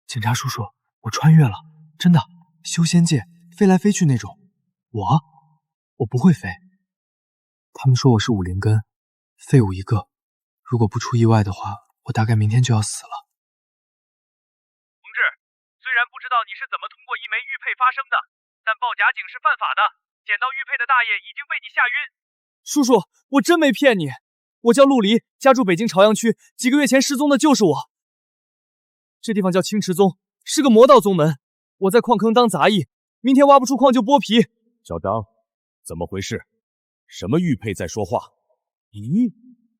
警察叔叔，我穿越了，真的，修仙界飞来飞去那种。我不会飞。他们说我是武灵根，废物一个。如果不出意外的话，我大概明天就要死了。同志，虽然不知道你是怎么通过一枚玉佩发生的，但报假警是犯法的。捡到玉佩的大爷已经被你吓晕。叔叔，我真没骗你，我叫陆离，家住北京朝阳区，几个月前失踪的就是我。这地方叫青池宗，是个魔道宗门。我在矿坑当杂役，明天挖不出矿就剥皮。小张，怎么回事？什么玉佩在说话？咦，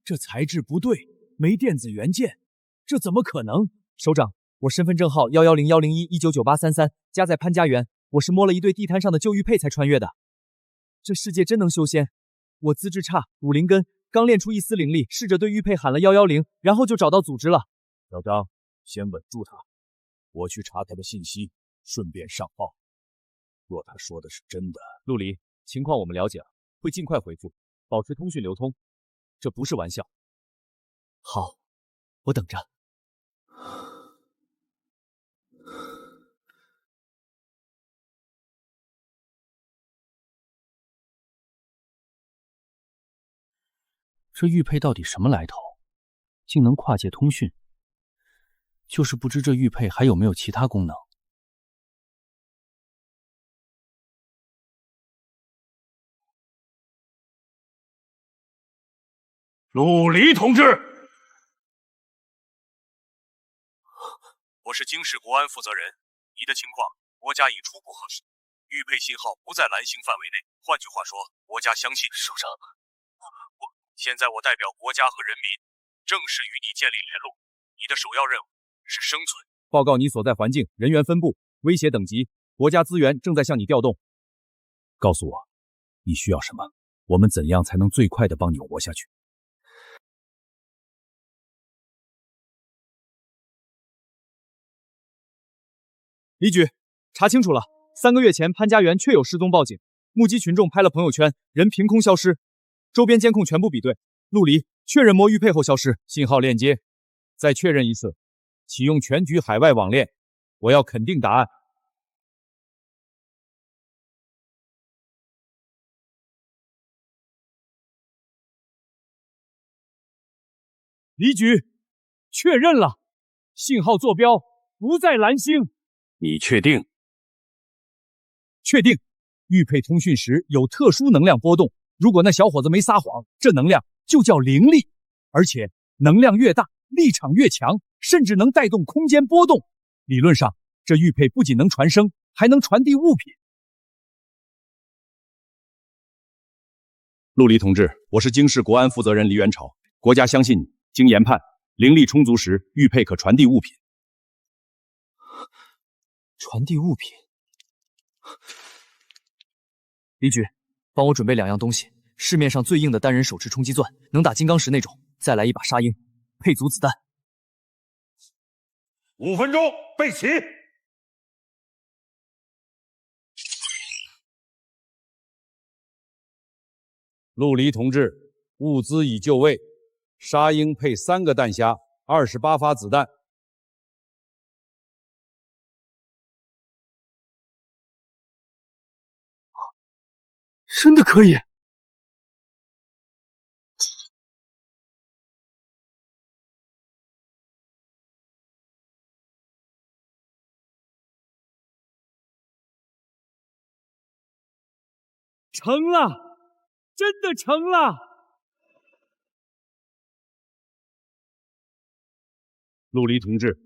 这材质不对，没电子元件，这怎么可能？首长，我身份证号110-101-199-833，家在潘家园。我是摸了一对地摊上的旧玉佩才穿越的。这世界真能修仙？我资质差，武灵根，刚练出一丝灵力，试着对玉佩喊了110，然后就找到组织了。小张，先稳住他，我去查他的信息，顺便上报。若他说的是真的，陆离，情况我们了解了，会尽快回复，保持通讯流通。这不是玩笑。好，我等着。这玉佩到底什么来头？竟能跨界通讯？就是不知这玉佩还有没有其他功能。陆离同志，我是京市国安负责人，你的情况国家已初步核实，玉佩信号不在蓝星范围内。换句话说，国家相信。首长，现在我代表国家和人民，正式与你建立联络。你的首要任务是生存。报告你所在环境、人员分布、威胁等级，国家资源正在向你调动。告诉我，你需要什么？我们怎样才能最快地帮你活下去？李举，查清楚了，3个月前潘家园确有失踪报警，目击群众拍了朋友圈，人凭空消失，周边监控全部比对，陆离确认摸玉佩后消失，信号链接。再确认一次，启用全局海外网链，我要肯定答案。李举，确认了，信号坐标不在蓝星。你确定？确定。玉佩通讯时有特殊能量波动，如果那小伙子没撒谎，这能量就叫灵力，而且能量越大，力场越强，甚至能带动空间波动。理论上，这玉佩不仅能传声，还能传递物品。陆离同志，我是京市国安负责人黎元朝，国家相信你。经研判，灵力充足时，玉佩可传递物品。传递物品。李举，帮我准备2样东西，市面上最硬的单人手持冲击钻，能打金刚石那种，再来一把沙鹰，配足子弹。5分钟，备齐。陆离同志，物资已就位，沙鹰配3个弹匣，28发子弹。真的可以！成了，真的成了！陆离同志，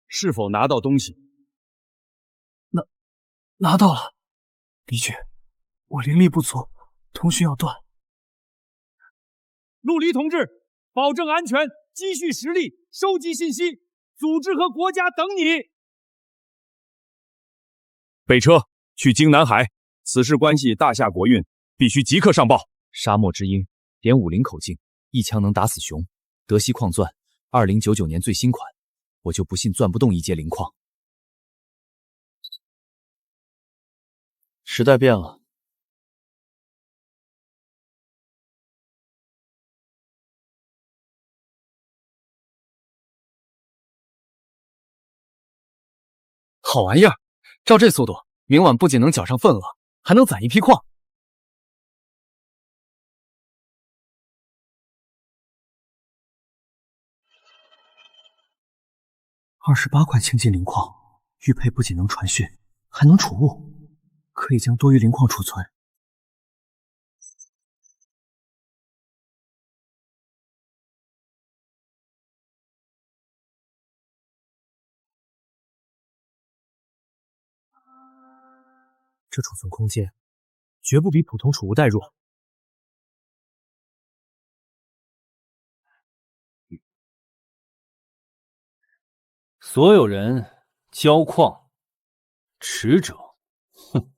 是否拿到东西？拿到了。李举，我灵力不足，通讯要断。陆离同志，保证安全，积蓄实力，收集信息，组织和国家等你。备车，去京南海，此事关系大夏国运，必须即刻上报。沙漠之鹰，点50口径，一枪能打死熊。德西矿钻，2099年最新款，我就不信钻不动一阶灵矿。时代变了。好玩意儿，照这速度，明晚不仅能缴上份额，还能攒一批矿。28块青金灵矿，玉佩不仅能传讯，还能储物，可以将多余灵矿储存。这储存空间绝不比普通储物袋弱。所有人交矿，持者，哼！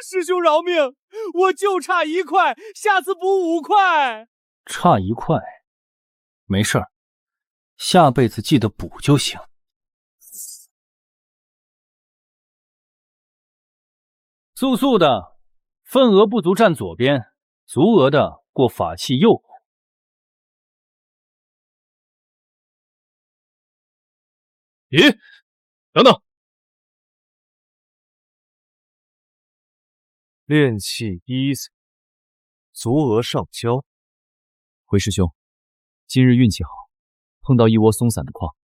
师兄饶命，我就差1块，下次补5块。差1块，没事儿，下辈子记得补就行。速速的，份额不足站左边，足额的过法器右边。咦，等等！炼器1层，足额上交。回师兄，今日运气好，碰到一窝松散的矿。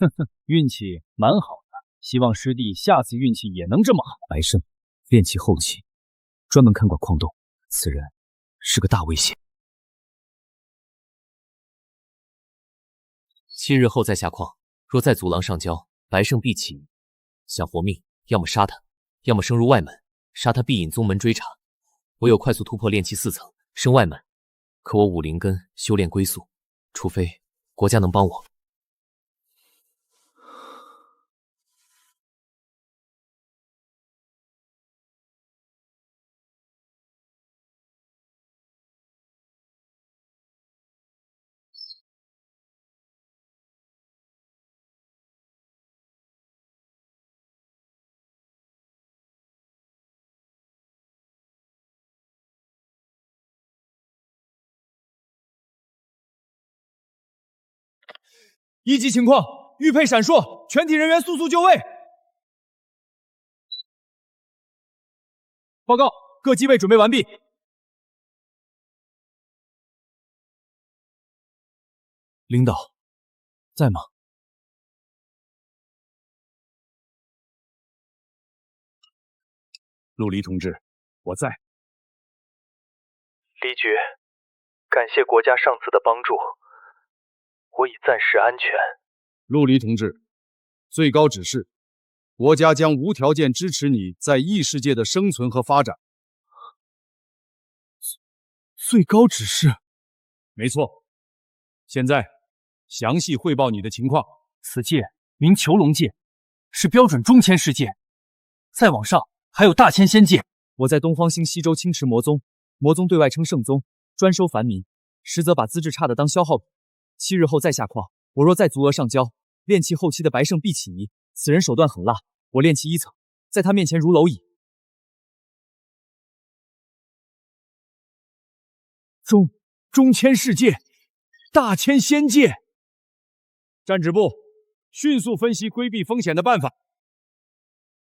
哼哼，运气蛮好的，希望师弟下次运气也能这么好。白胜，炼器后期，专门看管矿洞，此人是个大危险。7日后再下矿，若再阻拦上交，白胜必起疑。想活命，要么杀他，要么升入外门，杀他必引宗门追查。我有快速突破炼器4层，升外门，可我武灵根修炼龟速，除非国家能帮我。1级情况，玉佩闪烁，全体人员速速就位。报告，各机位准备完毕。领导，在吗？陆离同志，我在。离局，感谢国家上次的帮助。我已暂时安全。陆离同志，最高指示，国家将无条件支持你在异世界的生存和发展。最高指示？没错。现在详细汇报你的情况。此界名囚龙界，是标准中签世界。再往上还有大千仙界。我在东荒星西周青池魔宗，魔宗对外称圣宗，专收凡民，实则把资质差的当消耗品。7日后再下矿，我若再足额上交，炼器后期的白胜必起疑。此人手段狠辣，我炼器1层，在他面前如蝼蚁。中签世界，大千仙界。战指部，迅速分析规避风险的办法。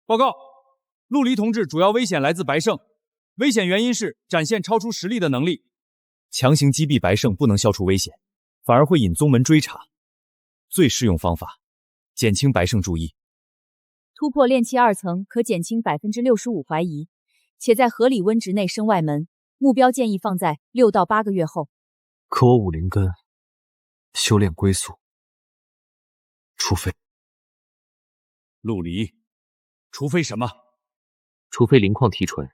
报告，陆离同志主要危险来自白胜，危险原因是展现超出实力的能力。强行击毙白胜不能消除危险，反而会引宗门追查。最适用方法，减轻白胜注意。突破炼器2层可减轻65%怀疑，且在合理温值内升外门。目标建议放在6到8个月后。可我武灵根修炼龟速，除非陆离，除非什么？除非灵矿提纯，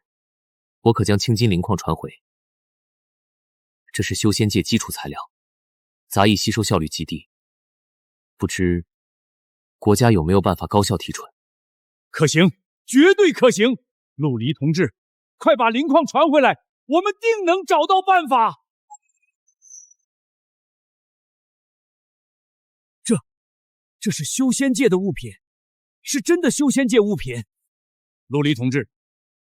我可将青金灵矿传回。这是修仙界基础材料，杂役吸收效率极低，不知国家有没有办法高效提纯？可行，绝对可行！陆离同志，快把灵矿传回来，我们定能找到办法。这是修仙界的物品，是真的修仙界物品。陆离同志，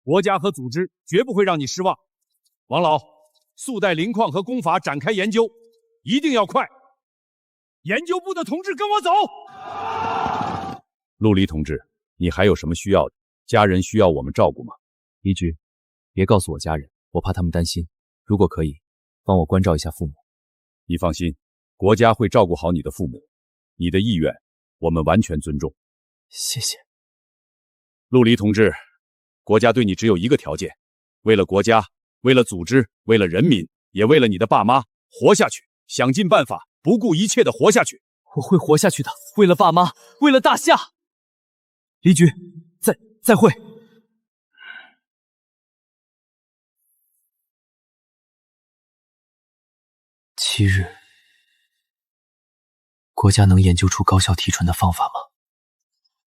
国家和组织绝不会让你失望。王老，速带灵矿和功法展开研究，一定要快。研究部的同志跟我走。陆离同志，你还有什么需要的？家人需要我们照顾吗？离局，别告诉我家人，我怕他们担心。如果可以，帮我关照一下父母。你放心，国家会照顾好你的父母。你的意愿，我们完全尊重。谢谢。陆离同志，国家对你只有一个条件，为了国家，为了组织，为了人民，也为了你的爸妈，活下去，想尽办法，不顾一切的活下去。我会活下去的，为了爸妈，为了大夏。离局，再会。7日，国家能研究出高效提纯的方法吗？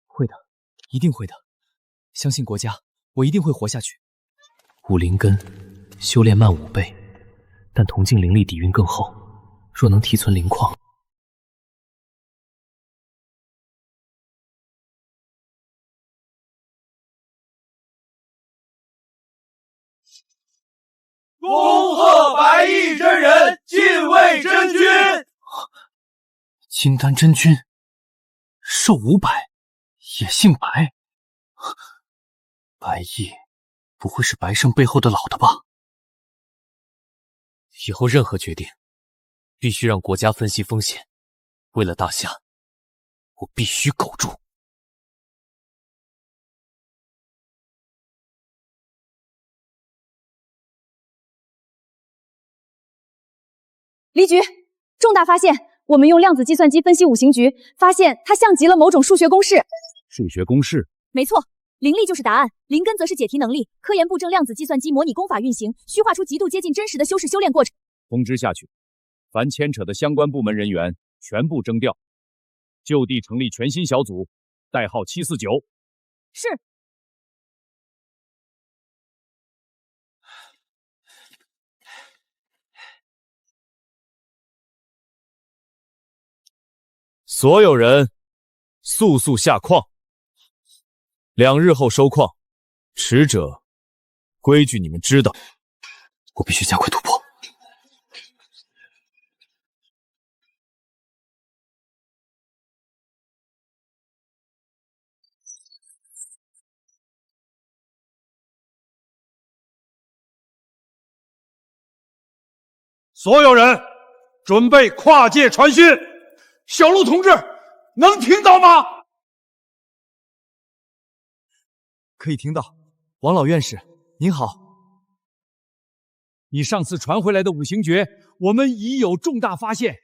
会的，一定会的。相信国家，我一定会活下去。武灵根修炼慢5倍，但铜镜灵力底蕴更厚。若能提存灵矿，恭贺白衣真人进位真君！金丹真君，寿500，也姓白。白衣不会是白胜背后的老的吧？以后任何决定，必须让国家分析风险。为了大夏，我必须苟住。离局，重大发现！我们用量子计算机分析五行局，发现它像极了某种数学公式。数学公式？没错，灵力就是答案，灵根则是解题能力。科研部正量子计算机模拟功法运行，虚化出极度接近真实的修炼过程。通知下去，凡牵扯的相关部门人员全部征调，就地成立全新小组，代号749。是。所有人速速下矿，2日后收矿，迟者规矩你们知道。我必须加快突破。所有人准备跨界传讯。小陆同志，能听到吗？可以听到。王老院士，您好。你上次传回来的五行诀，我们已有重大发现。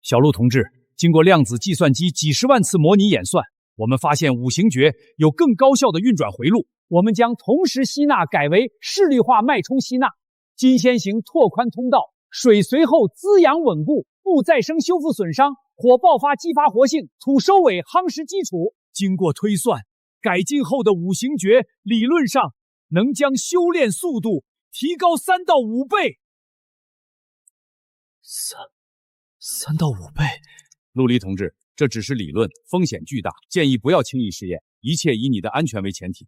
小陆同志，经过量子计算机几10万次模拟演算，我们发现五行诀有更高效的运转回路。我们将同时吸纳改为势力化脉冲吸纳，金先行拓宽通道，水随后滋养稳固，木再生修复损伤，火爆发激发活性，土收尾夯实基础。经过推算，改进后的五行诀理论上能将修炼速度提高3到5倍。3到5倍。陆离同志，这只是理论，风险巨大，建议不要轻易试验，一切以你的安全为前提。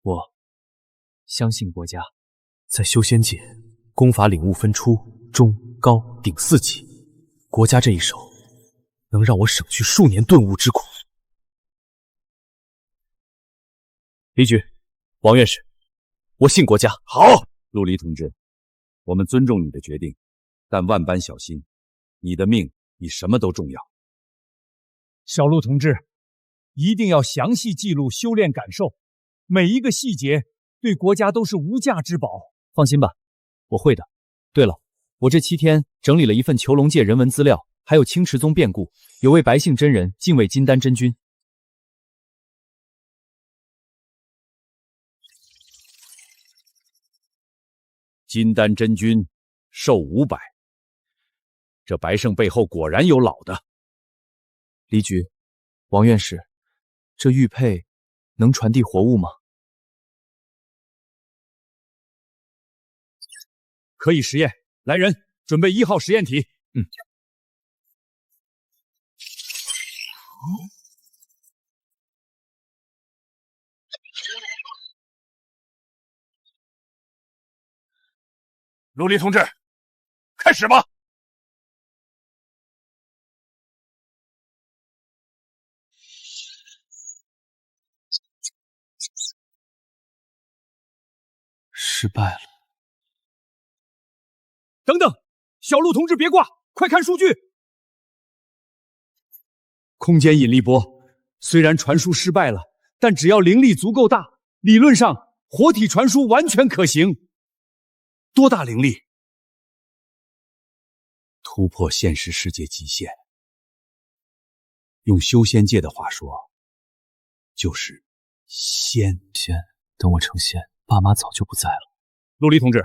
我相信国家。在修仙界，功法领悟分初、中、高、顶4级，国家这一手能让我省去数年顿悟之苦。离局，王院士，我信国家。好，陆离同志，我们尊重你的决定，但万般小心，你的命比什么都重要。小陆同志，一定要详细记录修炼感受，每一个细节对国家都是无价之宝。放心吧，我会的。对了，我这7天整理了一份囚龙界人文资料，还有青池宗变故，有位白姓真人敬畏金丹真君。金丹真君寿500，这白胜背后果然有老的。离局，王院士，这玉佩能传递活物吗？可以实验。来人，准备1号实验体。陆离同志，开始吧。失败了。等等，小陆同志别挂，快看数据。空间引力波虽然传输失败了，但只要灵力足够大，理论上活体传输完全可行。多大灵力？突破现实世界极限。用修仙界的话说，就是仙。等我成仙，爸妈早就不在了。陆离同志，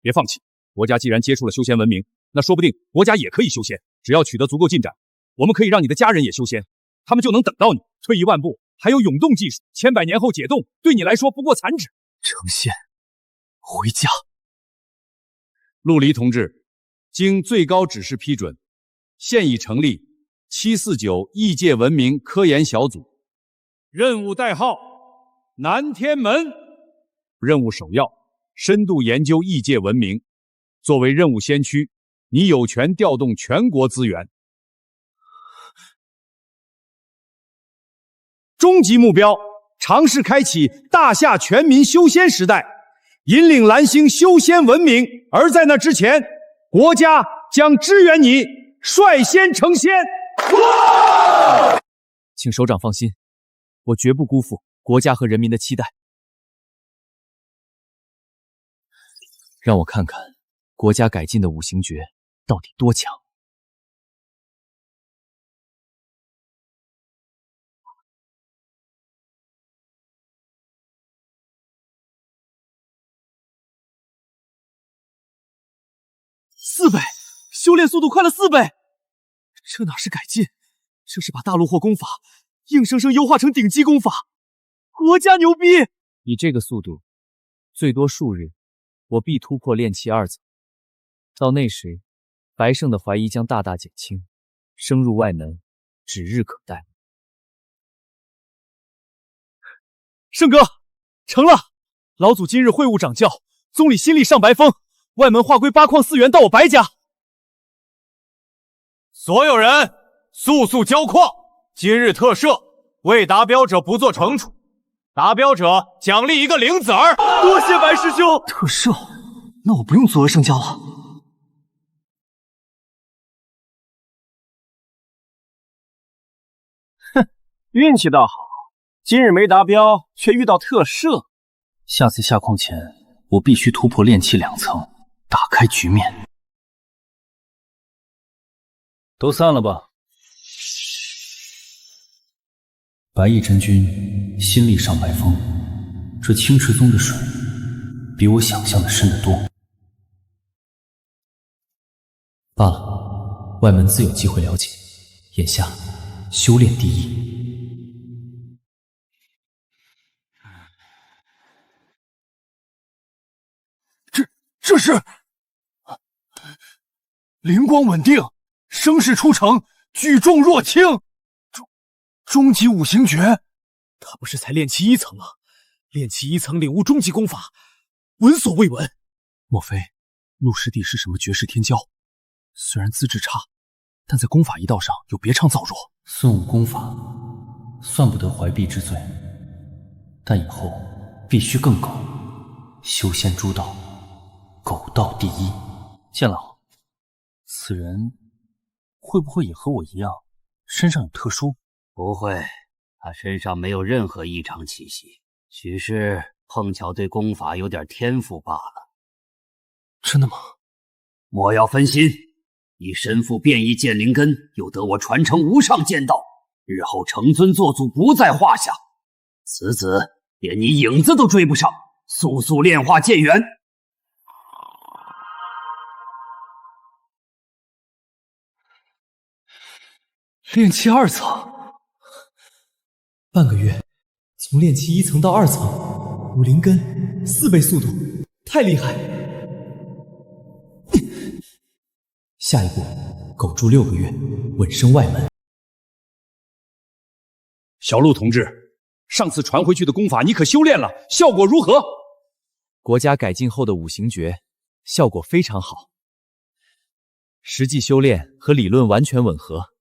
别放弃。国家既然接触了修仙文明，那说不定国家也可以修仙。只要取得足够进展，我们可以让你的家人也修仙，他们就能等到你。退一万步，还有永动技术，千百年后解冻，对你来说不过残指。成仙，回家。陆离同志，经最高指示批准，现已成立749异界文明科研小组，任务代号南天门。任务首要，深度研究异界文明。作为任务先驱，你有权调动全国资源。终极目标，尝试开启大夏全民修仙时代，引领蓝星修仙文明。而在那之前，国家将支援你率先成仙。请首长放心，我绝不辜负国家和人民的期待。让我看看国家改进的五行诀到底多强。4倍，修炼速度快了4倍，这哪是改进，这是把大陆货功法硬生生优化成顶级功法，国家牛逼！以这个速度，最多数日，我必突破炼气2层。到那时，白胜的怀疑将大大减轻，升入外门指日可待。胜哥，成了！老祖今日会晤掌教，宗里新立上白峰，外门划归8矿4元到我白家。所有人速交矿，今日特赦，未达标者不做惩处，达标者奖励一个灵子儿。多谢白师兄。特赦？那我不用作恶圣教了。哼，运气倒好，今日没达标，却遇到特赦。下次下矿前，我必须突破炼气2层，打开局面。都散了吧。白翼真君新立上白峰，这青池宗的水比我想象的深得多。罢了，外门自有机会了解。眼下，修炼第一。这是灵光稳定，声势出城，举重若轻。终极五行诀，他不是才炼气1层吗？炼气1层领悟终极功法，闻所未闻。莫非陆师弟是什么绝世天骄？虽然资质差，但在功法一道上有别唱造若。孙武功法算不得怀璧之罪，但以后必须更狗，修仙诸道，狗道第一。剑老，此人会不会也和我一样，身上有特殊？不会，他身上没有任何异常气息，许是碰巧对功法有点天赋罢了。真的吗？莫要分心，你身负变异剑灵根，又得我传承无上剑道，日后成尊做祖不在话下。此子连你影子都追不上，速炼化剑元。炼气2层，半个月从炼气1层到2层，武灵根4倍速度，太厉害！下一步，苟住6个月，稳升外门。小陆同志，上次传回去的功法你可修炼了，效果如何？国家改进后的五行诀效果非常好，实际修炼和理论完全吻合。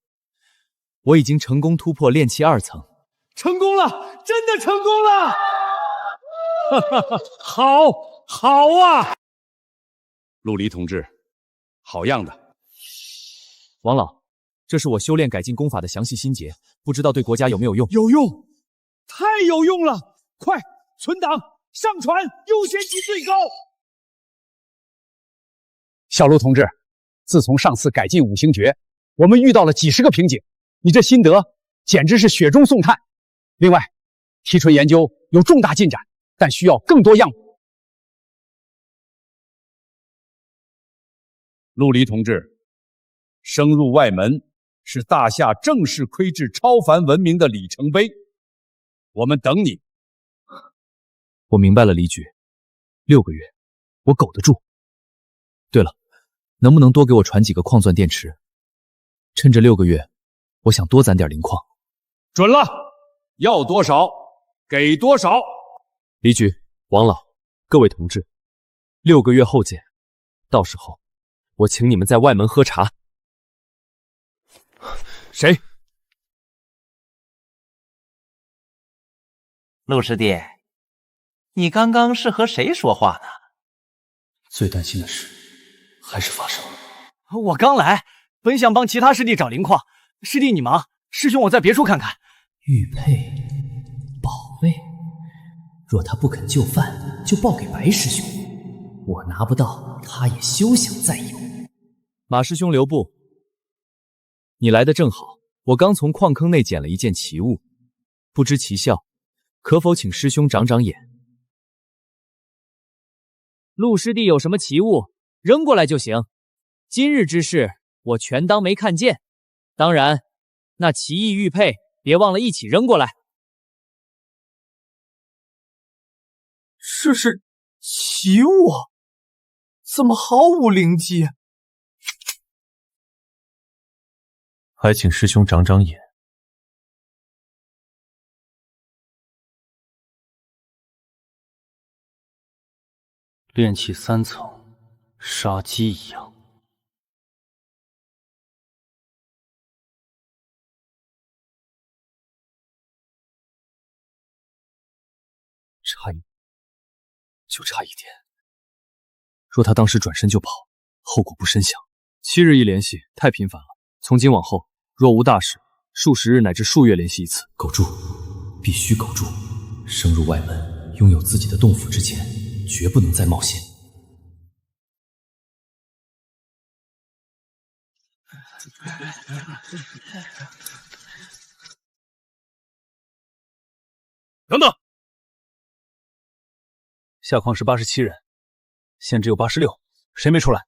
我已经成功突破炼气2层，成功了，真的成功了！哈哈哈，好啊！陆离同志，好样的！王老，这是我修炼改进功法的详细心结，不知道对国家有没有用？有用，太有用了！快存档上传，优先级最高。小陆同志，自从上次改进五行诀，我们遇到了几十个瓶颈，你这心得简直是雪中送炭。另外，提纯研究有重大进展，但需要更多样本。陆离同志，升入外门是大夏正式窥至超凡文明的里程碑，我们等你。我明白了，李举，6个月，我苟得住。对了，能不能多给我传几个矿钻电池？趁这6个月，我想多攒点灵矿。准了，要多少给多少。李举、王老，各位同志，6个月后见，到时候我请你们在外门喝茶。谁？陆师弟，你刚刚是和谁说话呢？最担心的事还是发生了。我刚来，本想帮其他师弟找灵矿，师弟你忙，师兄我在别处看看。玉佩，宝贝，若他不肯就范，就报给白师兄。我拿不到，他也休想再有。马师兄留步，你来的正好，我刚从矿坑内捡了一件奇物，不知其效，可否请师兄长长眼？陆师弟有什么奇物，扔过来就行。今日之事，我全当没看见。当然，那奇异玉佩，别忘了一起扔过来。这是奇物，怎么毫无灵机？还请师兄长长眼。炼气3层，杀鸡一样。就差一点。若他当时转身就跑，后果不深想。7日一联系太频繁了，从今往后，若无大事，数十日乃至数月联系一次。苟住，必须苟住。升入外门，拥有自己的洞府之前，绝不能再冒险。等等，下矿是87人，现只有86，谁没出来？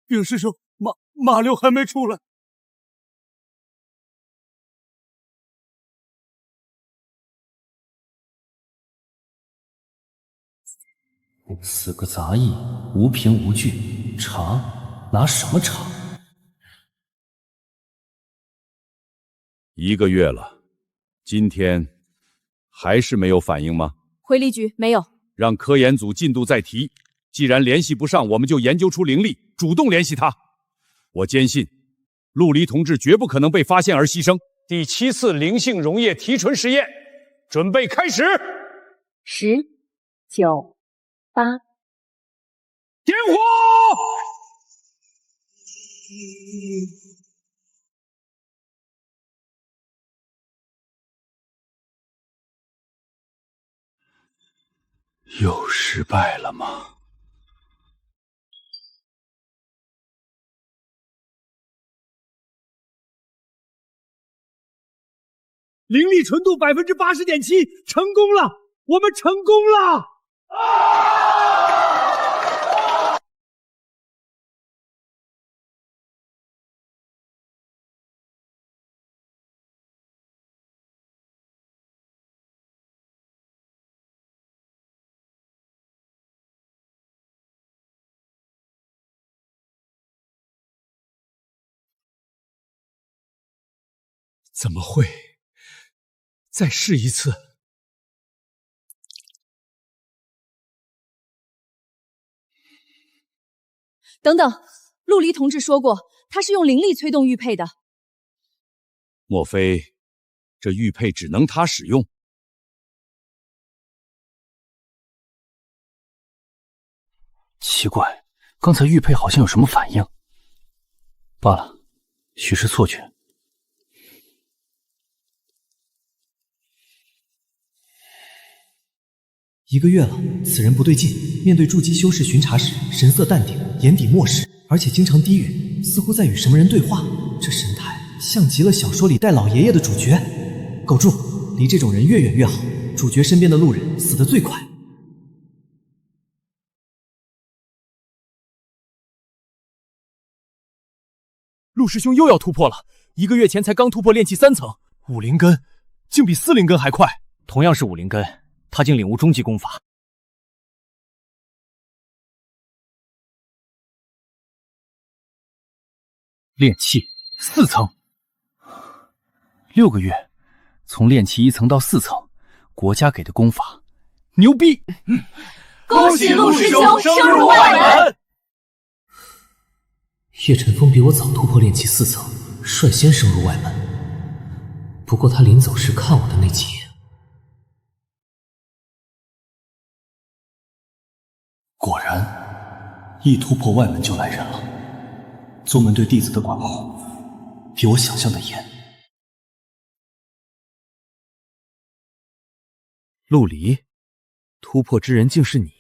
禀师兄，马六还没出来。4个杂役，无凭无据，查拿什么查？1个月了，今天还是没有反应吗？回离局没有。让科研组进度再提，既然联系不上，我们就研究出灵力，主动联系他。我坚信，陆离同志绝不可能被发现而牺牲。第7次灵性溶液提纯实验，准备开始。10、9、8，点火！又失败了吗？灵力纯度80.7%，成功了！我们成功了！怎么会？再试一次。等等，陆离同志说过，他是用灵力催动玉佩的。莫非这玉佩只能他使用？奇怪，刚才玉佩好像有什么反应。罢了，许是错觉。1个月了，此人不对劲。面对筑基修士巡查时，神色淡定，眼底漠视，而且经常低语，似乎在与什么人对话。这神态像极了小说里带老爷爷的主角。狗住，离这种人越远越好。主角身边的路人死得最快。陆师兄又要突破了，1个月前才刚突破炼气3层，武灵根竟比4灵根还快。同样是武灵根，他竟领悟终极功法。炼气4层，6个月，从炼气1层到4层，国家给的功法，牛逼！恭喜陆师兄升入外门！叶晨风比我早突破炼气4层，率先升入外门。不过他临走时看我的那几眼，果然，一突破外门就来人了。宗门对弟子的管控，比我想象的严。陆离，突破之人竟是你！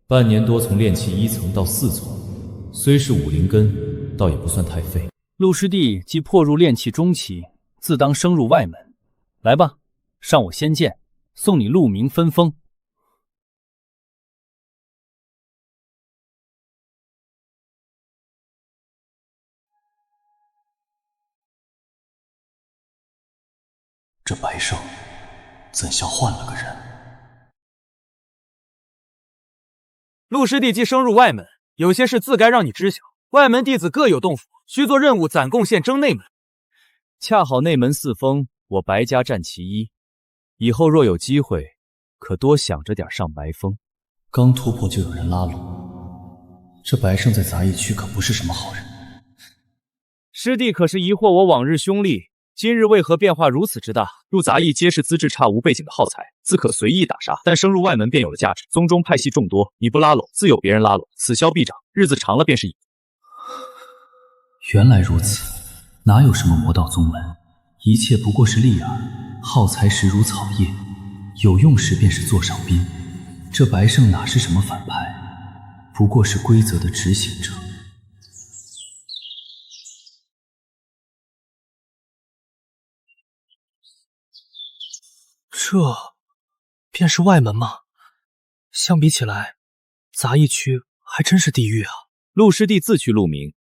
半年多从炼气1层到4层，虽是武灵根，倒也不算太废。陆师弟既破入炼气中期，自当升入外门。来吧，上我仙剑，送你鹿鸣分封。这白胜怎像换了个人？陆师弟既升入外门，有些事自该让你知晓。外门弟子各有洞府，需做任务攒贡献争内门。恰好内门4封，我白家占其一。以后若有机会，可多想着点上白峰。刚突破就有人拉拢，这白胜在杂役区可不是什么好人。师弟可是疑惑我往日凶厉，今日为何变化如此之大？入杂役皆是资质差无背景的耗材，自可随意打杀，但升入外门便有了价值。宗中派系众多，你不拉拢，自有别人拉拢，此消必长，日子长了便是瘾。原来如此，哪有什么魔道宗门，一切不过是利耳，耗材实如草叶，有用时便是座上宾。这白胜哪是什么反派，不过是规则的执行者。这便是外门吗？相比起来，杂役区还真是地狱啊！陆师弟自去鹿鸣，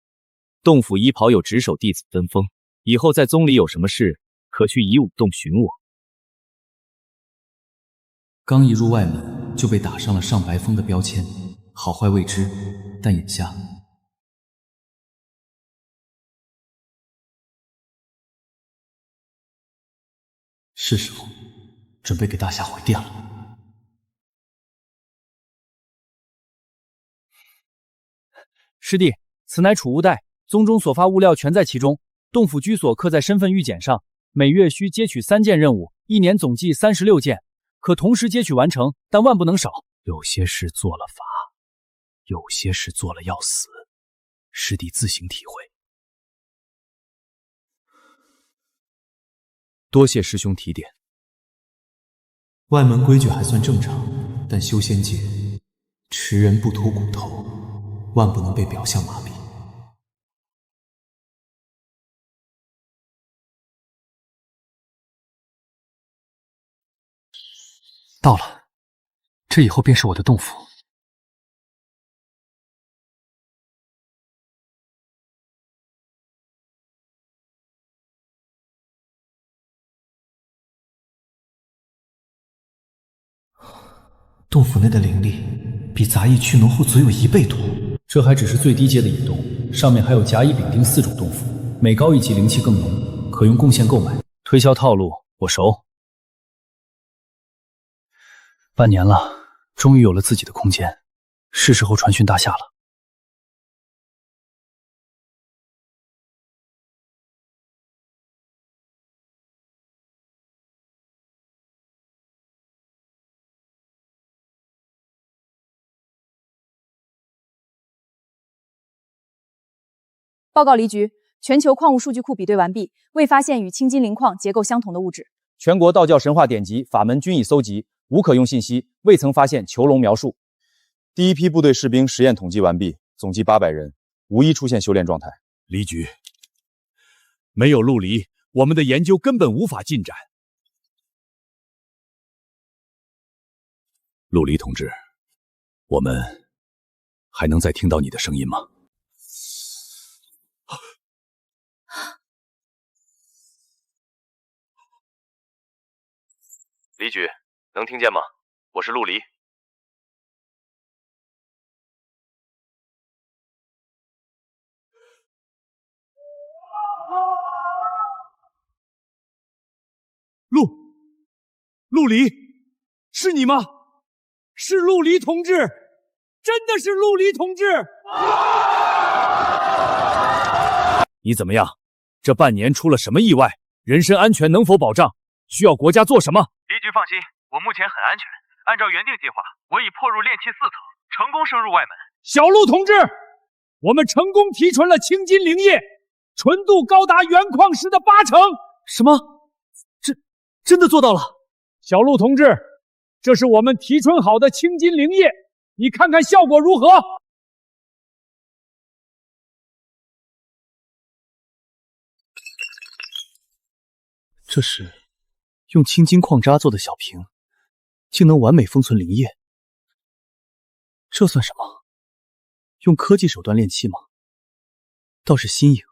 洞府医袍有值守弟子分封，以后在宗里有什么事，可去乙武洞寻我。刚一入外门，就被打上了上白峰的标签，好坏未知，但眼下是时候准备给大侠回电了。师弟，此乃储物袋，宗中所发物料全在其中。洞府居所刻在身份玉简上，每月需接取3件任务，1年总计36件，可同时接取完成，但万不能少。有些事做了罚，有些事做了要死，师弟自行体会。多谢师兄提点。外门规矩还算正常，但修仙界持人不吐骨头，万不能被表象麻痹。到了，这以后便是我的洞府。洞府内的灵力比杂役区浓厚足有1倍多。这还只是最低阶的引洞，上面还有甲乙丙丁4种洞府，每高一级灵气更浓，可用贡献购买。推销套路我熟。半年了，终于有了自己的空间，是时候传讯大夏了。报告离局，全球矿物数据库比对完毕，未发现与青金磷矿结构相同的物质。全国道教神话典籍、法门均已搜集，无可用信息，未曾发现囚笼描述。第一批部队士兵实验统计完毕，总计800人，无一出现修炼状态。离局，没有陆离，我们的研究根本无法进展。陆离同志，我们还能再听到你的声音吗？离局，能听见吗？我是陆离。陆离，是你吗？是陆离同志，真的是陆离同志！你怎么样？这半年出了什么意外？人身安全能否保障？需要国家做什么？离局放心，我目前很安全。按照原定计划，我已破入炼气4层，成功升入外门。小陆同志，我们成功提纯了青金灵液，纯度高达原矿石的80%。什么？真的做到了？小陆同志，这是我们提纯好的青金灵液，你看看效果如何？这是用青金矿渣做的小瓶，竟能完美封存灵液，这算什么？用科技手段炼气吗？倒是新颖。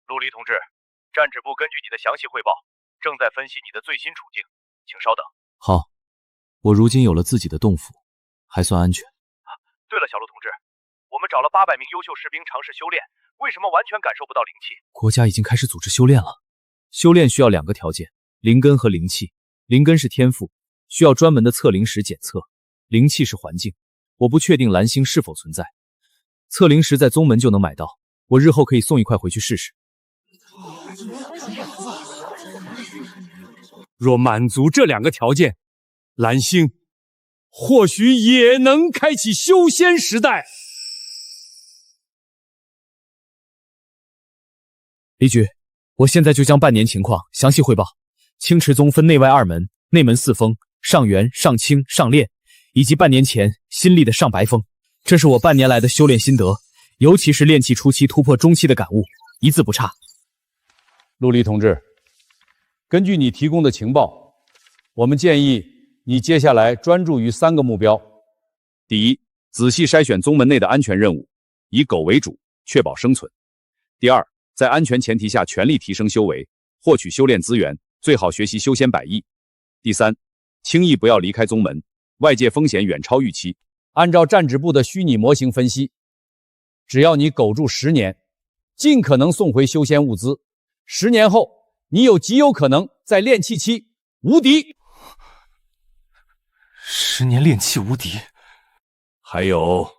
陆离同志，战指部根据你的详细汇报，正在分析你的最新处境，请稍等。好，我如今有了自己的洞府，还算安全。对了，小陆同志，我们找了800名优秀士兵尝试修炼，为什么完全感受不到灵气？国家已经开始组织修炼了。修炼需要2个条件，灵根和灵气。灵根是天赋，需要专门的测灵石检测；灵气是环境，我不确定蓝星是否存在。测灵石在宗门就能买到，我日后可以送1块回去试试。若满足这2个条件，蓝星或许也能开启修仙时代。离局，我现在就将半年情况详细汇报。青池宗分内外2门，内门4峰，上元、上清、上炼，以及半年前新立的上白峰。这是我半年来的修炼心得，尤其是炼气初期突破中期的感悟，一字不差。陆离同志，根据你提供的情报，我们建议你接下来专注于3个目标。第一，仔细筛选宗门内的安全任务，以狗为主，确保生存。第二，在安全前提下全力提升修为，获取修炼资源，最好学习修仙百艺。第三，轻易不要离开宗门，外界风险远超预期。按照战指部的虚拟模型分析，只要你苟住10年，尽可能送回修仙物资，10年后，你极有可能在炼气期无敌。10年炼气无敌。还有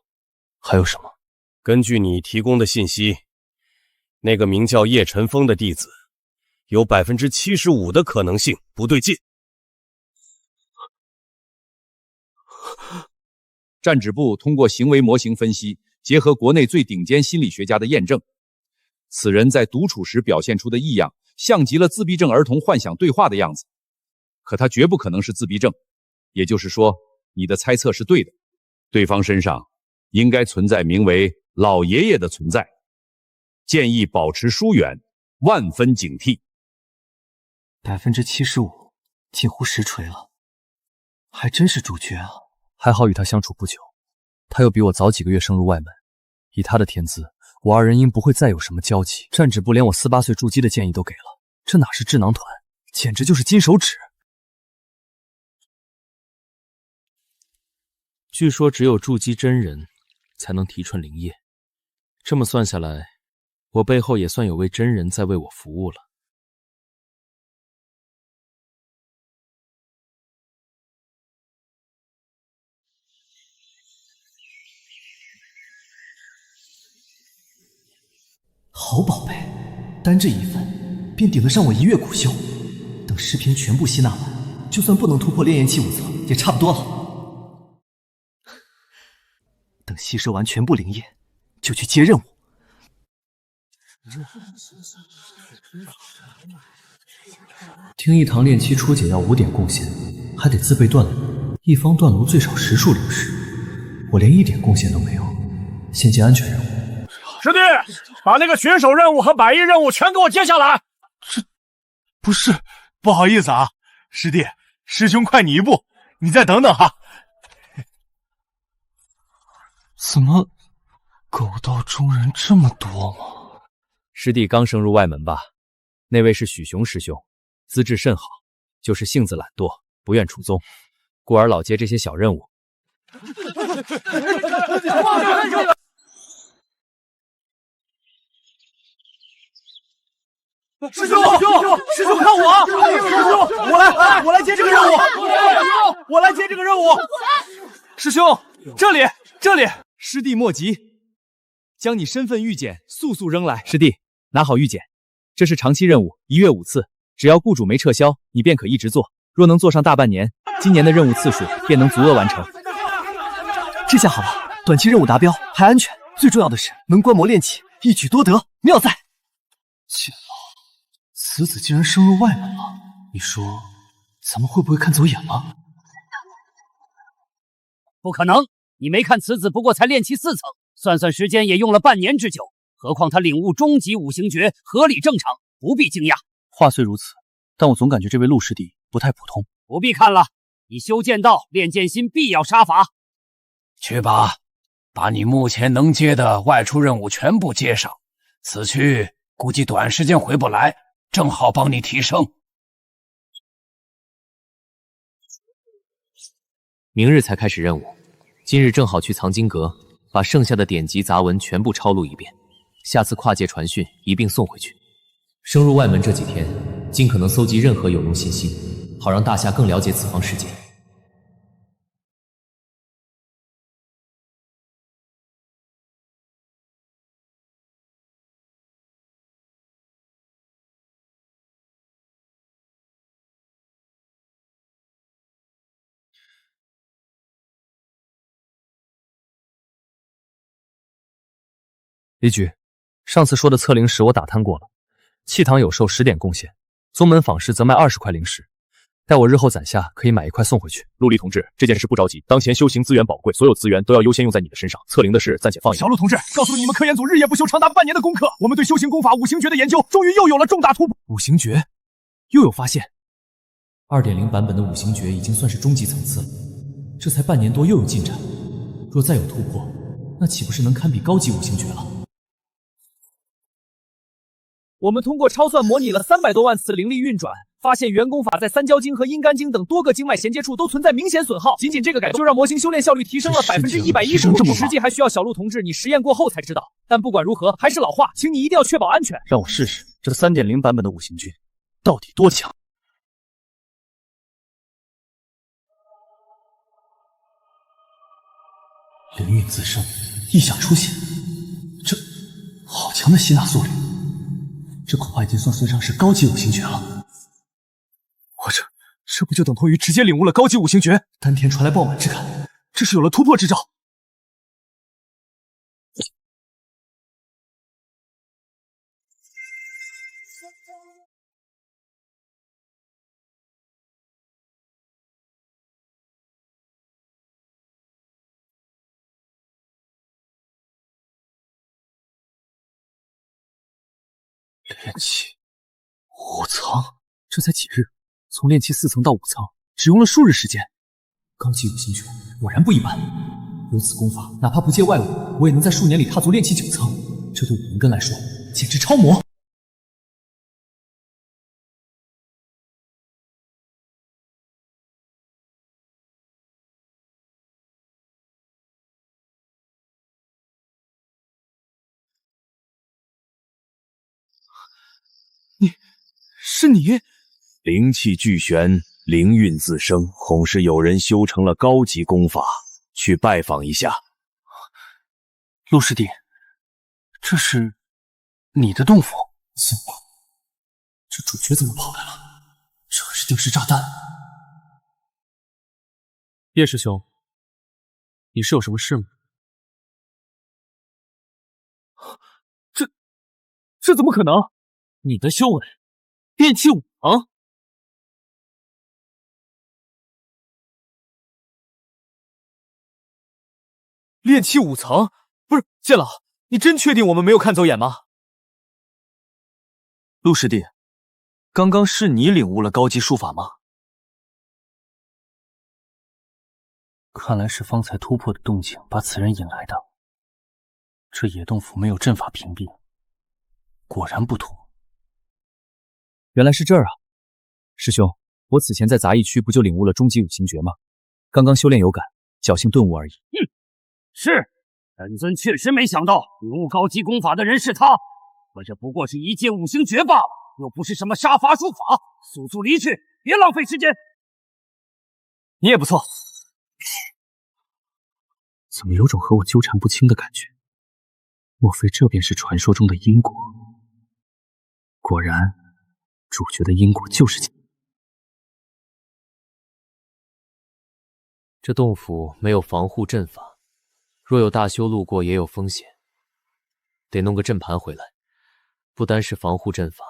什么？根据你提供的信息，那个名叫叶晨风的弟子，有75%的可能性不对劲。战指部通过行为模型分析，结合国内最顶尖心理学家的验证，此人在独处时表现出的异样，像极了自闭症儿童幻想对话的样子。可他绝不可能是自闭症，也就是说，你的猜测是对的。对方身上应该存在名为老爷爷的存在，建议保持疏远，万分警惕。75%，近乎实锤了，还真是主角啊！还好与他相处不久，他又比我早几个月升入外门，以他的天资，我2人应不会再有什么交集。战指部连我4、8岁筑基的建议都给了，这哪是智囊团，简直就是金手指。据说只有筑基真人才能提纯灵液，这么算下来，我背后也算有位真人在为我服务了。好宝贝，单这一份便顶得上我1月苦修。等诗篇全部吸纳完，就算不能突破炼焰期5层，也差不多了。等吸收完全部灵液，就去接任务。听一堂炼期初解要5点贡献，还得自备锻炉，一方锻炉最少10数灵石，我连1点贡献都没有。先接安全任务。师弟，把那个选手任务和百亿任务全给我接下来。不是，不好意思啊，师弟，师兄快你一步，你再等等哈。怎么狗道中人这么多吗？师弟刚升入外门吧？那位是许雄师兄，资质甚好，就是性子懒惰，不愿出宗，故而老接这些小任务。师兄，看我！师兄，我来接这个任务！我来接这个任务！师兄，这里！师弟莫急，将你身份玉简速扔来。师弟，拿好玉简，这是长期任务，1月5次，只要雇主没撤销，你便可一直做。若能做上大半年，今年的任务次数便能足额完成。这下好了，短期任务达标，还安全，最重要的是能观摩炼器，一举多得，妙在！秦老，此子竟然升入外门了，你说咱们会不会看走眼了？不可能，你没看此子不过才炼气4层，算时间也用了半年之久，何况他领悟终极5行诀，合理正常，不必惊讶。话虽如此，但我总感觉这位陆师弟不太普通。不必看了，你修剑道练剑心必要杀伐。去吧，把你目前能接的外出任务全部接上，此去估计短时间回不来，正好帮你提升。明日才开始任务，今日正好去藏经阁，把剩下的典籍杂文全部抄录一遍，下次跨界传讯一并送回去。升入外门这几天，尽可能搜集任何有用信息，好让大夏更了解此方世界。李举，上次说的测灵石我打探过了，气堂有售10点贡献，宗门坊市则卖20块灵石，待我日后攒下，可以买1块送回去。陆离同志，这件事不着急，当前修行资源宝贵，所有资源都要优先用在你的身上，测灵的事暂且放一小陆同志，告诉你们，科研组日夜不休，长达半年的功课，我们对修行功法5行诀的研究，终于又有了重大突破。5行诀又有发现。2.0 版本的5行诀已经算是中级层次了，这才半年多又有进展，若再有突破，那岂不是能堪比高级5行诀了？我们通过超算模拟了300多万次灵力运转，发现元功法在三焦经和阴肝经等多个经脉衔接处都存在明显损耗。仅这个改动就让模型修炼效率提升了115%，实际还需要小陆同志你实验过后才知道。但不管如何，还是老话，请你一定要确保安全。让我试试这3.0 版本的5行诀到底多强。灵韵滋生，异象出现，这好强的吸纳速率！这恐怕已经算上是高级5行诀了。我这不就等同于直接领悟了高级5行诀？丹田传来爆满之感，这是有了突破之兆。炼气5层，这才几日，从炼气4层到5层，只用了数日时间。高级5行诀果然不一般，有此功法，哪怕不借外物，我也能在数年里踏足炼气9层。这对武灵根来说，简直超模。是你？灵气俱玄，灵韵自生，恐是有人修成了高级功法，去拜访一下。陆师弟，这是你的洞府？行吧，这主角怎么跑来了？这可是定时炸弹。叶师兄，你是有什么事吗？这怎么可能？你的修为，炼气5层。炼气5层？不是，剑老，你真确定我们没有看走眼吗？陆师弟，刚刚是你领悟了高级术法吗？看来是方才突破的动静把此人引来的。这野洞府没有阵法屏蔽，果然不妥。原来是这儿啊！师兄，我此前在杂役区不就领悟了终极5行诀吗？刚刚修炼有感，侥幸顿悟而已。是，本尊确实没想到领悟高级功法的人是他，可这不过是一剑5行诀罢了，又不是什么杀伐术法。速速离去，别浪费时间。你也不错。怎么有种和我纠缠不清的感觉？莫非这便是传说中的因果？果然，主角的因果就是这洞府没有防护阵法，若有大修路过也有风险，得弄个阵盘回来。不单是防护阵法，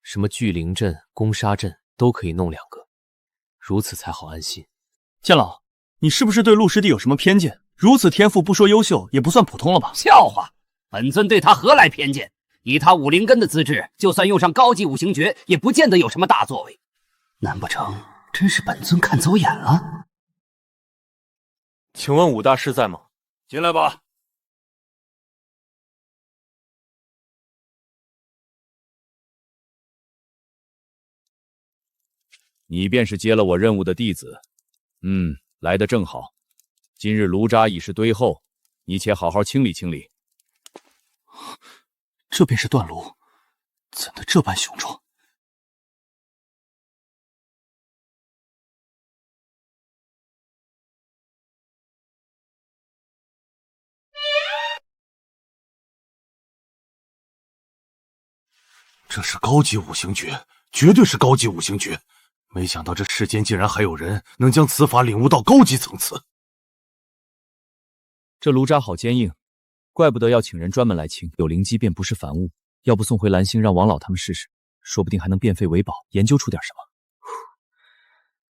什么聚灵阵、攻杀阵都可以弄2个，如此才好安心。剑老，你是不是对陆师弟有什么偏见？如此天赋不说优秀，也不算普通了吧？笑话，本尊对他何来偏见？以他武灵根的资质，就算用上高级5行诀，也不见得有什么大作为。难不成真是本尊看走眼了？请问武大师在吗？进来吧。你便是接了我任务的弟子，来得正好。今日炉渣已是堆厚，你且好好清理清理。这便是断炉，怎的这般雄壮？这是高级5行诀，绝对是高级5行诀。没想到这世间竟然还有人能将此法领悟到高级层次。这炉渣好坚硬，怪不得要请人专门来清。有灵机便不是凡物，要不送回蓝星让王老他们试试，说不定还能变废为宝，研究出点什么。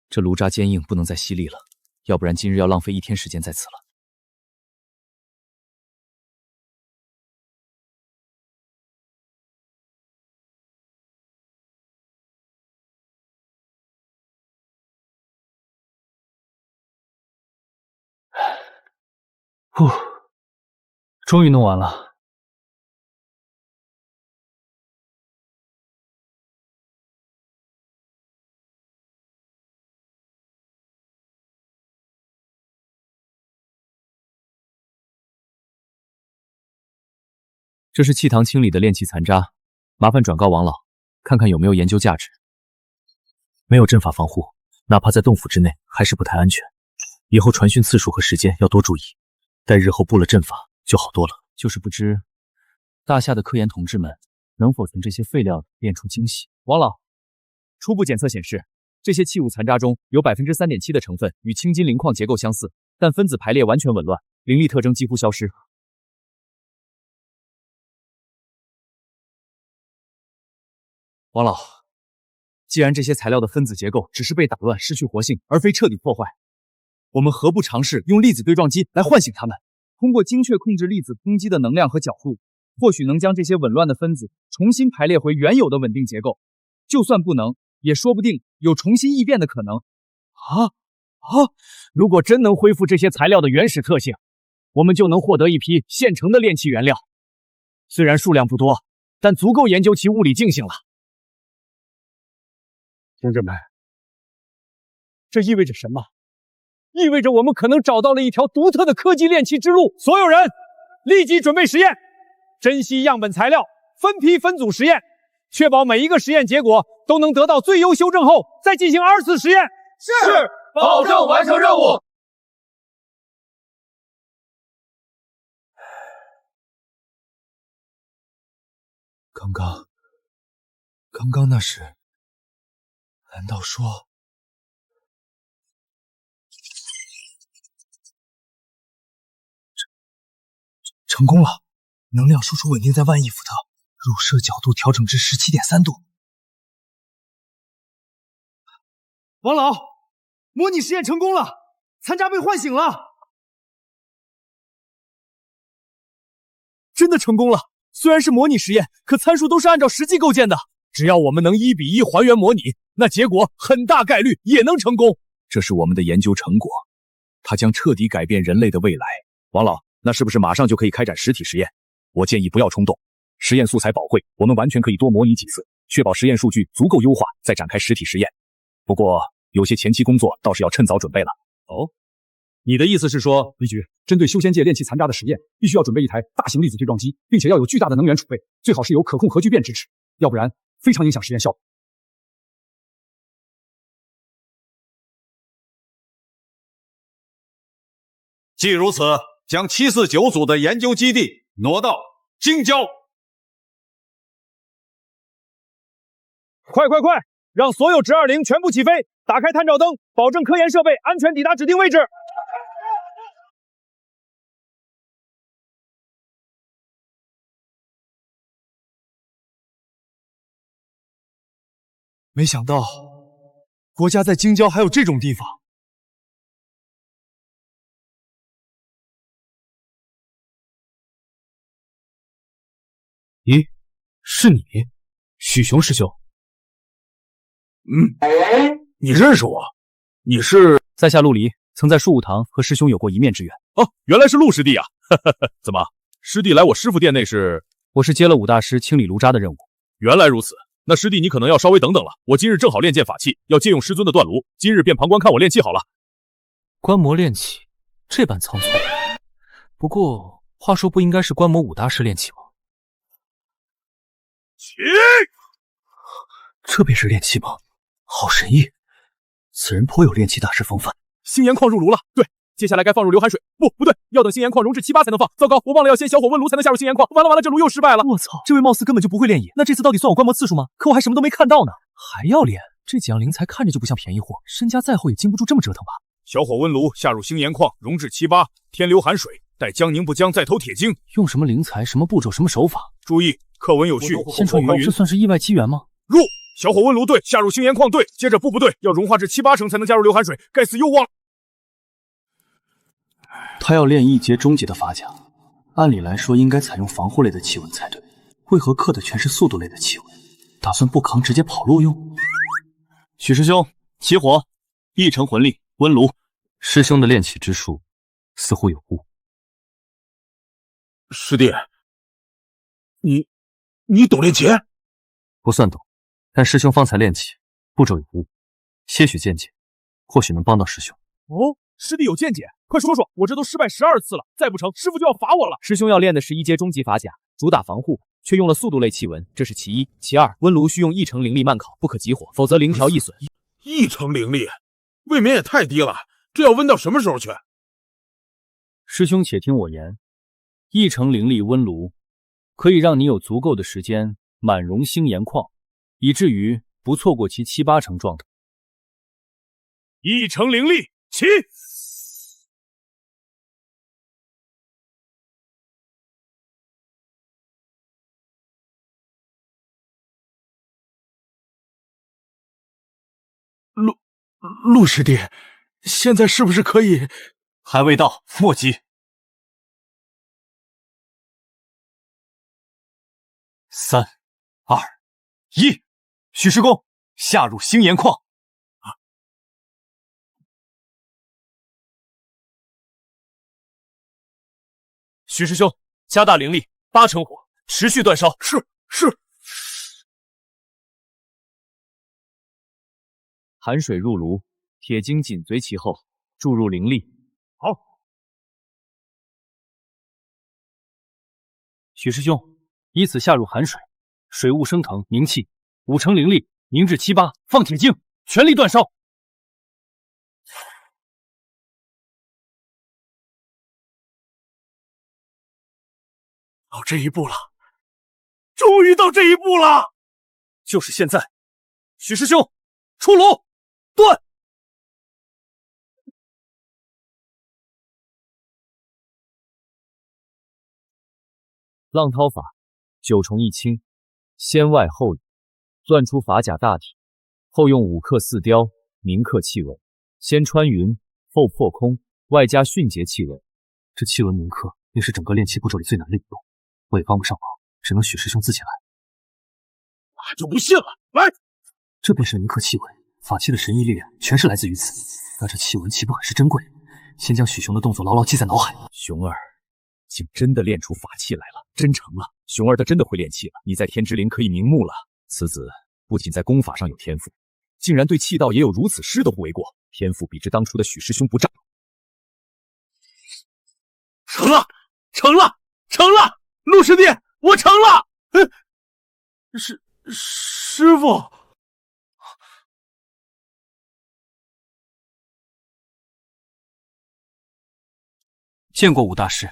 这炉渣坚硬，不能再犀利了，要不然今日要浪费1天时间在此了。终于弄完了。这是气堂清理的炼气残渣，麻烦转告王老，看看有没有研究价值。没有阵法防护，哪怕在洞府之内还是不太安全。以后传讯次数和时间要多注意，待日后布了阵法就好多了。就是不知大夏的科研同志们能否从这些废料炼出精细。王老，初步检测显示，这些器物残渣中有 3.7% 的成分与青金灵矿结构相似，但分子排列完全紊乱，灵力特征几乎消失。王老，既然这些材料的分子结构只是被打乱、失去活性，而非彻底破坏，我们何不尝试用粒子对撞机来唤醒它们？通过精确控制粒子攻击的能量和角度，或许能将这些紊乱的分子重新排列回原有的稳定结构。就算不能，也说不定有重新异变的可能。如果真能恢复这些材料的原始特性，我们就能获得一批现成的炼气原料。虽然数量不多，但足够研究其物理净性了。同志们，这意味着什么？意味着我们可能找到了一条独特的科技炼气之路。所有人，立即准备实验，珍惜样本材料，分批分组实验，确保每一个实验结果都能得到最优修正后，再进行2次实验。是，保证完成任务。刚刚那是？难道说成功了？能量输出稳定在万亿伏特，入射角度调整至17.3度。王老，模拟实验成功了，残渣被唤醒了，真的成功了。虽然是模拟实验，可参数都是按照实际构建的。只要我们能1比1还原模拟，那结果很大概率也能成功。这是我们的研究成果，它将彻底改变人类的未来。王老，那是不是马上就可以开展实体实验？我建议不要冲动，实验素材宝贵，我们完全可以多模拟几次，确保实验数据足够优化，再展开实体实验。不过，有些前期工作倒是要趁早准备了。哦，你的意思是说，李局，针对修仙界炼气残渣的实验，必须要准备一台大型粒子对撞机，并且要有巨大的能源储备，最好是有可控核聚变支持，要不然非常影响实验效果。既如此，将749组的研究基地挪到京郊。快！让所有直20全部起飞，打开探照灯，保证科研设备安全抵达指定位置。没想到国家在京郊还有这种地方。咦，是你，许雄师兄？你认识我？你是在下陆离，曾在树武堂和师兄有过一面之缘。哦，原来是陆师弟啊！怎么，师弟来我师傅店内是？我是接了武大师清理炉渣的任务。原来如此，那师弟你可能要稍微等等了。我今日正好练剑法器，要借用师尊的断炉，今日便旁观看我练气好了。观摩练气，这般仓促。不过话说，不应该是观摩武大师练气吗？起！这便是练气吗？好神异！此人颇有炼气大师风范。星岩矿入炉了，对，接下来该放入流寒水。不对，要等星岩矿熔至7、8才能放。糟糕，我忘了要先小火温炉才能下入星岩矿。完了，这炉又失败了。我操，这位貌似根本就不会炼冶。那这次到底算我观摩次数吗？可我还什么都没看到呢。还要炼？这几样灵材看着就不像便宜货，身家再厚也经不住这么折腾吧？小火温炉下入星岩矿，熔至7、8，添流寒水，待将凝不僵，再投铁晶。用什么灵材、什么步骤、什么手法？注意，课文有序。先传云，这算是意外机缘吗？入。小火温炉对，下入星岩矿对，接着不对，要融化至7、8成才能加入流寒水。该死，又忘了。他要炼一阶终极的法甲，按理来说应该采用防护类的气纹才对，为何刻的全是速度类的气纹？打算不扛直接跑路用？许师兄，起火！一成魂力，温炉。师兄的炼气之术似乎有误。师弟，你懂炼气？不算懂，但师兄方才炼气步骤有误，些许见解，或许能帮到师兄。哦，师弟有见解，快说说，我这都失败12次了，再不成师傅就要罚我了。师兄要练的是1阶终极法甲，主打防护，却用了速度类气纹，这是其一。其二，温炉需用1成灵力慢烤，不可急火，否则灵条易损。1成灵力，未免也太低了，这要温到什么时候去？师兄且听我言，1成灵力温炉可以让你有足够的时间满融星岩矿，以至于不错过其7、8成状态。1成灵力，起！陆师弟，现在是不是可以？还未到，莫急。3、2、1，许师公下入星岩矿。许师兄，加大灵力，8成火，持续煅烧。是。寒水入炉，铁晶紧随其后，注入灵力。好。许师兄，以此下入寒水，水雾升腾，凝气，5成灵力，凝至7、8，放铁晶，全力煅烧。到这一步了，终于到这一步了！就是现在，许师兄，出炉，断！浪涛法，九重一轻，先外后里，钻出法甲大体，后用五克四雕，铭刻气纹，先穿云，后破空，外加迅捷气纹。这气纹铭刻也是整个炼气步骤里最难的一步，我也帮不上忙，只能许师兄自己来。那就不信了，来！这便是铭刻气纹，法器的神异力量全是来自于此。那这气纹岂不很是珍贵？先将许雄的动作牢牢记在脑海。雄儿竟真的练出法器来了，真成了！雄儿他真的会练气了，你在天之灵可以瞑目了。此子不仅在功法上有天赋，竟然对气道也有如此师都不为过，天赋比之当初的许师兄不差。成了，成了，成了！陆师弟，我成了！师傅。见过武大师。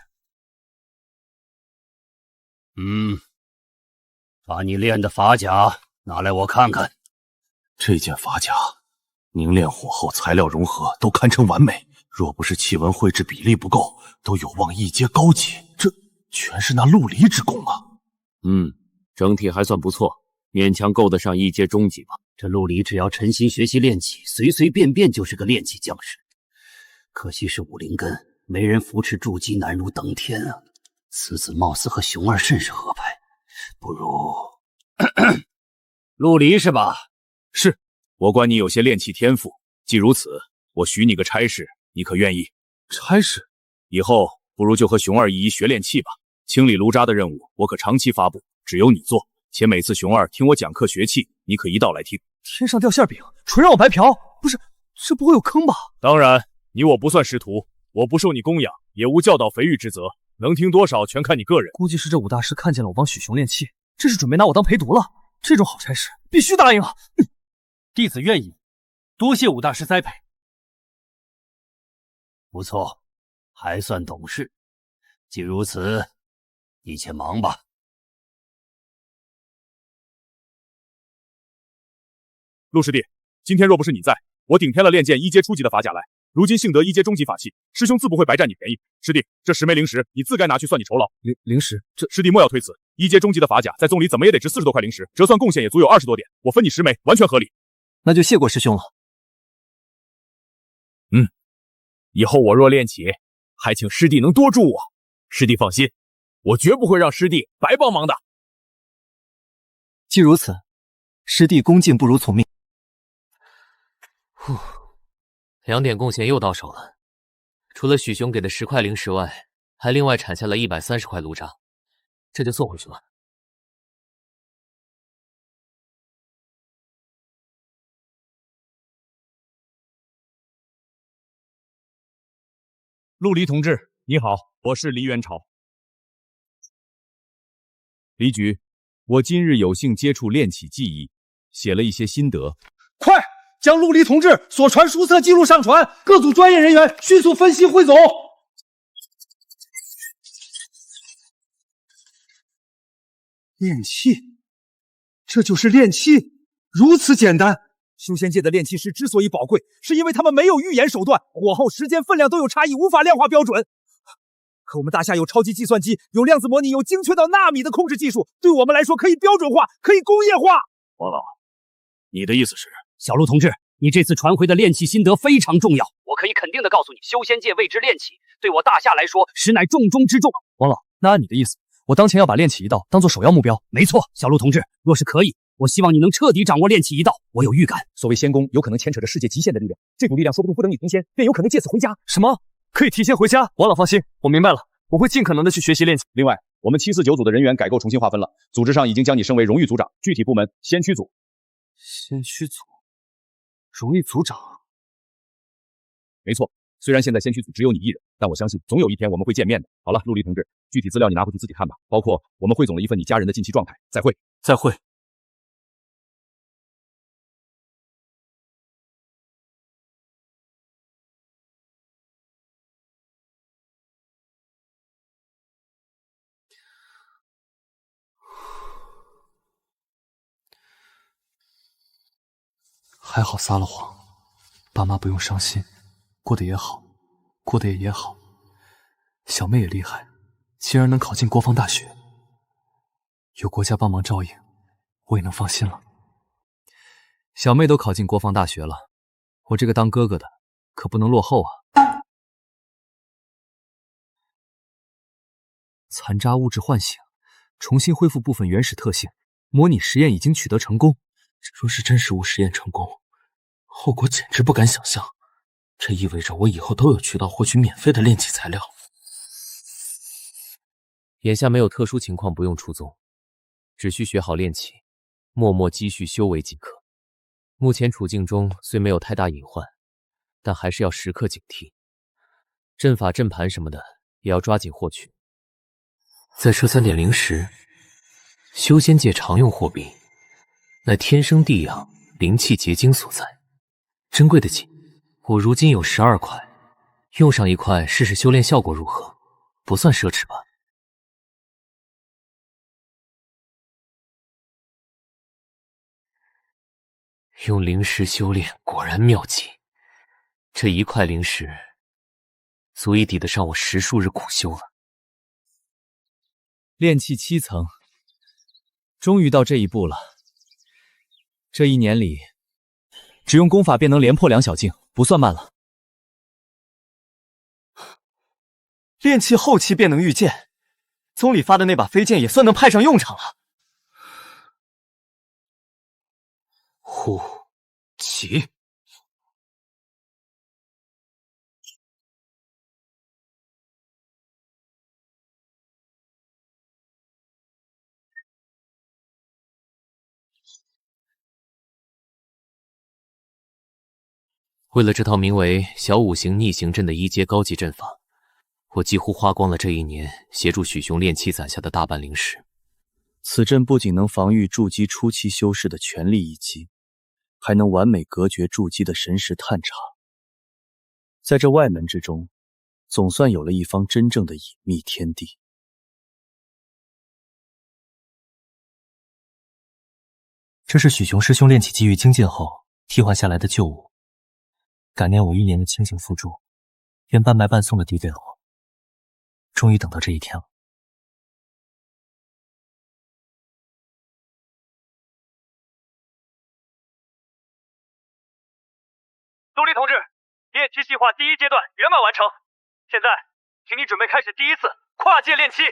把你练的法甲拿来我看看。这件法甲凝练火后材料融合都堪称完美，若不是气纹绘制比例不够，都有望一阶高级。这全是那陆离之功啊！整体还算不错，勉强够得上一阶中级吧。这陆离只要沉心学习炼气，随随便便就是个炼气将士。可惜是武灵根，没人扶持，筑基难如登天啊！此子貌似和熊二甚是合拍，不如陆离是吧？是，我观你有些炼气天赋，既如此，我许你个差事，你可愿意？差事？以后不如就和熊二一一学炼气吧。清理炉渣的任务，我可长期发布，只有你做。且每次熊二听我讲课学气，你可一道来听。天上掉馅饼，纯让我白嫖？不是，这不会有坑吧？当然，你我不算师徒，我不受你供养，也无教导肥育之责，能听多少全看你个人。估计是这武大师看见了我帮许雄练气，这是准备拿我当陪读了。这种好差事必须答应啊！弟子愿意，多谢武大师栽培。不错，还算懂事。既如此，你且忙吧。陆师弟，今天若不是你在，我顶添了练件一阶初级的法甲来。如今幸得一阶中级法器，师兄自不会白占你便宜。师弟，这10枚灵石，你自该拿去算你酬劳。灵石，这师弟莫要推辞。一阶中级的法甲，在宗里怎么也得值40多块灵石，折算贡献也足有20多点，我分你10枚，完全合理。那就谢过师兄了。以后我若练起，还请师弟能多助我。师弟放心，我绝不会让师弟白帮忙的。既如此，师弟恭敬不如从命。2点贡献又到手了，除了许雄给的10块灵石外，还另外产下了130块炉渣，这就送回去了。陆离同志，你好，我是黎元朝。黎局，我今日有幸接触炼气技艺，写了一些心得。快将陆离同志所传书册记录上传，各组专业人员迅速分析汇总。炼气，这就是炼气，如此简单。修仙界的炼气师之所以宝贵，是因为他们没有预言手段，火候、时间、分量都有差异，无法量化标准。可我们大夏有超级计算机，有量子模拟，有精确到纳米的控制技术，对我们来说可以标准化，可以工业化。王老，你的意思是？小陆同志，你这次传回的炼气心得非常重要，我可以肯定的告诉你，修仙界为之炼气，对我大夏来说实乃重中之重。王老，那按你的意思，我当前要把炼气一道当做首要目标。没错，小陆同志，若是可以，我希望你能彻底掌握炼气一道。我有预感，所谓仙功，有可能牵扯着世界极限的力量，这股力量说不定不等你成仙，便有可能借此回家。什么？可以提前回家？王老放心，我明白了，我会尽可能的去学习炼气。另外，我们749组的人员改构重新划分了，组织上已经将你升为荣誉组长，具体部门先驱组。先驱组，荣誉组长。没错，虽然现在先驱组只有你一人，但我相信总有一天我们会见面的。好了，陆离同志，具体资料你拿回去自己看吧，包括我们汇总了一份你家人的近期状态。再会。再会。还好撒了谎，爸妈不用伤心，过得也好，过得也好。小妹也厉害，竟然能考进国防大学，有国家帮忙照应，我也能放心了。小妹都考进国防大学了，我这个当哥哥的可不能落后啊！残渣物质唤醒，重新恢复部分原始特性，模拟实验已经取得成功。这若是真实物实验成功，后果简直不敢想象。这意味着我以后都有渠道获取免费的炼器材料。眼下没有特殊情况不用出宗，只需学好炼器，默默积蓄修为即可。目前处境中虽没有太大隐患，但还是要时刻警惕。阵法、阵盘什么的也要抓紧获取。在这3点灵石，修仙界常用货币，乃天生地养灵气结晶所在，珍贵的紧。我如今有12块，用上1块试试修炼效果如何，不算奢侈吧？用灵石修炼果然妙极，这1块灵石足以抵得上我10数日苦修了。炼器7层，终于到这一步了。这1年里，只用功法便能连破2小境，不算慢了。炼器后期便能御剑，宗里发的那把飞剑也算能派上用场了。呼起！为了这套名为小五行逆行阵的1阶高级阵法，我几乎花光了这1年协助许雄炼器攒下的大半灵石。此阵不仅能防御筑基初期修士的全力一击，还能完美隔绝筑基的神识探查。在这外门之中，总算有了一方真正的隐秘天地。这是许雄师兄炼器机遇精进后替换下来的旧物，感念我1年的倾情付出，愿半卖半送的递给了我。终于等到这一天了。陆离同志，炼器计划第1阶段圆满完成，现在请你准备开始第1次跨界炼器。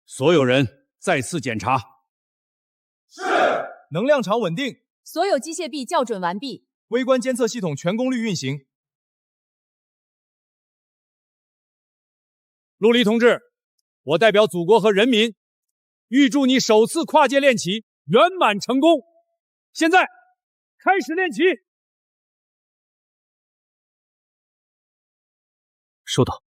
所有人再次检查。是。能量场稳定，所有机械臂校准完毕，微观监测系统全功率运行。陆离同志，我代表祖国和人民，预祝你首次跨界炼器圆满成功。现在开始炼器。收到。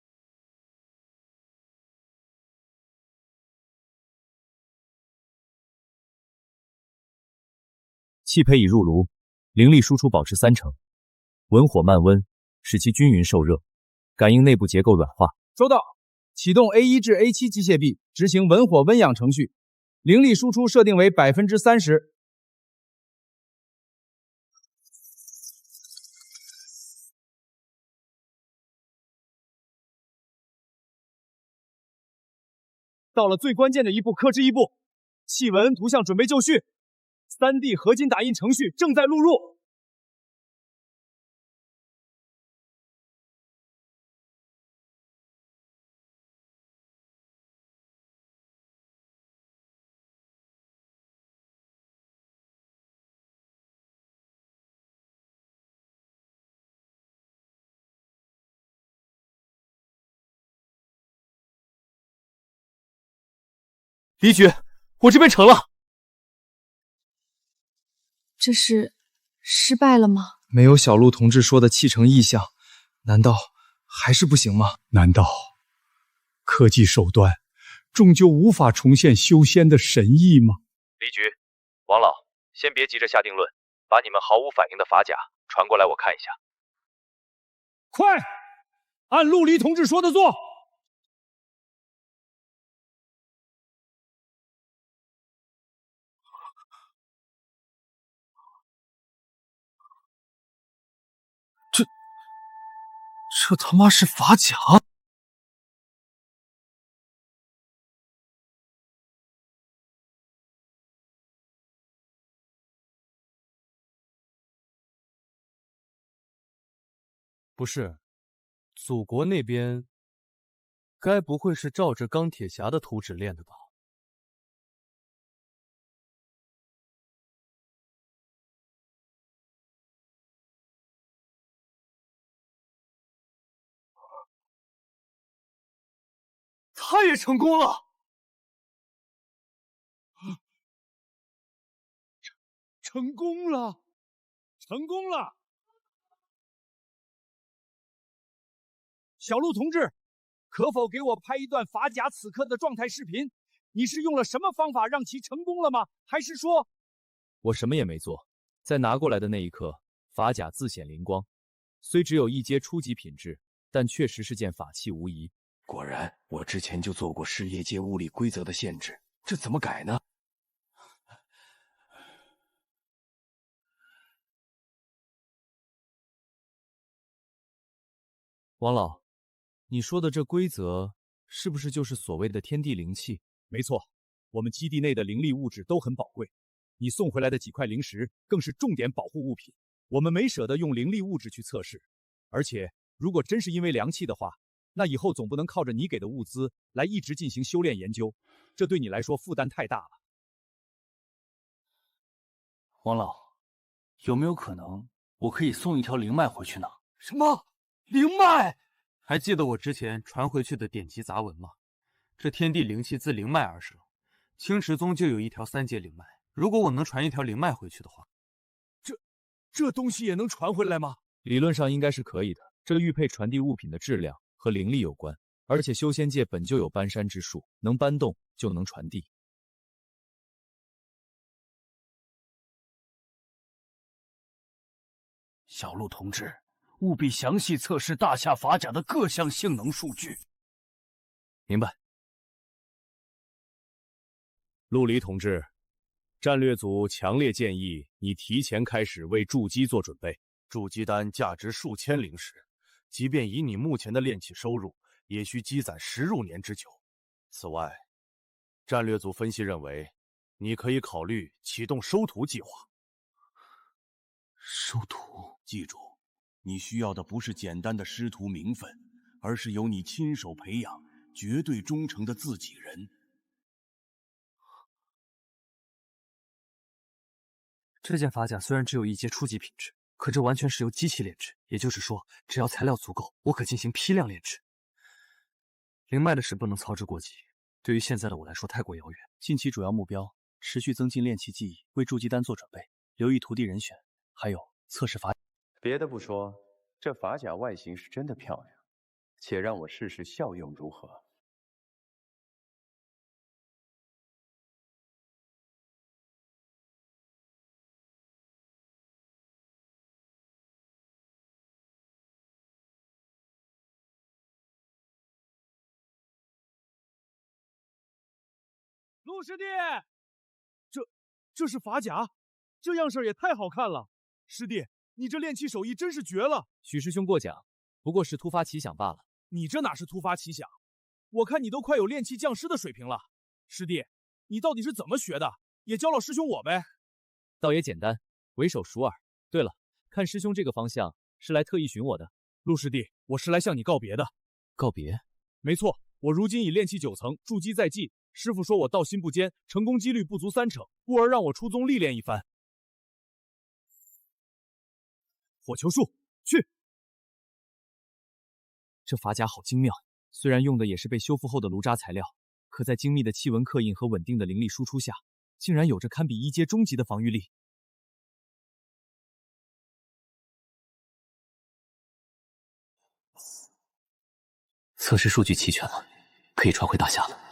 气胚已入炉，灵力输出保持3成，文火慢温，使其均匀受热，感应内部结构软化。收到。启动 A1 至 A7 机械臂，执行文火温养程序，灵力输出设定为 30%。到了最关键的一步，克制一步，气纹图像准备就绪。3D 合金打印程序正在录入。李举，我这边成了。这是失败了吗？没有小陆同志说的气成异象，难道还是不行吗？难道科技手段终究无法重现修仙的神意吗？李局，王老，先别急着下定论，把你们毫无反应的法甲传过来我看一下。快，按陆离同志说的做。这他妈是法甲！不是，祖国那边该不会是照着钢铁侠的图纸练的吧？他也成功了！成功了！成功了！小陆同志，可否给我拍一段法甲此刻的状态视频？你是用了什么方法让其成功了吗？还是说……我什么也没做，在拿过来的那一刻，法甲自显灵光。虽只有一阶初级品质，但确实是件法器无疑。果然，我之前就做过事业界物理规则的限制，这怎么改呢？王老，你说的这规则是不是就是所谓的天地灵气？没错，我们基地内的灵力物质都很宝贵，你送回来的几块灵石更是重点保护物品。我们没舍得用灵力物质去测试，而且如果真是因为凉气的话，那以后总不能靠着你给的物资来一直进行修炼研究，这对你来说负担太大了。王老，有没有可能我可以送一条灵脉回去呢？什么灵脉？还记得我之前传回去的典籍杂文吗？这天地灵气自灵脉而生，青池宗就有一条3阶灵脉。如果我能传一条灵脉回去的话，这东西也能传回来吗？理论上应该是可以的。这玉佩传递物品的质量和灵力有关，而且修仙界本就有搬山之术，能搬动就能传递。小陆同志，务必详细测试大夏法甲的各项性能数据。明白。陆离同志，战略组强烈建议你提前开始为筑基做准备。筑基丹价值数千灵石，即便以你目前的炼器收入，也需积攒10入年之久。此外，战略组分析认为，你可以考虑启动收徒计划。收徒，记住，你需要的不是简单的师徒名分，而是由你亲手培养、绝对忠诚的自己人。这件法甲虽然只有1阶初级品质，可这完全是由机器炼制，也就是说，只要材料足够，我可进行批量炼制。灵脉的事不能操之过急，对于现在的我来说太过遥远。近期主要目标，持续增进炼器技艺，为筑基丹做准备，留意徒弟人选，还有测试法。别的不说，这法甲外形是真的漂亮，且让我试试效用如何。陆师弟，这是法甲，这样式也太好看了。师弟，你这炼器手艺真是绝了。许师兄过奖，不过是突发奇想罢了。你这哪是突发奇想？我看你都快有炼器匠师的水平了。师弟，你到底是怎么学的？也教老师兄我呗。倒也简单，为手熟耳。对了，看师兄这个方向是来特意寻我的。陆师弟，我是来向你告别的。告别？没错，我如今已炼器9层，筑基在即。师傅说我道心不坚，成功几率不足3成，故而让我出宗历练一番。火球术，去！这法甲好精妙，虽然用的也是被修复后的炉渣材料，可在精密的气纹刻印和稳定的灵力输出下，竟然有着堪比1阶中级的防御力。测试数据齐全了，可以传回大夏了。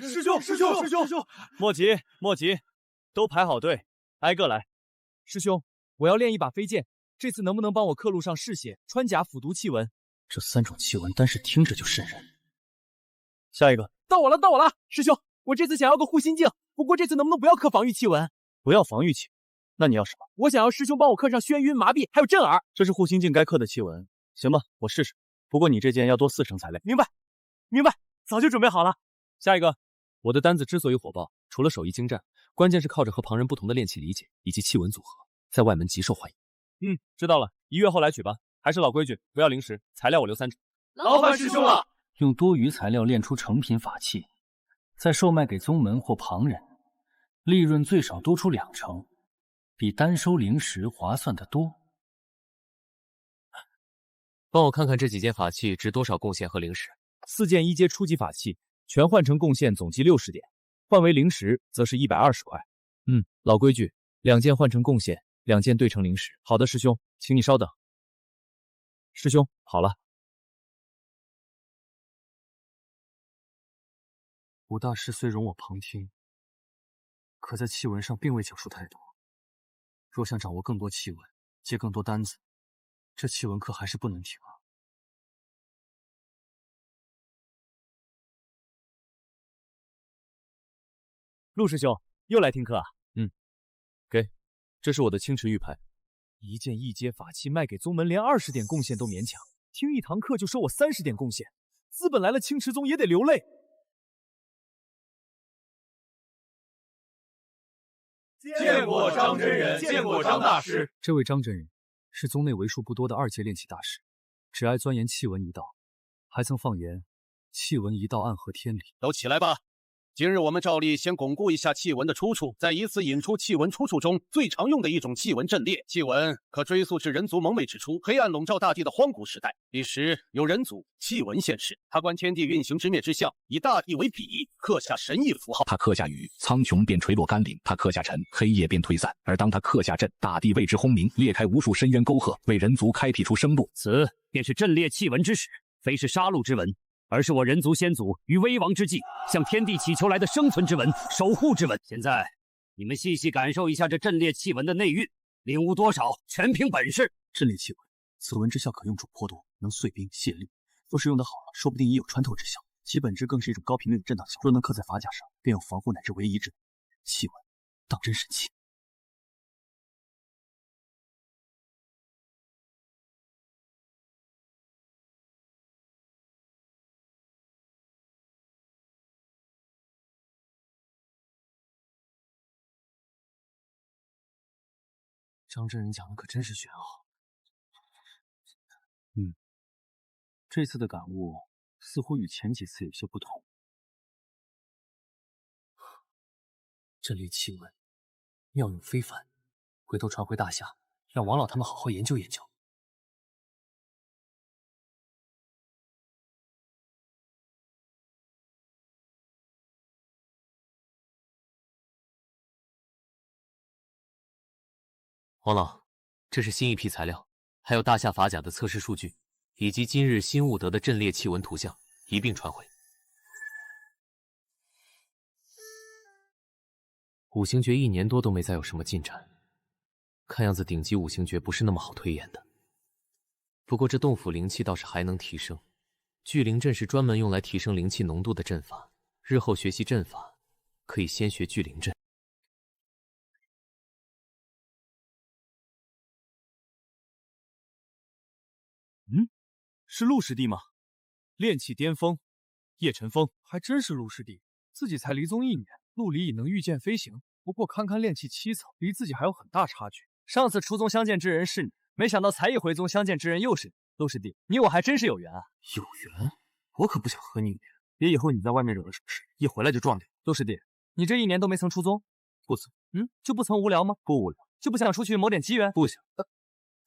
师兄，莫急，莫急，都排好队，挨个来。师兄，我要练一把飞剑，这次能不能帮我刻录上嗜血、穿甲、腐毒气纹？这3种气纹单是听着就瘆人。下一个，到我了！师兄，我这次想要个护心镜，不过这次能不能不要刻防御气纹？不要防御气，那你要什么？我想要师兄帮我刻上眩晕、麻痹，还有震耳。这是护心镜该刻的气纹，行吧，我试试。不过你这件要多4成才累。明白，早就准备好了。下一个，我的单子之所以火爆，除了手艺精湛，关键是靠着和旁人不同的炼气理解以及气纹组合，在外门极受欢迎。知道了，1月后来取吧。还是老规矩，不要零食，材料我留3成。劳烦师兄了。用多余材料炼出成品法器，再售卖给宗门或旁人，利润最少多出2成，比单收零食划算得多。帮我看看这几件法器值多少贡献和零食。4件1阶初级法器，全换成贡献总计60点，换为零食则是120块。老规矩，2件换成贡献，2件兑成零食。好的，师兄，请你稍等。师兄，好了。吴大师虽容我旁听，可在气纹上并未讲述太多。若想掌握更多气纹，接更多单子，这气纹课还是不能停啊。陆师兄又来听课啊？给，这是我的青池玉牌。1件1阶法器卖给宗门，连20点贡献都勉强，听1堂课就收我30点贡献，资本来了，青池宗也得流泪。见过张真人，见过张大师。这位张真人是宗内为数不多的2阶炼气大师，只爱钻研气纹一道，还曾放言气纹一道暗合天理。都起来吧！今日我们照例先巩固一下气纹的出处，再以此引出气纹出处中最常用的一种气纹阵列。气纹可追溯至人族蒙昧之初，黑暗笼罩大地的荒古时代。彼时有人族气纹现世，他观天地运行之灭之象，以大地为笔，刻下神异符号。他刻下雨，苍穹便垂落甘霖；他刻下尘，黑夜便退散。而当他刻下阵，大地为之轰鸣，裂开无数深渊沟壑，为人族开辟出生路。此便是阵列气纹之始，非是杀戮之纹，而是我人族先祖于危亡之际向天地祈求来的生存之纹、守护之纹。现在你们细细感受一下这阵列气纹的内蕴，领悟多少全凭本事。阵列气纹，此纹之效可用主颇多，能碎冰泄力，若是用得好了，说不定也有穿透之效。其本质更是一种高频率的震荡效，若能刻在法甲上，便有防护乃至唯一之能。气纹当真神奇。张真人讲的可真是玄奥。这次的感悟似乎与前几次有些不同。阵列气纹妙用非凡，回头传回大夏，让王老他们好好研究研究。王老，这是新一批材料，还有大夏法甲的测试数据，以及今日新悟得的阵列气纹图像，一并传回。五行诀1年多都没再有什么进展，看样子顶级五行诀不是那么好推演的。不过这洞府灵气倒是还能提升，聚灵阵是专门用来提升灵气浓度的阵法，日后学习阵法可以先学聚灵阵。是陆师弟吗？炼气巅峰，叶晨风，还真是陆师弟。自己才离宗1年，陆离已能御剑飞行，不过看看炼气7层，离自己还有很大差距。上次出宗相见之人是你，没想到才一回宗相见之人又是你。陆师弟，你我还真是有缘啊！有缘？我可不想和你有缘，别以后你在外面惹了什么事，一回来就撞掉。陆师弟，你这1年都没曾出宗？不曾。就不曾无聊吗？不无聊。就不想出去谋点机缘？不想。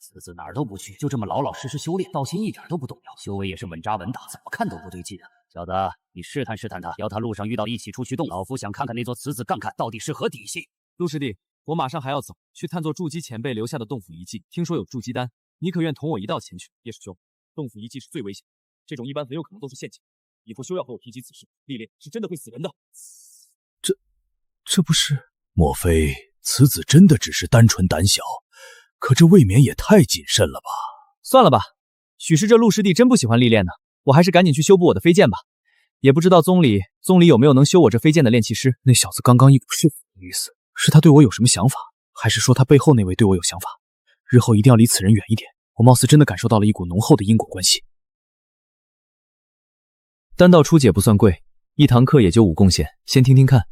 此子哪儿都不去，就这么老老实实修炼，道心一点都不动摇，修为也是稳扎稳打，怎么看都不对劲啊！小子，你试探试探他，要他路上遇到一起出去动，老夫想看看那座此子干看到底是何底细。陆师弟，我马上还要走，去探做筑基前辈留下的洞府遗迹，听说有筑基丹，你可愿同我一道前去？叶师兄，洞府遗迹是最危险，这种一般很有可能都是陷阱，以后休要和我提及此事。历练是真的会死人的。这不是？莫非此子真的只是单纯胆小？可这未免也太谨慎了吧？算了吧，许是这陆师弟真不喜欢历练呢。我还是赶紧去修补我的飞剑吧。也不知道宗里有没有能修我这飞剑的炼器师。那小子刚刚一股是否的意思，是他对我有什么想法，还是说他背后那位对我有想法？日后一定要离此人远一点。我貌似真的感受到了一股浓厚的因果关系。丹道初解不算贵，一堂课也就5贡献，先听听看。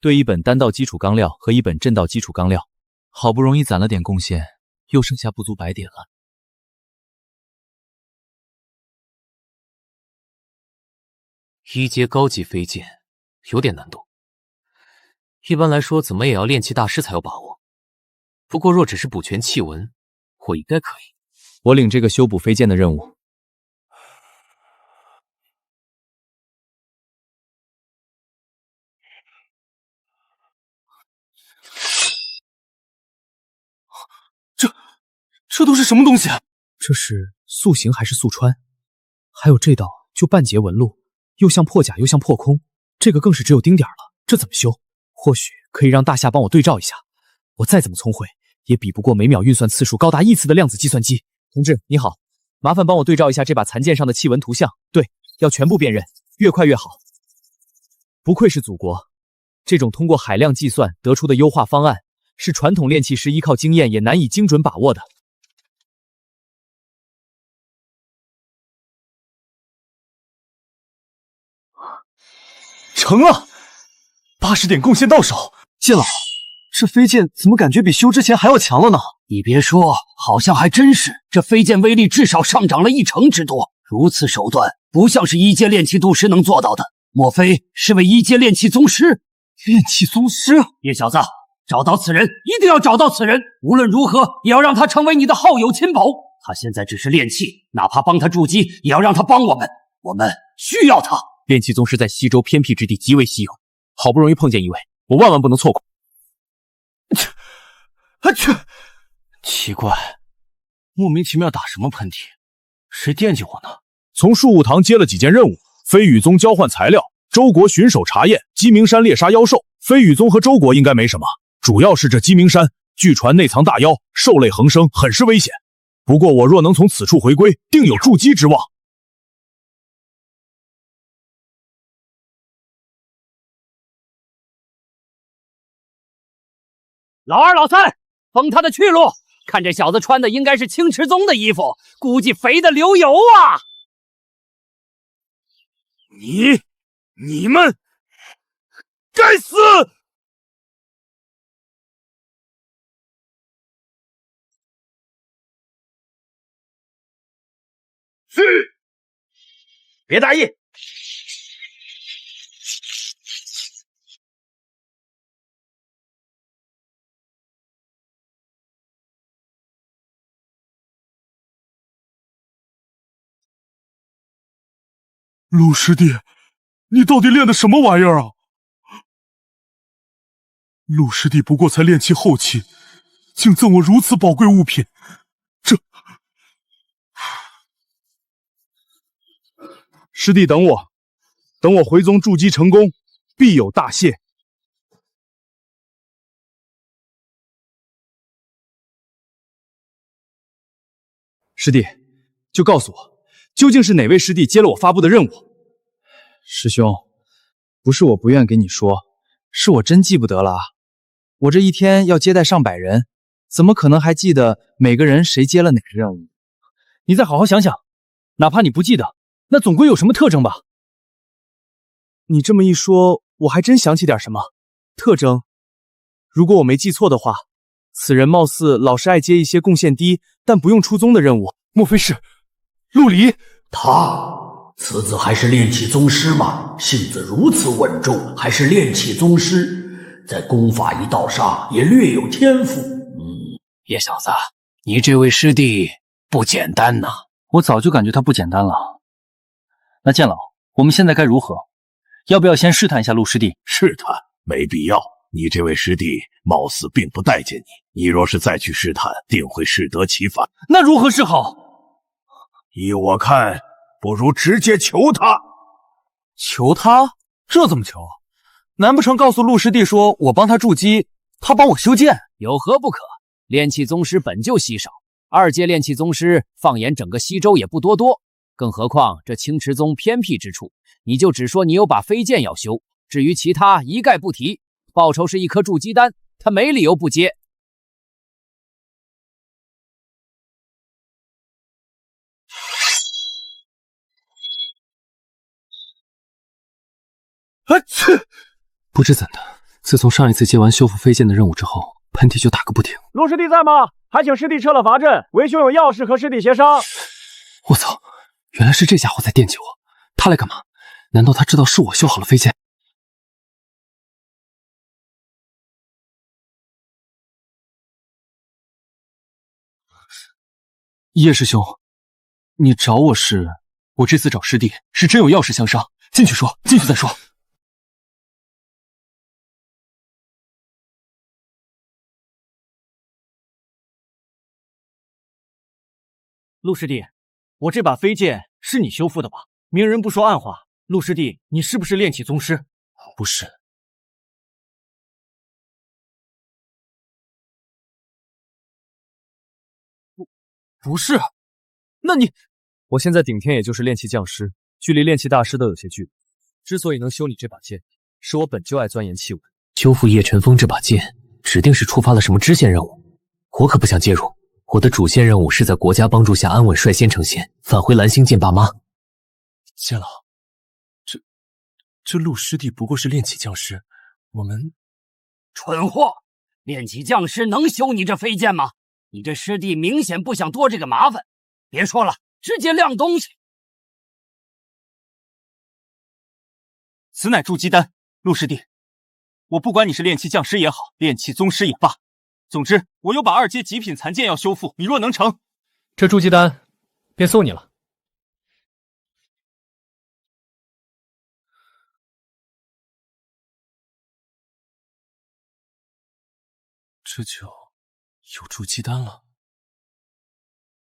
对一本丹道基础纲料和一本阵道基础纲料，好不容易攒了点贡献，又剩下不足100点了。1阶高级飞剑有点难度，一般来说怎么也要炼器大师才有把握。不过若只是补全气纹，我应该可以。我领这个修补飞剑的任务。这都是什么东西啊？这是速行还是速穿？还有这道就半截纹路，又像破甲又像破空，这个更是只有丁点了，这怎么修？或许可以让大夏帮我对照一下。我再怎么聪慧，也比不过每秒运算次数高达亿次的量子计算机。同志你好，麻烦帮我对照一下这把残剑上的气纹图像。对，要全部辨认，越快越好。不愧是祖国，这种通过海量计算得出的优化方案，是传统炼器师依靠经验也难以精准把握的。成了，80点贡献到手。剑老，这飞剑怎么感觉比修之前还要强了呢？你别说，好像还真是。这飞剑威力至少上涨了1成之多，如此手段不像是1阶炼器度师能做到的。莫非是位1阶炼器宗师？炼器宗师？叶小子，找到此人，一定要找到此人，无论如何也要让他成为你的好友亲宝。他现在只是炼器，哪怕帮他筑基，也要让他帮我们，我们需要他。炼器宗师在西周偏僻之地极为稀有，好不容易碰见一位，我万万不能错过。奇怪，莫名其妙打什么喷嚏？谁惦记我呢？从树武堂接了几件任务：飞羽宗交换材料，周国巡守查验，鸡鸣山猎杀妖兽。飞羽宗和周国应该没什么，主要是这鸡鸣山，据传内藏大妖，兽类横生，很是危险。不过我若能从此处回归，定有筑基之望。老二、老三，封他的去路。看这小子穿的应该是青池宗的衣服，估计肥的流油啊！你们该死！是，别大意。陆师弟，你到底练的什么玩意儿啊？陆师弟不过才炼气后期，竟赠我如此宝贵物品，师弟等我回宗筑基成功，必有大谢。师弟，就告诉我，究竟是哪位师弟接了我发布的任务？师兄，不是我不愿给你说，是我真记不得了啊。我这一天要接待上百人，怎么可能还记得每个人谁接了哪个任务？你再好好想想，哪怕你不记得，那总归有什么特征吧？你这么一说，我还真想起点什么特征。如果我没记错的话，此人貌似老是爱接一些贡献低但不用出宗的任务，莫非是陆离？此子还是炼气宗师吗？性子如此稳重，还是炼气宗师，在功法一道上也略有天赋。叶小子，你这位师弟不简单呐！我早就感觉他不简单了。那剑老，我们现在该如何？要不要先试探一下陆师弟？试探没必要，你这位师弟貌似并不待见你，你若是再去试探，定会适得其反。那如何是好？依我看，不如直接求他。求他？这怎么求？难不成告诉陆师弟说我帮他筑基，他帮我修剑？有何不可？炼气宗师本就稀少，2阶炼气宗师放眼整个西周也不多，更何况这青池宗偏僻之处，你就只说你有把飞剑要修，至于其他一概不提。报酬是1颗筑基丹，他没理由不接。不知怎的，自从上一次接完修复飞剑的任务之后，喷嚏就打个不停。陆师弟在吗？还请师弟撤了伐阵，为兄有要事和师弟协商。我操，原来是这家伙在惦记我，他来干嘛？难道他知道是我修好了飞剑？叶师兄，你找我是？我这次找师弟是真有要事相商，进去说，进去再说。陆师弟，我这把飞剑是你修复的吧？明人不说暗话，陆师弟，你是不是炼气宗师？不是。不是，那你……我现在顶天也就是炼气匠师，距离炼气大师都有些距离。之所以能修你这把剑，是我本就爱钻研气文。修复叶晨风这把剑，指定是触发了什么支线任务，我可不想介入。我的主线任务是在国家帮助下安稳率先成仙，返回蓝星见爸妈。剑老，这陆师弟不过是炼气匠师，我们……蠢货！炼气匠师能修你这飞剑吗？你这师弟明显不想多这个麻烦。别说了，直接亮东西。此乃筑基丹，陆师弟，我不管你是炼气匠师也好，炼气宗师也罢，总之我有把2阶极品残剑要修复，你若能成，这筑基丹便送你了。这就有筑基丹了，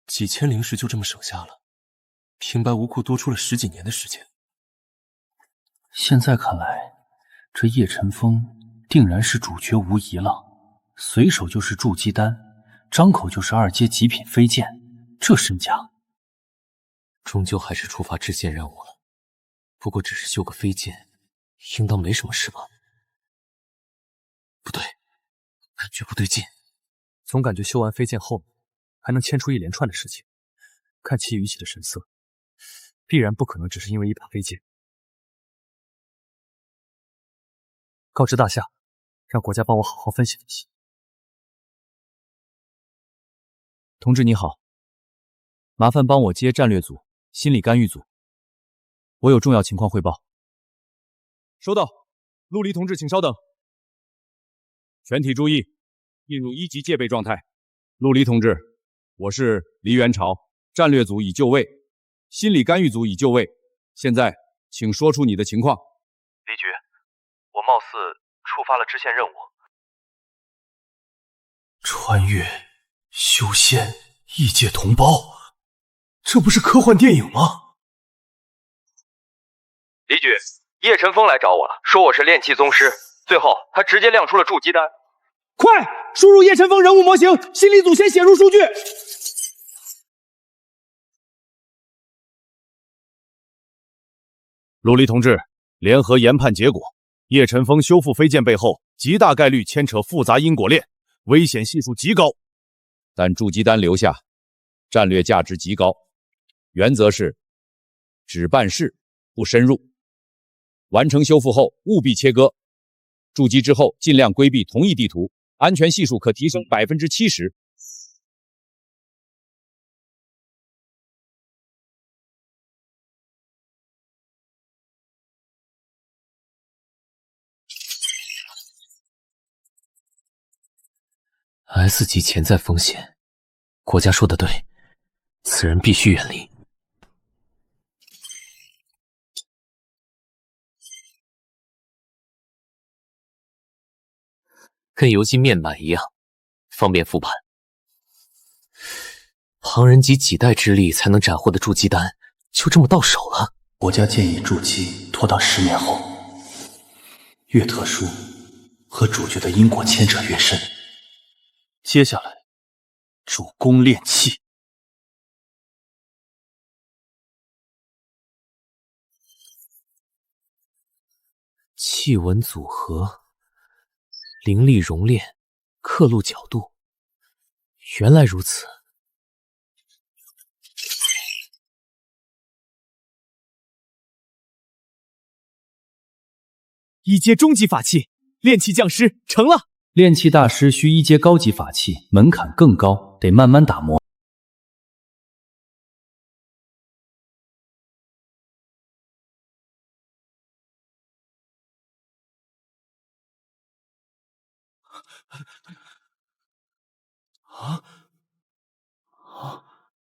几千灵石就这么省下了，平白无故多出了10几年的时间。现在看来，这叶晨风定然是主角无疑了。随手就是筑基丹，张口就是2阶极品飞剑，这身价，终究还是触发支线任务了。不过只是修个飞剑，应当没什么事吧？不对，感觉不对劲。总感觉修完飞剑后还能牵出一连串的事情。看齐语气的神色，必然不可能只是因为一把飞剑。告知大夏，让国家帮我好好分析分析。同志你好，麻烦帮我接战略组、心理干预组，我有重要情况汇报。收到，陆离同志请稍等。全体注意，进入1级戒备状态。陆离同志，我是黎元朝，战略组已就位，心理干预组已就位，现在请说出你的情况。李局，我貌似触发了支线任务。穿越、修仙、异界同胞，这不是科幻电影吗？李局，叶晨风来找我了，说我是炼气宗师，最后他直接亮出了筑基丹。快输入叶晨风人物模型，心理组先写入数据。陆离同志，联合研判结果，叶晨风修复飞剑背后极大概率牵扯复杂因果链，危险系数极高。但筑基丹留下，战略价值极高。原则是只办事不深入，完成修复后务必切割，筑基之后尽量规避同一地图，安全系数可提升70%。S 级潜在风险，国家说的对，此人必须远离。跟油浸面板一样，方便复盘。旁人集几代之力才能斩获的筑基丹，就这么到手了。国家建议筑基拖到10年后，越特殊，和主角的因果牵扯越深。接下来，主攻炼气。气纹组合，灵力熔炼，刻录角度。原来如此。1阶中级法器，炼气匠师成了。炼气大师需1阶高级法器，门槛更高，得慢慢打磨。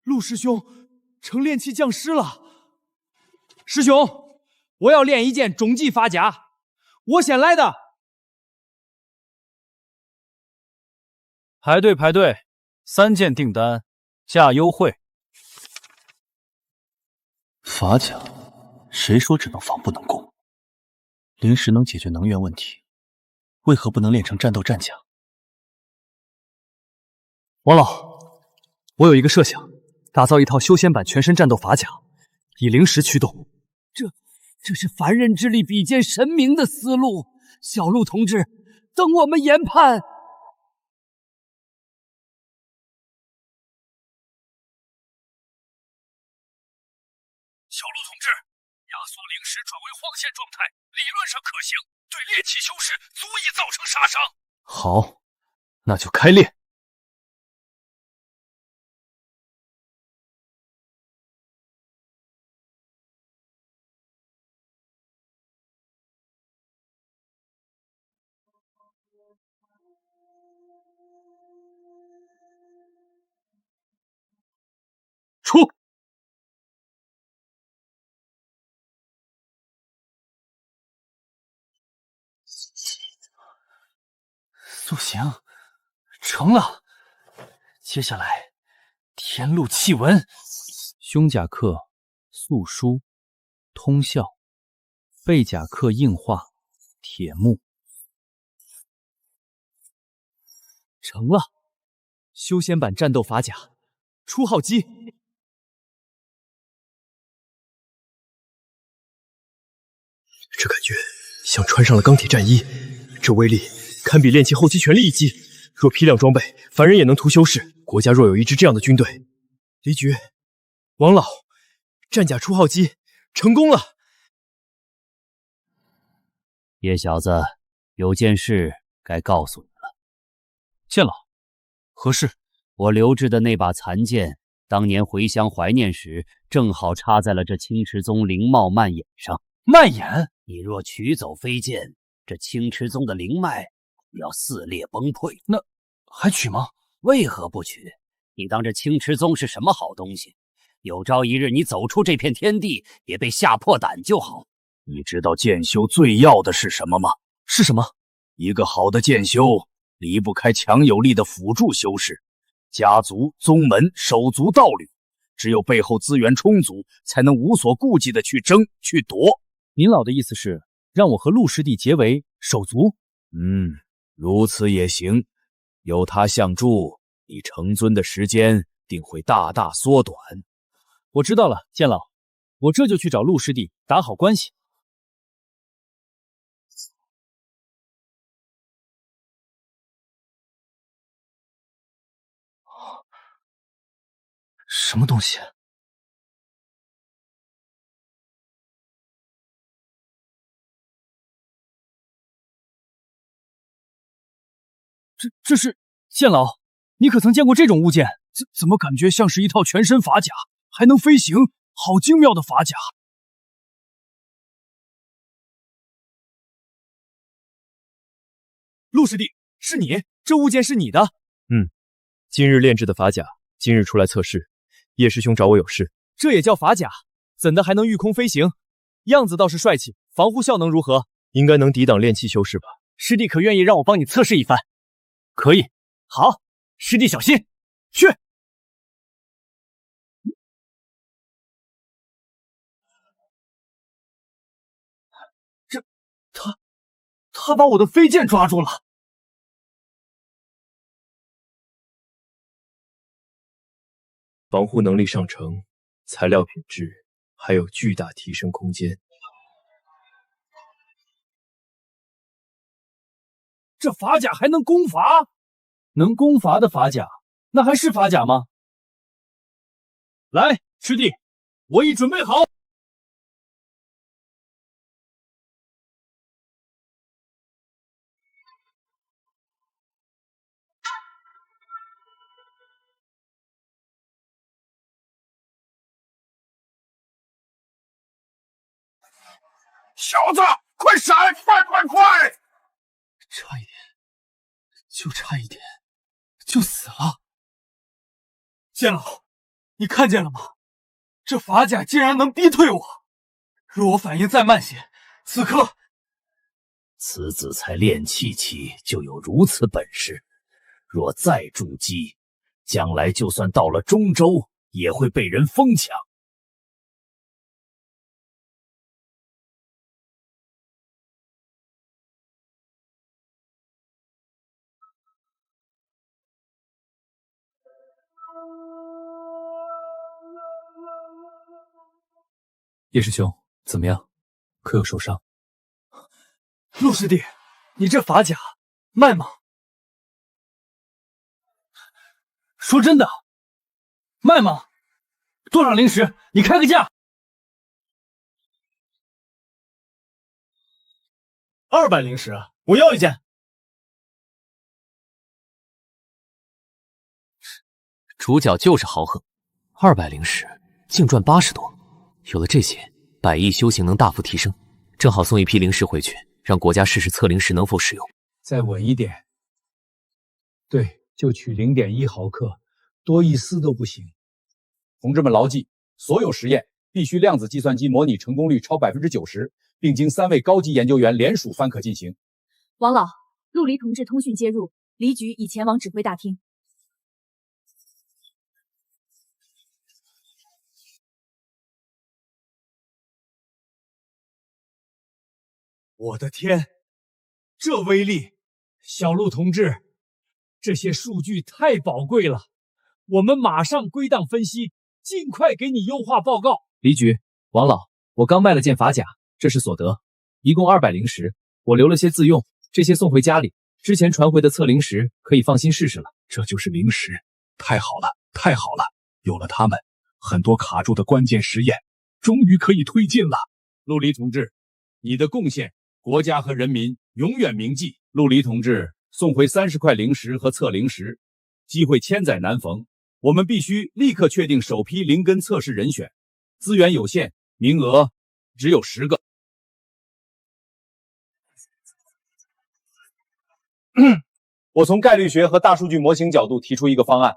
陆师兄成炼气匠师了。师兄，我要炼一件中级法甲，我先来的。排队排队，3件订单，价优惠。法甲，谁说只能防不能攻？灵石能解决能源问题，为何不能炼成战斗战甲？王老，我有一个设想，打造一套修仙版全身战斗法甲，以灵石驱动。这是凡人之力比肩神明的思路。小陆同志，等我们研判。小陆同志，压缩灵石转为荒线状态，理论上可行，对炼气修士足以造成杀伤。好，那就开炼。出！塑形成了，接下来天路气纹，胸甲刻素书通效，背甲刻硬化铁木。成了，修仙版战斗法甲，初号机。这感觉像穿上了钢铁战衣，这威力堪比炼气后期全力一击。若批量装备，凡人也能屠修士。国家若有一支这样的军队，离局，王老，战甲初号机成功了。叶小子，有件事该告诉你了。剑老，何事？我留置的那把残剑，当年回乡怀念时，正好插在了这青池宗灵貌蔓延上。蔓延？你若取走飞剑，这青池宗的灵脉要撕裂崩溃。那还取吗？为何不取？你当这青池宗是什么好东西？有朝一日你走出这片天地，也被吓破胆就好。你知道剑修最要的是什么吗？是什么？一个好的剑修离不开强有力的辅助修士，家族、宗门、手足、道侣，只有背后资源充足，才能无所顾忌的去争去夺。您老的意思是让我和陆师弟结为手足？如此也行。有他相助，你成尊的时间定会大大缩短。我知道了，剑老，我这就去找陆师弟打好关系。什么东西？这是剑老，你可曾见过这种物件？怎么感觉像是一套全身法甲，还能飞行，好精妙的法甲！陆师弟，是你？这物件是你的？今日炼制的法甲，今日出来测试。叶师兄找我有事。这也叫法甲？怎的还能御空飞行？样子倒是帅气，防护效能如何？应该能抵挡炼气修士吧？师弟可愿意让我帮你测试一番？可以。好，师弟小心，去。他把我的飞剑抓住了。防护能力上乘，材料品质还有巨大提升空间。这法甲还能攻伐？能攻伐的法甲，那还是法甲吗？来，师弟，我已准备好。小子，快闪！快！差一点，就差一点，就死了。剑老，你看见了吗？这法甲竟然能逼退我！若我反应再慢些，此刻……此子才练气期就有如此本事，若再筑基，将来就算到了中州，也会被人疯抢。叶师兄，怎么样？可有受伤？陆师弟，你这法甲卖吗？说真的，卖吗？多少灵石？你开个价。200灵石，我要一件。主角就是豪横，200灵石净赚80多。有了这些，100亿修行能大幅提升，正好送一批灵石回去，让国家试试测灵石能否使用。再稳一点，对，就取0.1毫克，多一丝都不行。同志们牢记，所有实验必须量子计算机模拟成功率超90%，并经3位高级研究员联署方可进行。王老，陆离同志通讯接入，离局已前往指挥大厅。我的天，这威力！小陆同志，这些数据太宝贵了，我们马上归档分析，尽快给你优化报告。离局，王老，我刚卖了件法甲，这是所得，一共200灵石，我留了些自用，这些送回家里。之前传回的测灵石可以放心试试了。这就是灵石，太好了，太好了！有了它们，很多卡住的关键实验终于可以推进了。陆离同志，你的贡献，国家和人民永远铭记。陆离同志送回30块灵石和测灵石，机会千载难逢，我们必须立刻确定首批灵根测试人选。资源有限，名额只有10个。我从概率学和大数据模型角度提出一个方案：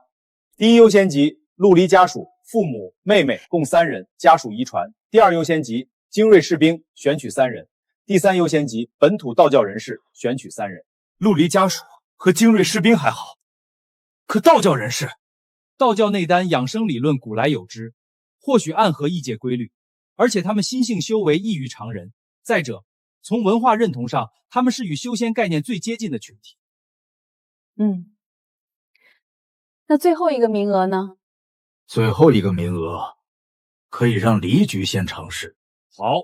第一优先级陆离家属、父母、妹妹共3人，家属遗传；第二优先级精锐士兵，选取3人；第三优先级本土道教人士，选取3人。陆离家属和精锐士兵还好，可道教人士，道教内丹养生理论古来有之，或许暗合异界规律，而且他们心性修为异于常人。再者，从文化认同上，他们是与修仙概念最接近的群体。那最后一个名额呢？最后一个名额可以让离局先尝试。好，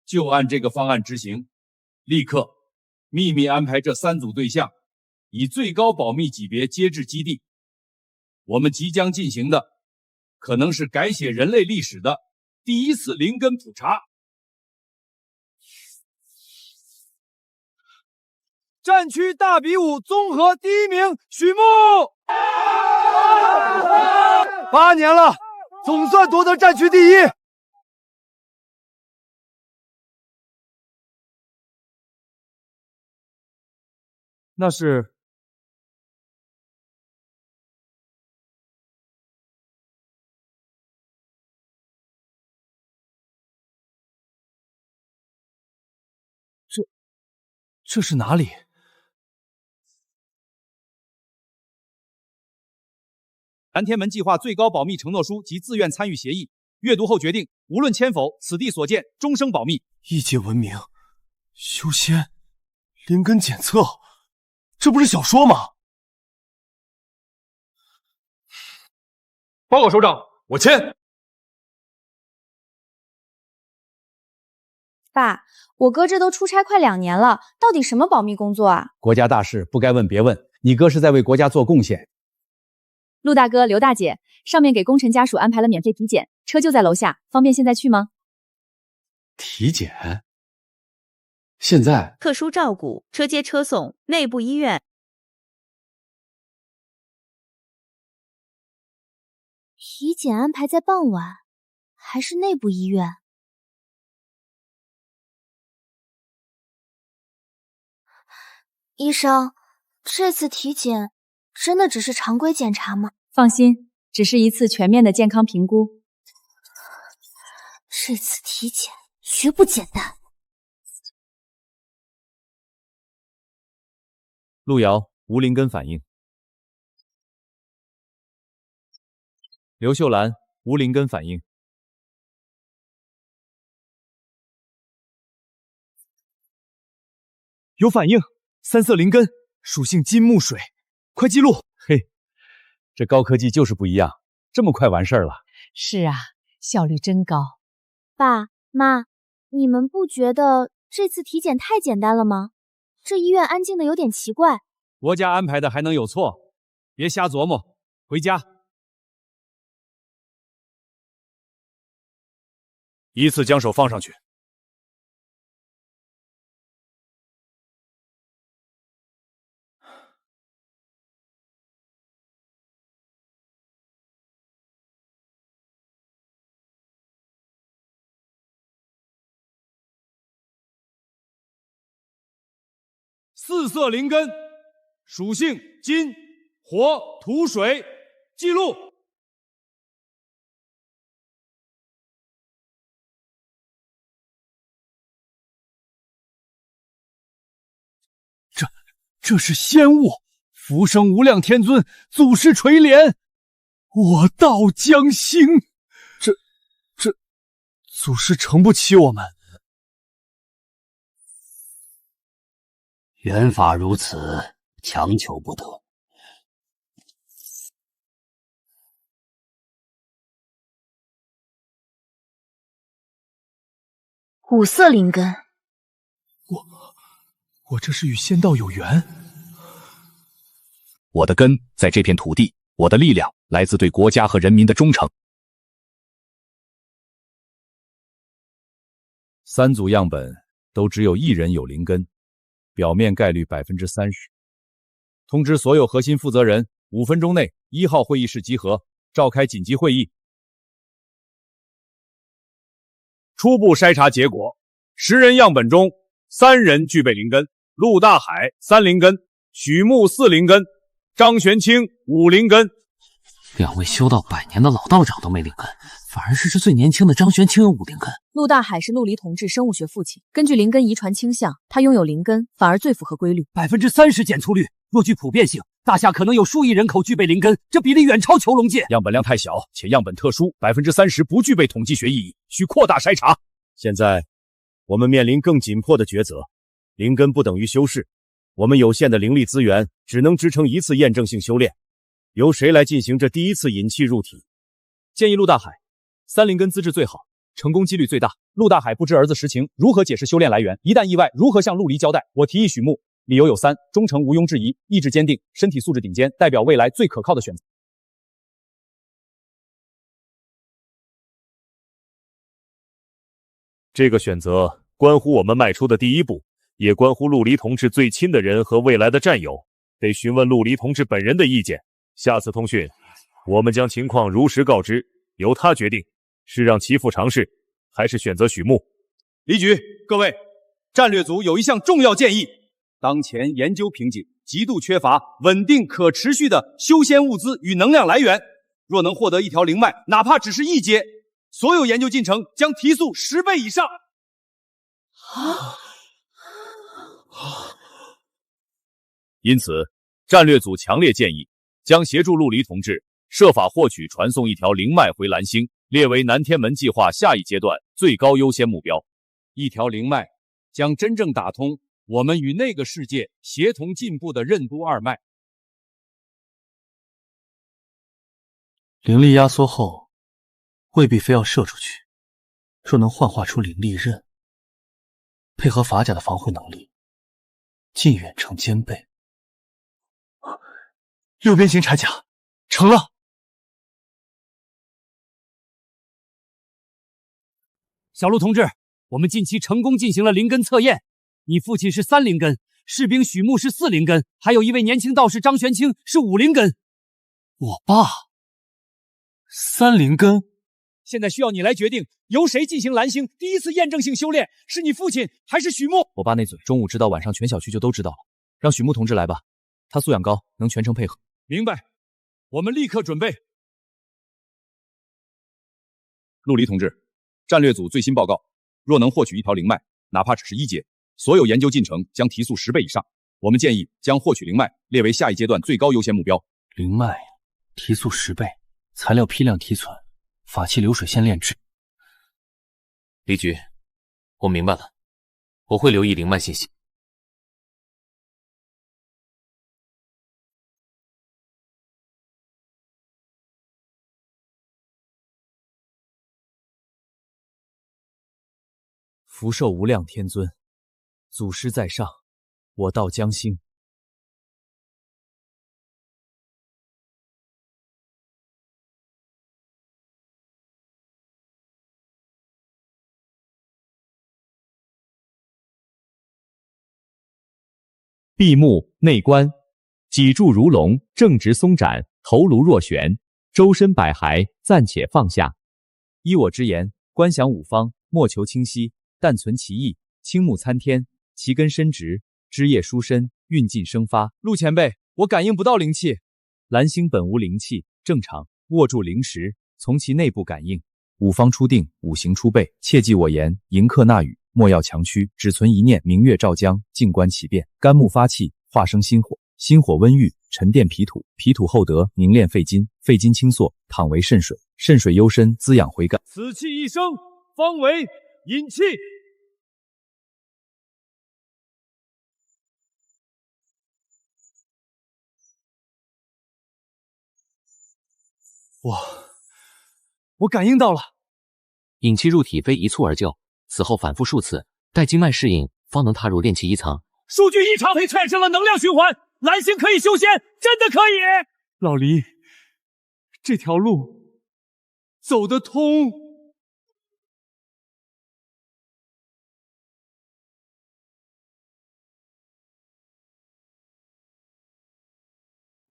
就按这个方案执行，立刻秘密安排这3组对象，以最高保密级别接至基地。我们即将进行的，可能是改写人类历史的第一次灵根普查。战区大比武综合第1名许木，8年了，总算夺得战区第1。那是这是哪里？蓝天门计划最高保密承诺书及自愿参与协议，阅读后决定，无论签否，此地所见终生保密。异界文明，修仙，灵根检测，这不是小说吗？报告首长，我签。爸，我哥这都出差快2年了，到底什么保密工作啊？国家大事不该问别问，你哥是在为国家做贡献。陆大哥、刘大姐，上面给功臣家属安排了免费体检，车就在楼下，方便现在去吗？体检？现在？特殊照顾，车接车送，内部医院。体检安排在傍晚，还是内部医院？医生，这次体检真的只是常规检查吗？放心，只是一次全面的健康评估。这次体检绝不简单。路遥无灵根反应，刘秀兰无灵根反应，有反应，三色灵根，属性金木水，快记录。嘿，这高科技就是不一样，这么快完事儿了。是啊，效率真高。爸妈，你们不觉得这次体检太简单了吗？这医院安静的有点奇怪。国家安排的还能有错？别瞎琢磨，回家。依次将手放上去。四色灵根，属性金、火、土、水，记录。这是仙物，福生无量天尊，祖师垂怜，我道将兴。这，祖师承不起我们。缘法如此，强求不得。五色灵根，我这是与仙道有缘。我的根在这片土地，我的力量来自对国家和人民的忠诚。3组样本都只有1人有灵根，表面概率30%。通知所有核心负责人，5分钟内1号会议室集合，召开紧急会议。初步筛查结果，10人样本中3人具备灵根，陆大海3灵根，许木4灵根，张玄清5灵根。2位修道100年的老道长都没灵根，反而是这最年轻的张玄清有5灵根。陆大海是陆离同志生物学父亲，根据灵根遗传倾向，他拥有灵根反而最符合规律。30%检出率，若具普遍性，大夏可能有数亿人口具备灵根，这比例远超囚龙界。样本量太小，且样本特殊，30%不具备统计学意义，需扩大筛查。现在，我们面临更紧迫的抉择。灵根不等于修士，我们有限的灵力资源只能支撑1次验证性修炼。由谁来进行这第1次引气入体？建议陆大海，3灵根资质最好，成功几率最大。陆大海不知儿子实情，如何解释修炼来源？一旦意外，如何向陆离交代？我提议许木，理由有3：忠诚毋庸置疑，意志坚定，身体素质顶尖，代表未来最可靠的选择。这个选择关乎我们迈出的第1步，也关乎陆离同志最亲的人和未来的战友，得询问陆离同志本人的意见。下次通讯，我们将情况如实告知，由他决定是让其父尝试，还是选择许木。李举，各位，战略组有一项重要建议：当前研究瓶颈，极度缺乏稳定可持续的修仙物资与能量来源。若能获得一条灵脉，哪怕只是1阶，所有研究进程将提速10倍以上。因此，战略组强烈建议将协助陆离同志设法获取传送一条灵脉回蓝星，列为南天门计划下一阶段最高优先目标。一条灵脉将真正打通我们与那个世界协同进步的任督二脉。灵力压缩后，未必非要射出去。若能幻化出灵力刃，配合法甲的防护能力，近远程兼备。六边形铠甲成了！小陆同志，我们近期成功进行了灵根测验，你父亲是3灵根，士兵许木是4灵根，还有一位年轻道士张玄清是5灵根。我爸3灵根。现在需要你来决定，由谁进行蓝星第一次验证性修炼，是你父亲还是许木？我爸那嘴，中午知道，晚上全小区就都知道了。让许木同志来吧，他素养高，能全程配合。明白，我们立刻准备。陆离同志，战略组最新报告，若能获取一条灵脉，哪怕只是1阶，所有研究进程将提速10倍以上。我们建议将获取灵脉列为下一阶段最高优先目标。灵脉提速10倍，材料批量提存，法器流水线炼制。李局，我明白了，我会留意灵脉信息。福寿无量天尊，祖师在上，我道将兴。闭目内观，脊柱如龙，正直松展，头颅若悬，周身百骸暂且放下。依我之言，观想五方，莫求清晰，但存其意。青木参天，其根深直，枝叶疏深，运劲生发。陆前辈，我感应不到灵气。蓝星本无灵气，正常。握住灵石，从其内部感应。五方初定，五行初备。切记我言，迎客纳语，莫要强驱，只存一念，明月照江，静观其变。肝木发气，化生心火，心火温郁，沉淀脾土，脾土厚德，凝练肺金，肺金清肃，淌为肾水，肾水幽深，滋养回肝。此气一生，方为引气。我感应到了。引气入体非一蹴而就，此后反复数次，待经脉适应，方能踏入炼气一层。数据异常，产生了能量循环，蓝星可以修仙，真的可以。老黎，这条路走得通。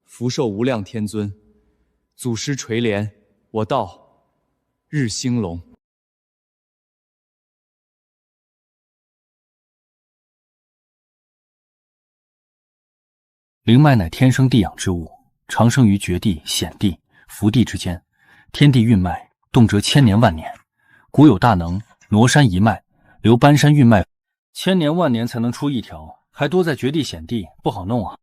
福寿无量天尊，祖师垂怜，我道日兴隆。灵脉乃天生地养之物，常生于绝地、险地、福地之间。天地运脉，动辄千年万年。古有大能挪山移脉，留搬山运脉，千年万年才能出一条，还多在绝地险地，不好弄啊。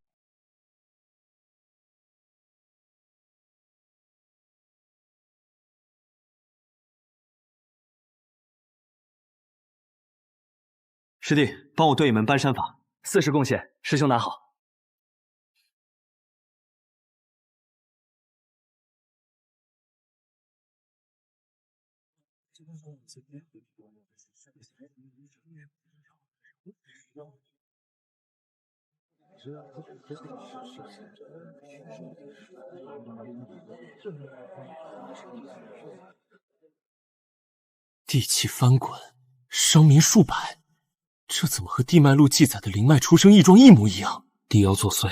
师弟，帮我对一门搬山法，40贡献，师兄拿好。地气翻滚，伤民数百，这怎么和地脉录记载的灵脉出生异状一模一样？地爻作祟，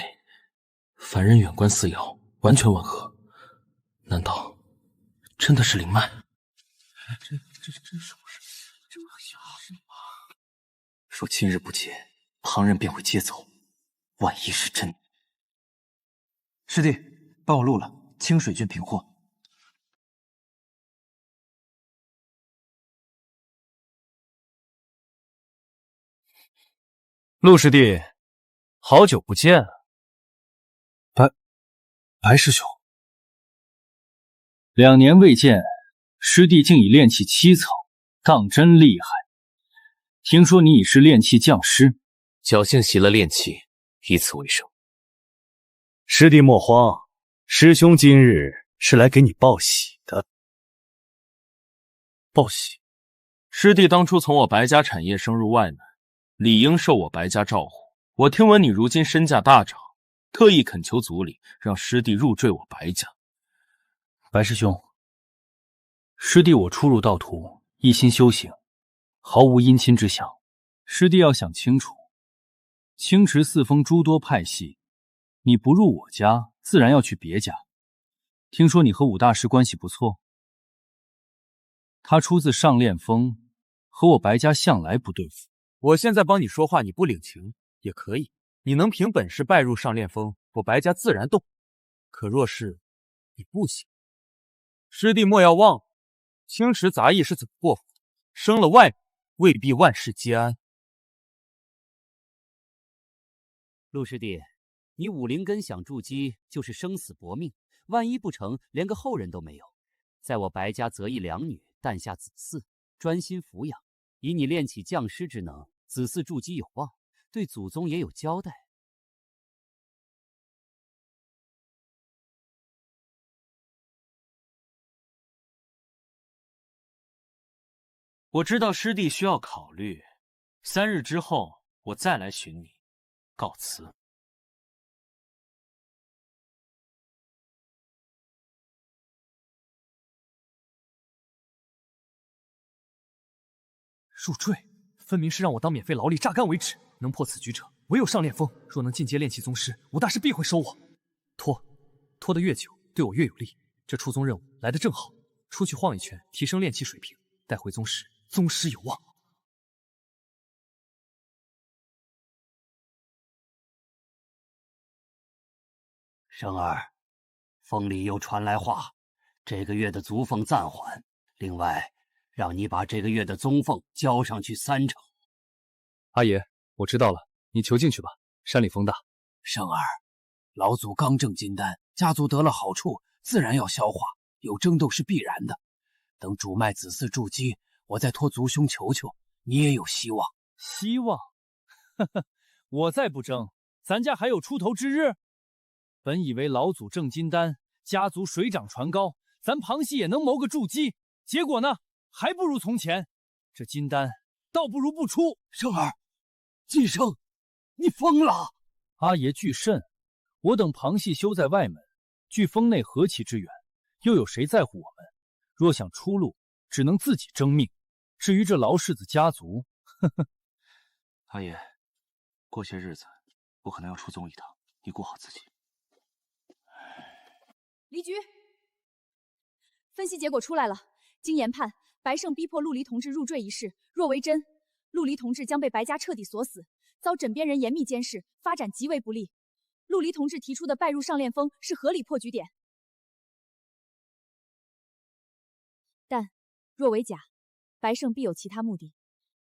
凡人远观四爻，完全吻合。难道真的是灵脉？这是不是这么小？若今日不接，旁人便会接走。万一是真，师弟，帮我录了清水郡平祸。陆师弟，好久不见啊！白师兄， 2年未见，师弟竟已炼气7层，当真厉害。听说你已是炼气匠师，侥幸习了炼气，以此为生。师弟莫慌，师兄今日是来给你报喜的。报喜？师弟当初从我白家产业升入外门，理应受我白家照护。我听闻你如今身价大涨，特意恳求族里让师弟入赘我白家。白师兄，师弟我初入道途，一心修行，毫无姻亲之想。师弟要想清楚，青池四峰诸多派系，你不入我家，自然要去别家。听说你和武大师关系不错，他出自上炼峰，和我白家向来不对付。我现在帮你说话，你不领情也可以。你能凭本事拜入上炼峰，我白家自然动。可若是你不行，师弟莫要忘，青池杂役是怎么过活的，生了外未必万事皆安。陆师弟，你武灵根想筑基就是生死搏命，万一不成，连个后人都没有。在我白家择一良女，诞下子嗣，专心抚养。以你练起匠师之能，子嗣筑基有望，对祖宗也有交代。我知道师弟需要考虑，3日之后我再来寻你。告辞。入赘分明是让我当免费劳力榨干为止，能破此局者唯有上炼峰。若能进阶炼气宗师，武大师必会收我。拖得越久，对我越有利。这出宗任务来得正好，出去晃一圈，提升炼气水平，待回宗时，宗师有望。生儿，峰里又传来话，这个月的族俸暂缓，另外让你把这个月的宗俸交上去3成。阿爷，我知道了，你求进去吧，山里风大。生儿，老祖刚正金丹，家族得了好处，自然要消化，有争斗是必然的。等主脉子嗣筑基，我再托族兄求求，你也有希望。希望？呵呵，我再不争，咱家还有出头之日？本以为老祖正金丹，家族水涨船高，咱旁系也能谋个筑基，结果呢，还不如从前。这金丹倒不如不出。生儿，晋生，你疯了！阿爷惧甚？我等旁系修在外门，距峰内何其之远，又有谁在乎我们？若想出路，只能自己争命。至于这劳氏子家族，呵呵。阿爷，过些日子我可能要出宗一趟，你顾好自己。离局，分析结果出来了。经研判，白胜逼迫陆离同志入赘一事，若为真，陆离同志将被白家彻底锁死，遭枕边人严密监视，发展极为不利。陆离同志提出的拜入上炼峰是合理破局点，但若为假，白胜必有其他目的。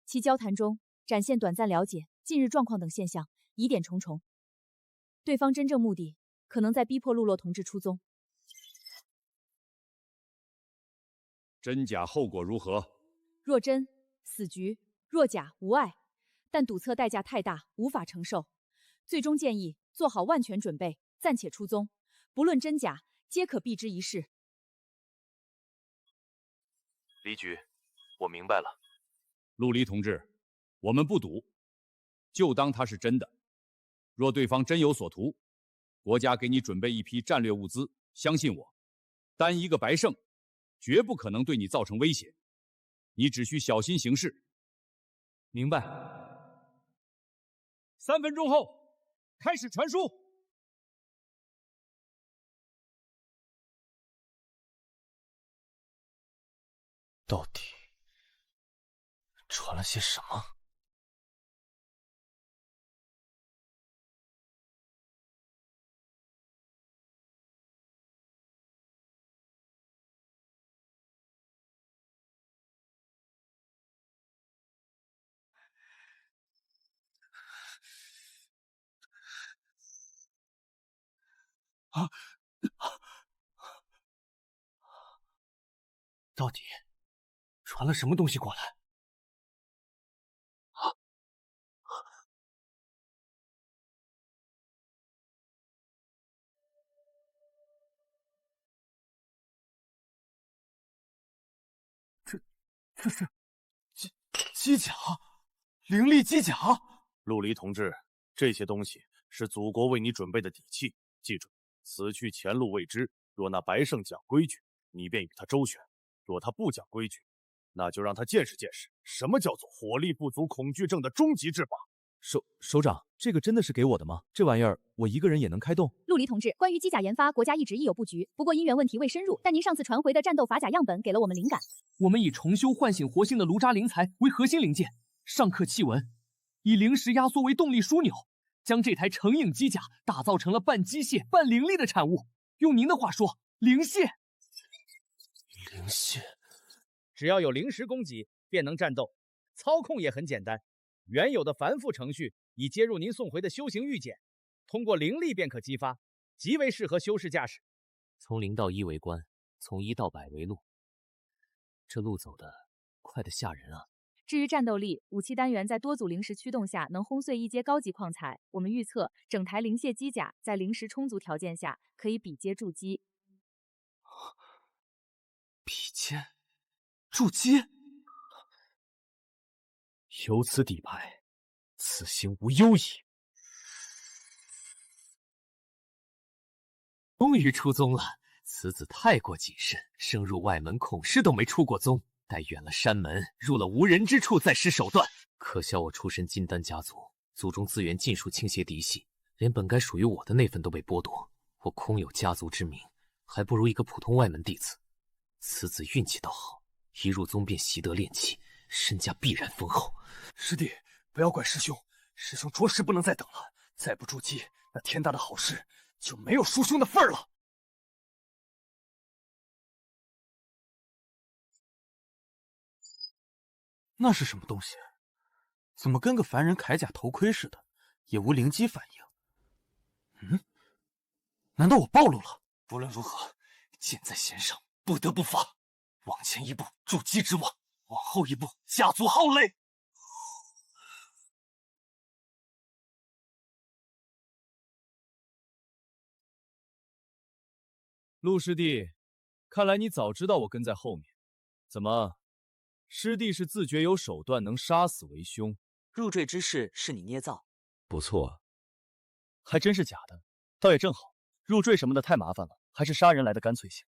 其交谈中展现短暂了解近日状况等现象，疑点重重。对方真正目的可能在逼迫陆洛同志出宗。真假后果如何？若真，死局；若假，无碍。但赌测代价太大，无法承受。最终建议做好万全准备，暂且出宗。不论真假，皆可避之一试。离局，我明白了。陆离同志，我们不赌，就当他是真的。若对方真有所图，国家给你准备一批战略物资，相信我，单一个白胜绝不可能对你造成威胁，你只需小心行事。明白。3分钟后开始传输。到底传了些什么？到底传了什么东西过来？这是机甲，灵力机甲。陆离同志，这些东西是祖国为你准备的底气。记住，此去前路未知。若那白胜讲规矩，你便与他周旋；若他不讲规矩，那就让他见识见识什么叫做火力不足恐惧症的终极治法。首长，这个真的是给我的吗？这玩意儿我一个人也能开动？陆离同志，关于机甲研发，国家一直亦有布局，不过因缘问题未深入。但您上次传回的战斗法甲样本给了我们灵感。我们以重修唤醒活性的炉渣灵材为核心零件，上刻气纹，以灵石压缩为动力枢纽，将这台成影机甲打造成了半机械半灵力的产物。用您的话说，灵械。灵械，只要有灵石供给，便能战斗。操控也很简单，原有的繁复程序已接入您送回的修行玉简，通过灵力便可激发，极为适合修士驾驶。从0到1为关，从1到100为路，这路走得快得吓人啊！至于战斗力，武器单元在多组灵石驱动下能轰碎一阶高级矿材。我们预测，整台灵械机甲在灵石充足条件下，可以比肩筑基。比肩筑基，有此底牌，此行无忧矣。终于出宗了，此子太过谨慎，升入外门，孔氏都没出过宗。待远了山门，入了无人之处，再施手段。可笑我出身金丹家族，族中资源尽数倾斜嫡系，连本该属于我的那份都被剥夺。我空有家族之名，还不如一个普通外门弟子。此子运气倒好，一入宗便习得炼器，身价必然丰厚。师弟，不要怪师兄，师兄着实不能再等了。再不筑基，那天大的好事就没有叔兄的份儿了。那是什么东西？怎么跟个凡人铠甲头盔似的，也无灵机反应？难道我暴露了？不论如何，箭在弦上，不得不发。往前一步，筑基之望；往后一步，家族浩累。陆师弟，看来你早知道我跟在后面。怎么？师弟是自觉有手段，能杀死为凶。入赘之事是你捏造，不错，还真是假的，倒也正好。入赘什么的太麻烦了，还是杀人来的干脆些。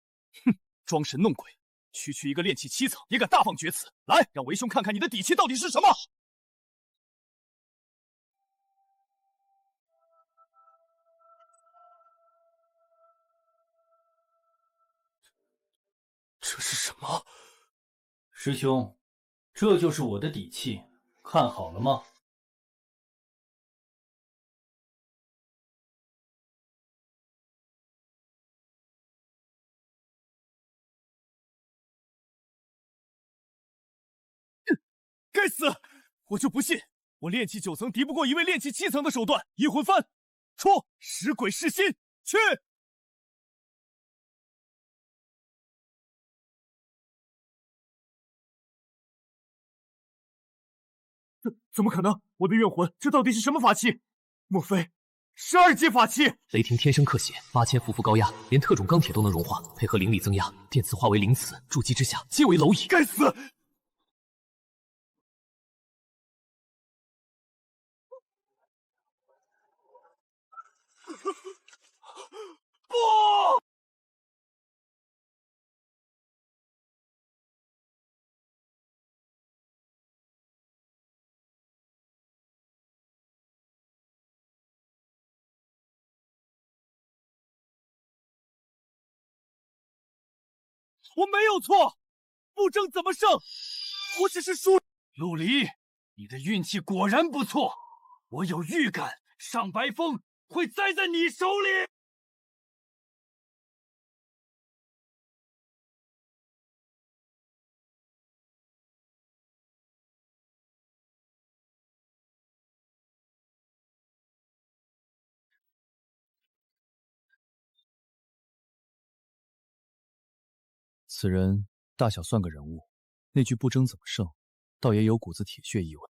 哼，装神弄鬼，区区一个炼气7层也敢大放厥词！来，让为兄看看你的底气到底是什么！这是什么？师兄，这就是我的底气，看好了吗？该死！我就不信我炼气9层敌不过一位炼气7层的手段。移魂幡，出！使鬼噬心，去！怎么可能？我的怨魂，这到底是什么法器？莫非12阶法器？雷霆天生克血，8000伏高压，连特种钢铁都能融化，配合灵力增压，电磁化为灵磁，筑基之下皆为蝼蚁。该死！不！我没有错，不争怎么胜？我只是输。陆离，你的运气果然不错，我有预感，上白峰会栽在你手里。此人大小算个人物，那句不争怎么胜，倒也有股子铁血意味。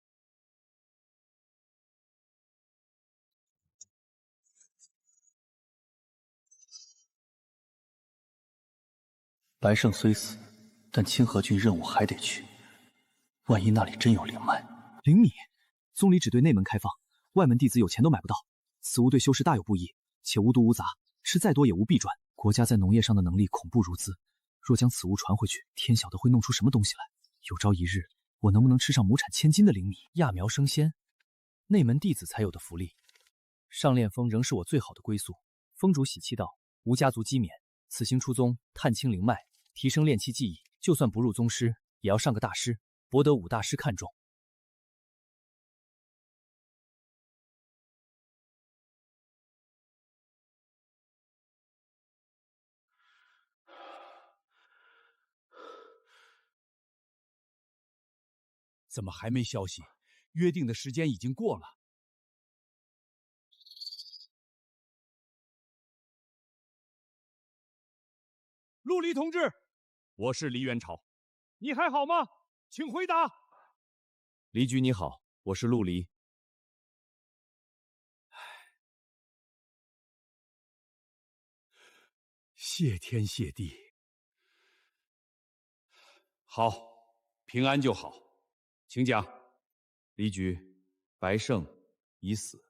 白胜虽死，但清河郡任务还得去。万一那里真有灵脉，灵米，宗里只对内门开放，外门弟子有钱都买不到。此物对修士大有不义，且无毒无杂，吃再多也无弊赚。国家在农业上的能力恐怖如兹，若将此物传回去，天晓得会弄出什么东西来。有朝一日，我能不能吃上亩产1000斤的灵米？揠苗生鲜，内门弟子才有的福利。上炼峰仍是我最好的归宿。峰主喜气道：“吾家族积勉，此行出宗，探清灵脉，提升炼气技艺。就算不入宗师，也要上个大师，博得5大师看重。”怎么还没消息？约定的时间已经过了。陆离同志，我是黎元朝，你还好吗？请回答。黎局你好，我是陆离。谢天谢地。好，平安就好，请讲。黎局，白胜已死。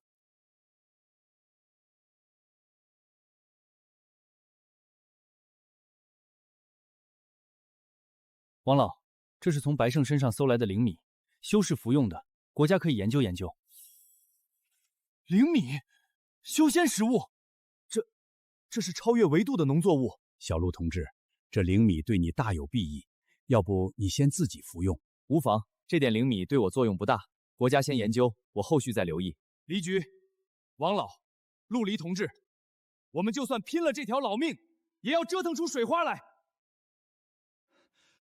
王老，这是从白胜身上搜来的灵米，修士服用的，国家可以研究研究。灵米，修仙食物，这是超越维度的农作物。小陆同志，这灵米对你大有裨益，要不你先自己服用？无妨，这点灵米对我作用不大，国家先研究，我后续再留意。黎局、王老、陆离同志，我们就算拼了这条老命，也要折腾出水花来。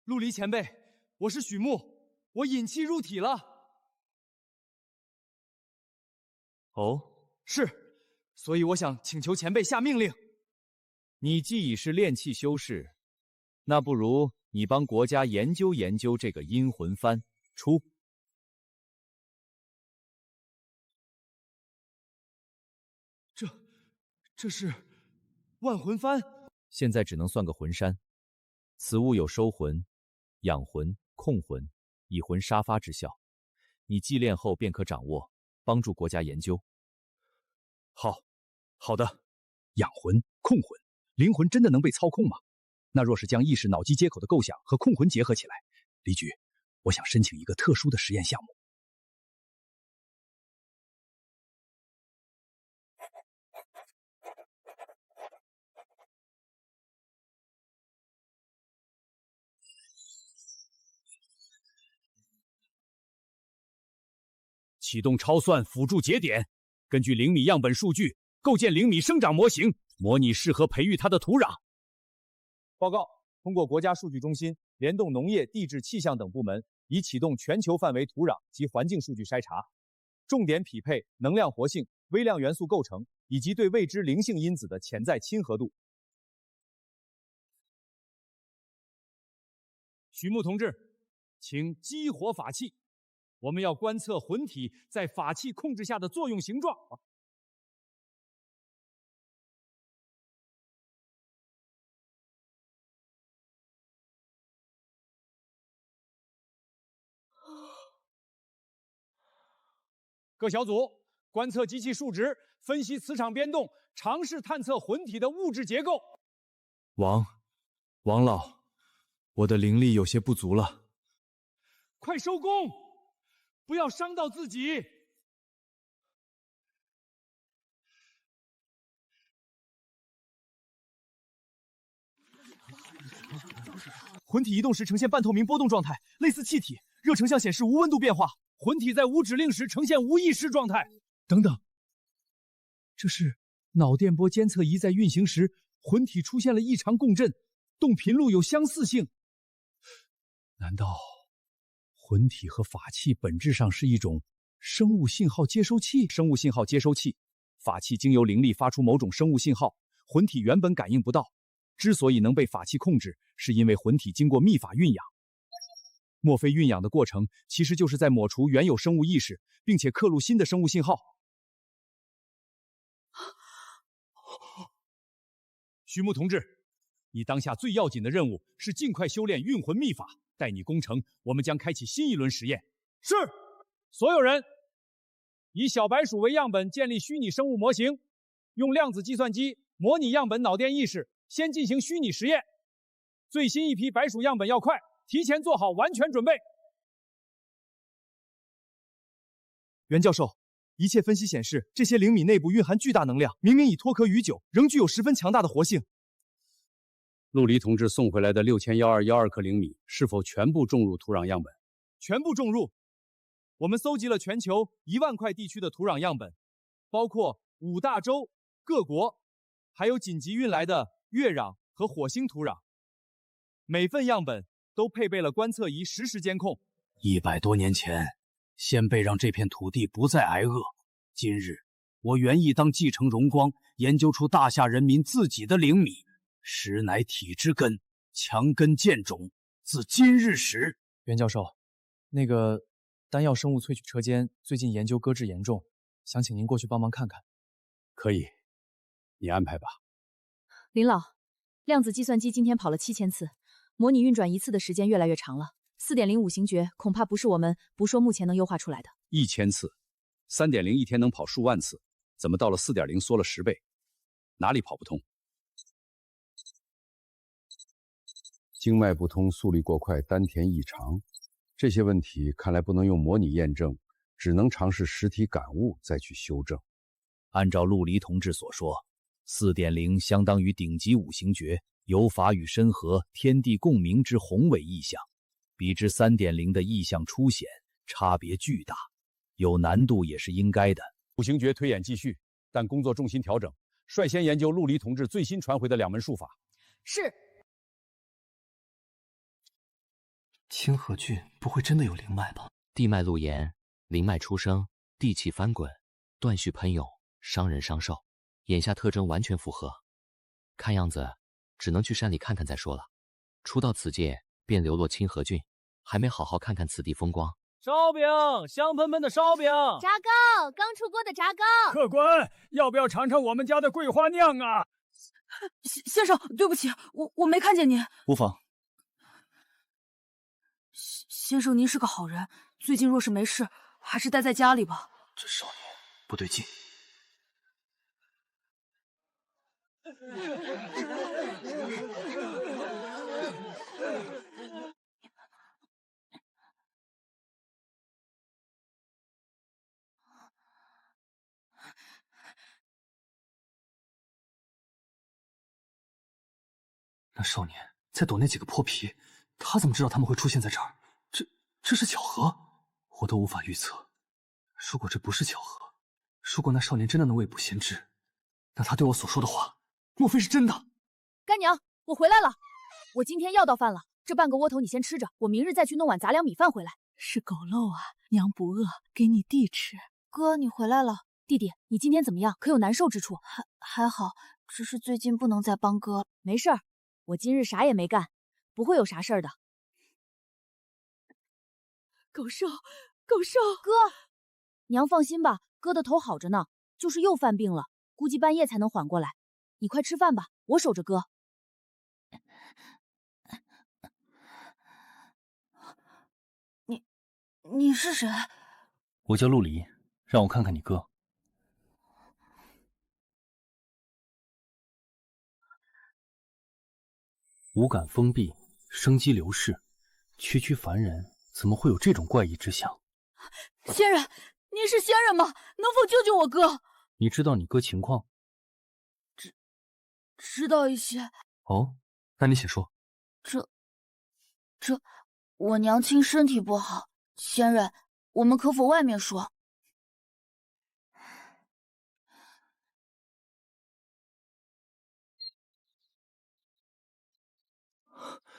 陆离前辈，我是许木，我引气入体了。哦，是，所以我想请求前辈下命令。你既已是炼气修士，那不如你帮国家研究研究这个阴魂幡。出。这是万魂幡，现在只能算个魂山。此物有收魂、养魂、控魂、以魂杀发之效，你祭炼后便可掌握，帮助国家研究。好的。养魂、控魂，灵魂真的能被操控吗？那若是将意识脑机接口的构想和控魂结合起来，黎局，我想申请一个特殊的实验项目。启动超算辅助节点，根据灵米样本数据构建灵米生长模型，模拟适合培育它的土壤。报告，通过国家数据中心联动农业、地质、气象等部门，已启动全球范围土壤及环境数据筛查，重点匹配能量活性、微量元素构成以及对未知灵性因子的潜在亲和度。许木同志，请激活法器。我们要观测魂体在法器控制下的作用形状。各小组观测机器数值，分析磁场变动，尝试探测魂体的物质结构。王老，我的灵力有些不足了，快收工！不要伤到自己。魂体移动时呈现半透明波动状态，类似气体。热成像显示无温度变化。魂体在无指令时呈现无意识状态。等等，这是脑电波监测仪在运行时，魂体出现了异常共振，动频路有相似性。难道魂体和法器本质上是一种生物信号接收器？生物信号接收器，法器经由灵力发出某种生物信号，魂体原本感应不到，之所以能被法器控制，是因为魂体经过秘法蕴养。莫非蕴养的过程其实就是在抹除原有生物意识，并且刻录新的生物信号？徐牧同志，你当下最要紧的任务是尽快修炼运魂秘法。待你攻成，我们将开启新一轮实验。是，所有人以小白鼠为样本建立虚拟生物模型，用量子计算机模拟样本脑电意识，先进行虚拟实验。最新一批白鼠样本要快，提前做好完全准备。袁教授，一切分析显示，这些灵米内部蕴含巨大能量，明明已脱壳已久，仍具有十分强大的活性。陆离同志送回来的6112颗灵米是否全部种入土壤样本？全部种入。我们搜集了全球1万块地区的土壤样本，包括5大洲、各国，还有紧急运来的月壤和火星土壤。每份样本都配备了观测仪实时监控。100多年前，先辈让这片土地不再挨饿。今日，我原意当继承荣光，研究出大夏人民自己的灵米。实乃体之根，强根健种，自今日始。袁教授，那个丹药生物萃取车间最近研究搁置严重，想请您过去帮忙看看。可以，你安排吧。林老，量子计算机今天跑了7000次，模拟运转一次的时间越来越长了。4.0五行诀恐怕不是我们不说目前能优化出来的。1000次，3.0一天能跑数万次，怎么到了4.0缩了10倍？哪里跑不通？经脉不通，速率过快，丹田异常，这些问题看来不能用模拟验证，只能尝试实体感悟再去修正。按照陆离同志所说，4.0相当于顶级五行诀，有法与身合、天地共鸣之宏伟意象，比之3.0的意象初显，差别巨大，有难度也是应该的。五行诀推演继续，但工作重心调整，率先研究陆离同志最新传回的2门术法。是。清河郡不会真的有灵脉吧？地脉路沿，灵脉出生，地气翻滚，断续喷涌，伤人伤寿，眼下特征完全符合。看样子只能去山里看看再说了。初到此界便流落清河郡，还没好好看看此地风光。烧饼，香喷喷的烧饼，炸糕，刚出锅的炸糕。客官，要不要尝尝我们家的桂花酿啊？先生，对不起，我没看见您。无妨。先生，您是个好人，最近若是没事，还是待在家里吧。这少年不对劲。那少年在躲那几个破皮，他怎么知道他们会出现在这儿？这是巧合，我都无法预测。如果这不是巧合，如果那少年真的能未卜先知，那他对我所说的话，莫非是真的？干娘，我回来了，我今天要到饭了，这半个窝头你先吃着，我明日再去弄碗杂粮米饭回来。是狗肉啊，娘不饿，给你弟吃。哥，你回来了。弟弟，你今天怎么样？可有难受之处？还好，只是最近不能再帮哥。没事儿，我今日啥也没干，不会有啥事儿的。狗瘦，哥，娘放心吧，哥的头好着呢，就是又犯病了，估计半夜才能缓过来。你快吃饭吧，我守着哥。你是谁？我叫陆离，让我看看你哥。五感封闭，生机流逝，区区凡人怎么会有这种怪异之想？仙人，您是仙人吗？能否救救我哥？你知道你哥情况？知道一些。哦，那你且说。我娘亲身体不好，仙人，我们可否外面说？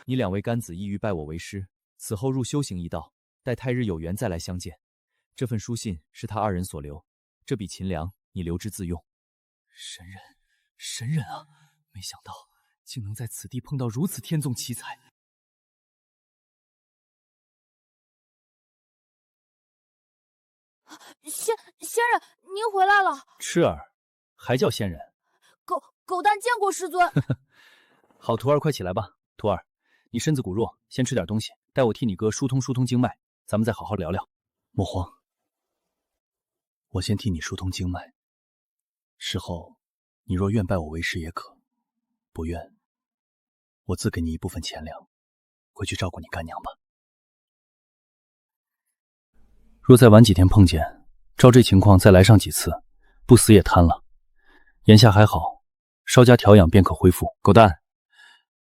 你2位干子意欲拜我为师，此后入修行一道，待太日有缘再来相见。这份书信是他2人所留，这笔秦粮你留之自用。神人啊！没想到竟能在此地碰到如此天纵奇才。仙人，您回来了。痴儿，还叫仙人？狗蛋见过师尊。好，徒儿快起来吧。徒儿，你身子骨弱，先吃点东西，待我替你哥疏通经脉，咱们再好好聊聊。莫慌，我先替你疏通经脉。事后，你若愿拜我为师也可，不愿，我自给你一部分钱粮，回去照顾你干娘吧。若再晚几天碰见，照这情况再来上几次，不死也瘫了。眼下还好，稍加调养便可恢复。狗蛋，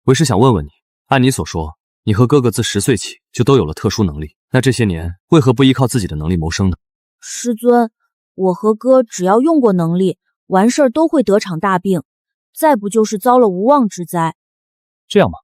为师想问问你，按你所说，你和哥哥自10岁起就都有了特殊能力，那这些年为何不依靠自己的能力谋生呢？师尊，我和哥只要用过能力，完事儿都会得场大病，再不就是遭了无妄之灾。这样吗？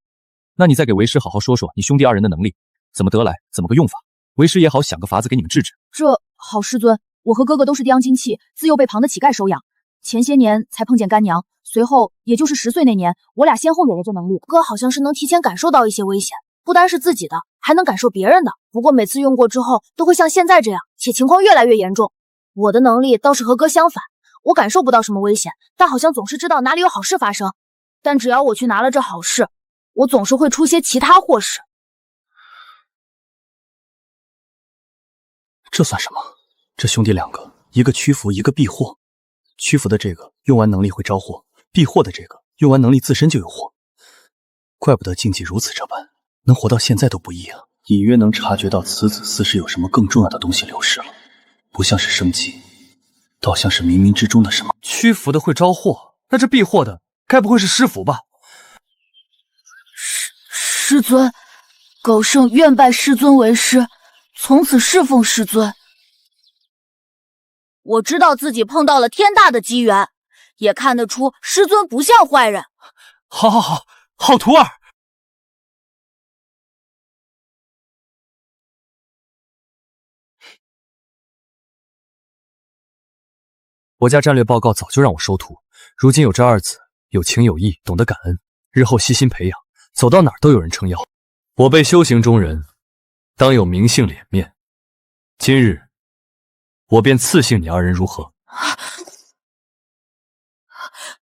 那你再给为师好好说说你兄弟二人的能力怎么得来，怎么个用法，为师也好想个法子给你们治治。这好，师尊，我和哥哥都是地阳精气，自幼被旁的乞丐收养，前些年才碰见干娘，随后也就是10岁那年，我俩先后有了这能力。哥好像是能提前感受到一些危险，不单是自己的，还能感受别人的。不过每次用过之后，都会像现在这样，且情况越来越严重。我的能力倒是和哥相反，我感受不到什么危险，但好像总是知道哪里有好事发生。但只要我去拿了这好事，我总是会出些其他祸事。这算什么？这兄弟两个，一个驱符，一个避祸。驱符的这个用完能力会招祸，避祸的这个用完能力自身就有祸。怪不得禁忌如此这般，能活到现在都不易啊！隐约能察觉到此子似是有什么更重要的东西流失了，不像是生机，倒像是冥冥之中的什么。驱符的会招祸，那这避祸的该不会是师符吧？师尊，狗圣愿拜师尊为师，从此侍奉师尊。我知道自己碰到了天大的机缘，也看得出师尊不像坏人。好徒儿。国家战略报告早就让我收徒，如今有这二子，有情有义，懂得感恩，日后悉心培养，走到哪儿都有人撑腰。我辈修行中人，当有名姓脸面。今日，我便赐姓你二人，如何？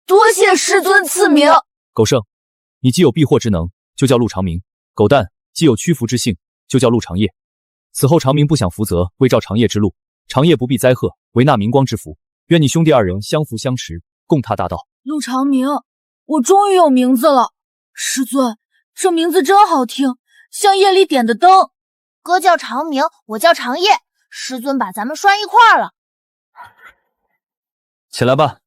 多谢师尊赐名。狗圣，你既有避祸之能，就叫陆长明；狗蛋既有驱符之性，就叫陆长业。此后长明不想福泽，为照长业之路；长业不避灾祸，为纳明光之福。愿你兄弟二人相扶相持，共踏大道。陆长明，我终于有名字了。师尊，这名字真好听，像夜里点的灯。哥叫长明，我叫长业，师尊把咱们拴一块儿了。起来吧，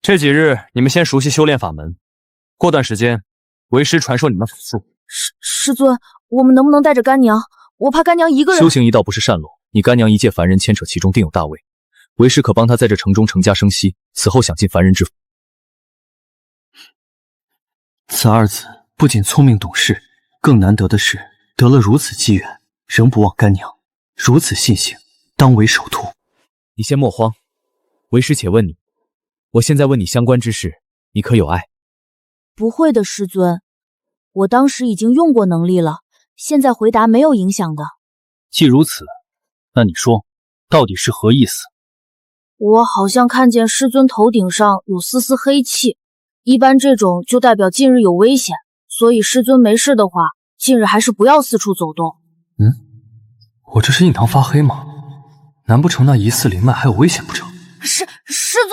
这几日你们先熟悉修炼法门，过段时间为师传授你们法术。师尊，我们能不能带着干娘？我怕干娘一个人。修行一道不是善路，你干娘一介凡人，牵扯其中定有大位。为师可帮他在这城中成家生息，此后享尽凡人之福。此二子不仅聪明懂事，更难得的是得了如此机缘，仍不忘干娘，如此信行，当为首徒。你先莫慌，为师且问你，我现在问你相关之事，你可有碍？不会的，师尊，我当时已经用过能力了，现在回答没有影响的。既如此，那你说，到底是何意思？我好像看见师尊头顶上有丝丝黑气，一般这种就代表近日有危险，所以师尊没事的话，近日还是不要四处走动。我这是印堂发黑吗？难不成那疑似灵脉还有危险不成？师尊，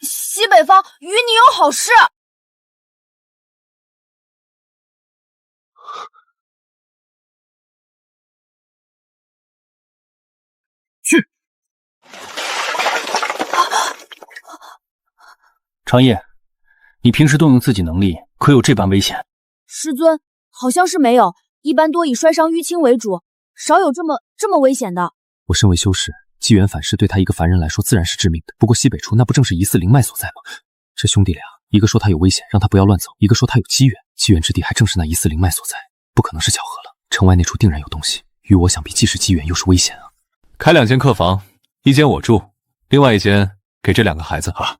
西北方与你有好事。去。长夜，你平时动用自己能力，可有这般危险？师尊，好像是没有，一般多以摔伤淤青为主，少有这么危险的。我身为修士，机缘反噬对他一个凡人来说自然是致命的。不过西北处那不正是疑似灵脉所在吗？这兄弟俩，一个说他有危险，让他不要乱走；一个说他有机缘，机缘之地还正是那疑似灵脉所在，不可能是巧合了。城外那处定然有东西，与我想必既是机缘又是危险啊！开2间客房，一间我住，另外一间给这2个孩子啊。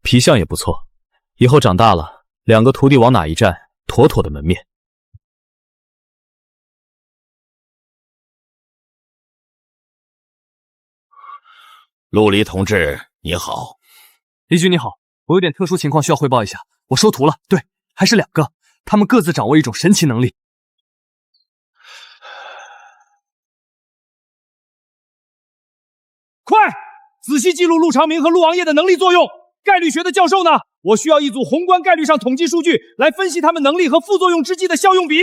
皮相也不错，以后长大了，两个徒弟往哪一站，妥妥的门面。陆离同志，你好。李局你好，我有点特殊情况需要汇报一下。我收徒了，对，还是2个，他们各自掌握一种神奇能力。快，仔细记录陆长明和陆王爷的能力作用。概率学的教授呢？我需要一组宏观概率上统计数据来分析他们能力和副作用之际的效用比。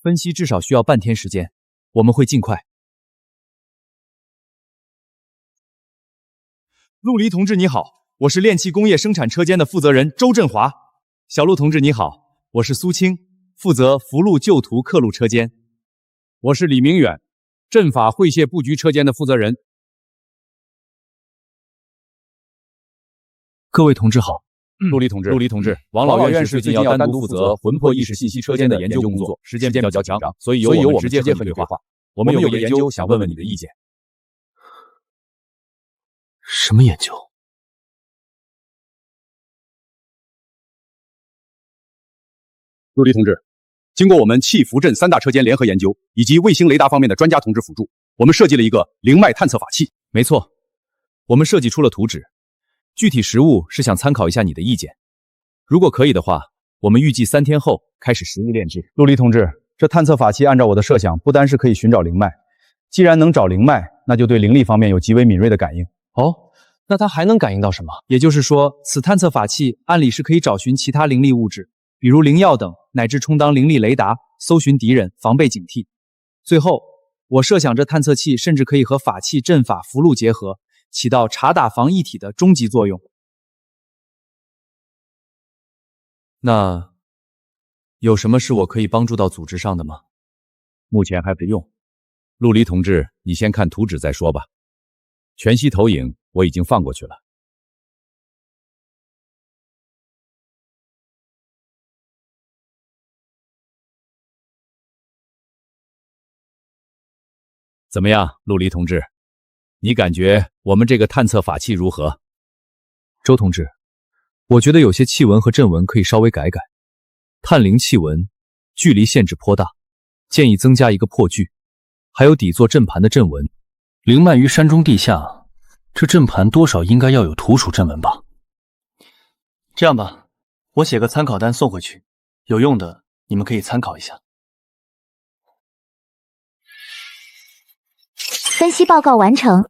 分析至少需要半天时间，我们会尽快。陆离同志你好，我是炼器工业生产车间的负责人周振华。小陆同志你好，我是苏青，负责福禄旧图刻录车间。我是李明远，阵法会械布局车间的负责人。各位同志好。陆离同志，王老院士最近要单独负责魂魄意识信息车间的研究工作，时间比较紧张，所以由我们直接和你对话。我们有个研究想问问你的意见。什么研究？陆离同志，经过我们气符阵3大车间联合研究，以及卫星雷达方面的专家同志辅助，我们设计了一个灵脉探测法器。没错，我们设计出了图纸，具体实物是想参考一下你的意见。如果可以的话，我们预计3天后开始实地炼制。陆离同志，这探测法器按照我的设想，不单是可以寻找灵脉，既然能找灵脉，那就对灵力方面有极为敏锐的感应。哦，那它还能感应到什么？也就是说，此探测法器按理是可以找寻其他灵力物质，比如灵药等，乃至充当灵力雷达，搜寻敌人，防备警惕。最后，我设想这探测器甚至可以和法器、阵法、符箓结合，起到查打防一体的终极作用。那有什么是我可以帮助到组织上的吗？目前还不用。陆离同志，你先看图纸再说吧。全息投影我已经放过去了。怎么样，陆离同志？你感觉我们这个探测法器如何？周同志，我觉得有些气纹和阵纹可以稍微改改。探灵气纹距离限制颇大，建议增加一个破距，还有底座阵盘的阵纹。灵脉于山中地下，这阵盘多少应该要有土属阵纹吧？这样吧，我写个参考单送回去，有用的你们可以参考一下。分析报告完成。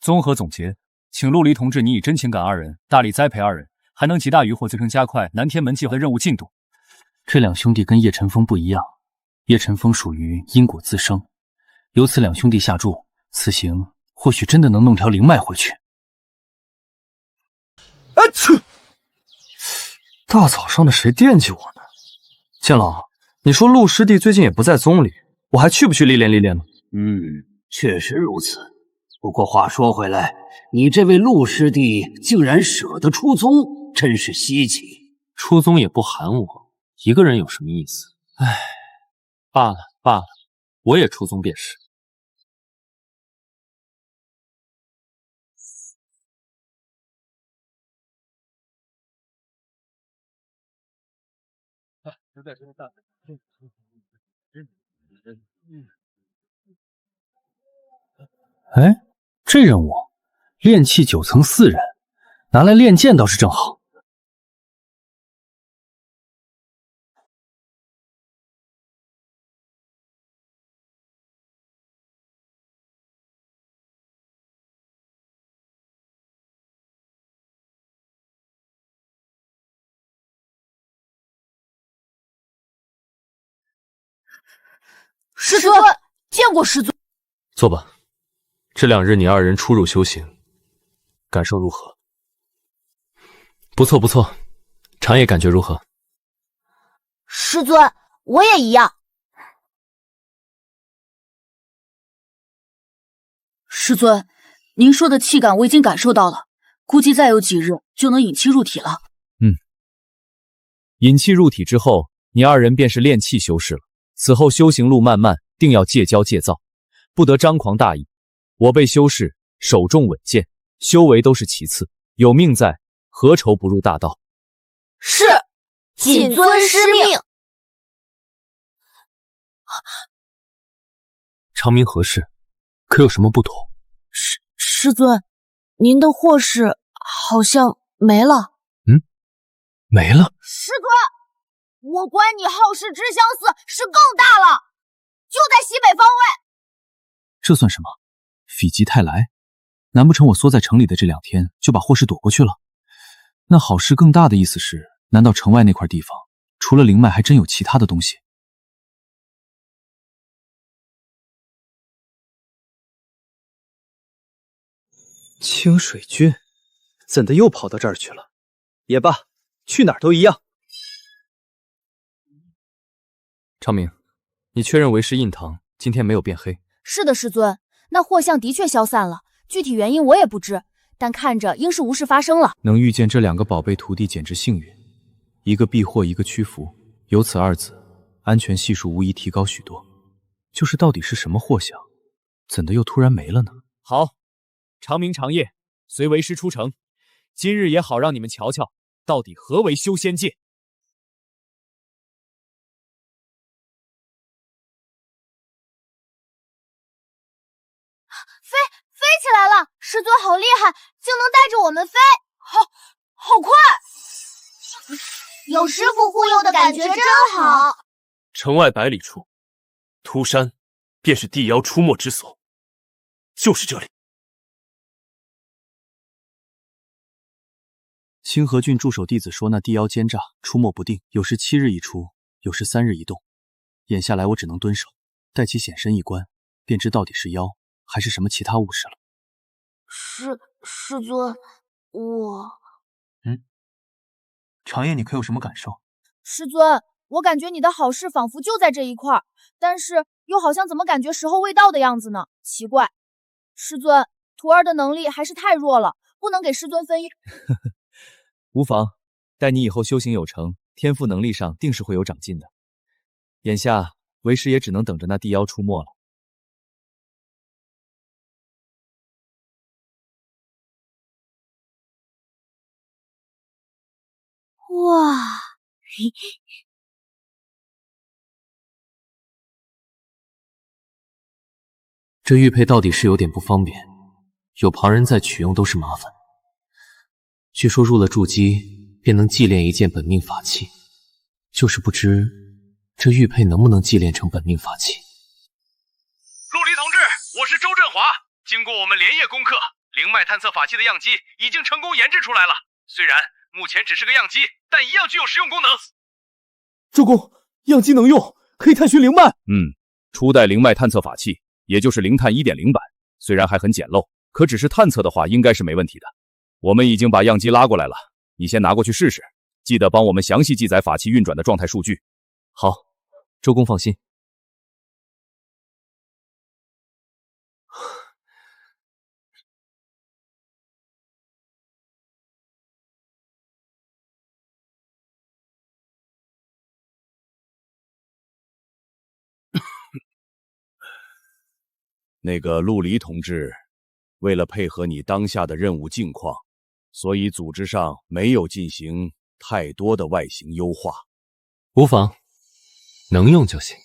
综合总结，请陆离同志你以真情感2人，大力栽培2人，还能极大渔获最终加快南天门计划的任务进度。这2兄弟跟叶晨风不一样，叶晨风属于因果自生，由此2兄弟下注，此行或许真的能弄条灵脉回去。大早上的谁惦记我呢？剑老，你说陆师弟最近也不在宗里，我还去不去历练历练呢？确实如此。不过话说回来，你这位陆师弟竟然舍得出宗，真是稀奇。出宗也不喊我，一个人有什么意思？唉，罢了罢了，我也出宗便是。哎，这任务，炼器9层4人，拿来练剑倒是正好。师尊，见过师尊。坐吧。这2日你2人出入修行，感受如何？不错不错，长野感觉如何？师尊，我也一样。师尊，您说的气感我已经感受到了，估计再有几日就能引气入体了。引气入体之后，你二人便是炼气修士了。此后修行路漫漫，定要戒骄戒躁，不得张狂大意。我辈修士守重稳健，修为都是其次，有命在，何愁不入大道？是，谨遵师命。长明何事？可有什么不妥？师尊，您的祸事好像没了。没了。师尊，我管你好事之相似是更大了，就在西北方位。这算什么？否极泰来？难不成我缩在城里的这2天就把祸事躲过去了？那好事更大的意思是，难道城外那块地方除了灵脉还真有其他的东西？清水君，怎的又跑到这儿去了？也罢，去哪儿都一样。长明，你确认为师印堂今天没有变黑？是的，师尊，那祸象的确消散了，具体原因我也不知，但看着应是无事发生了。能遇见这2个宝贝徒弟简直幸运，一个避祸，一个驱福，有此2子，安全系数无疑提高许多。就是到底是什么祸象，怎的又突然没了呢？好，长明长夜，随为师出城，今日也好让你们瞧瞧，到底何为修仙界。飞起来了！师尊好厉害，竟能带着我们飞，好快！有师傅护佑的感觉真好。城外100里处，秃山便是地妖出没之所，就是这里。清河郡驻守弟子说，那地妖奸诈，出没不定，有时7日一出，有时3日一动。眼下来，我只能蹲守，待其显身一观，便知到底是妖还是什么其他物事了。师尊，我……长夜，你可有什么感受？师尊，我感觉你的好事仿佛就在这一块，但是又好像怎么感觉时候未到的样子呢？奇怪，师尊，徒儿的能力还是太弱了，不能给师尊分忧。无妨，待你以后修行有成，天赋能力上定是会有长进的。眼下为师也只能等着那地妖出没了。哇！这玉佩到底是有点不方便，有旁人在取用都是麻烦。据说入了筑基便能祭炼一件本命法器，就是不知这玉佩能不能祭炼成本命法器。陆离同志，我是周振华。经过我们连夜攻克，灵脉探测法器的样机已经成功研制出来了。虽然目前只是个样机，但一样具有实用功能。周公，样机能用，可以探寻灵脉。初代灵脉探测法器，也就是灵探 1.0 版，虽然还很简陋，可只是探测的话，应该是没问题的。我们已经把样机拉过来了，你先拿过去试试，记得帮我们详细记载法器运转的状态数据。好，周公放心。那个陆离同志，为了配合你当下的任务境况，所以组织上没有进行太多的外形优化。无妨，能用就行。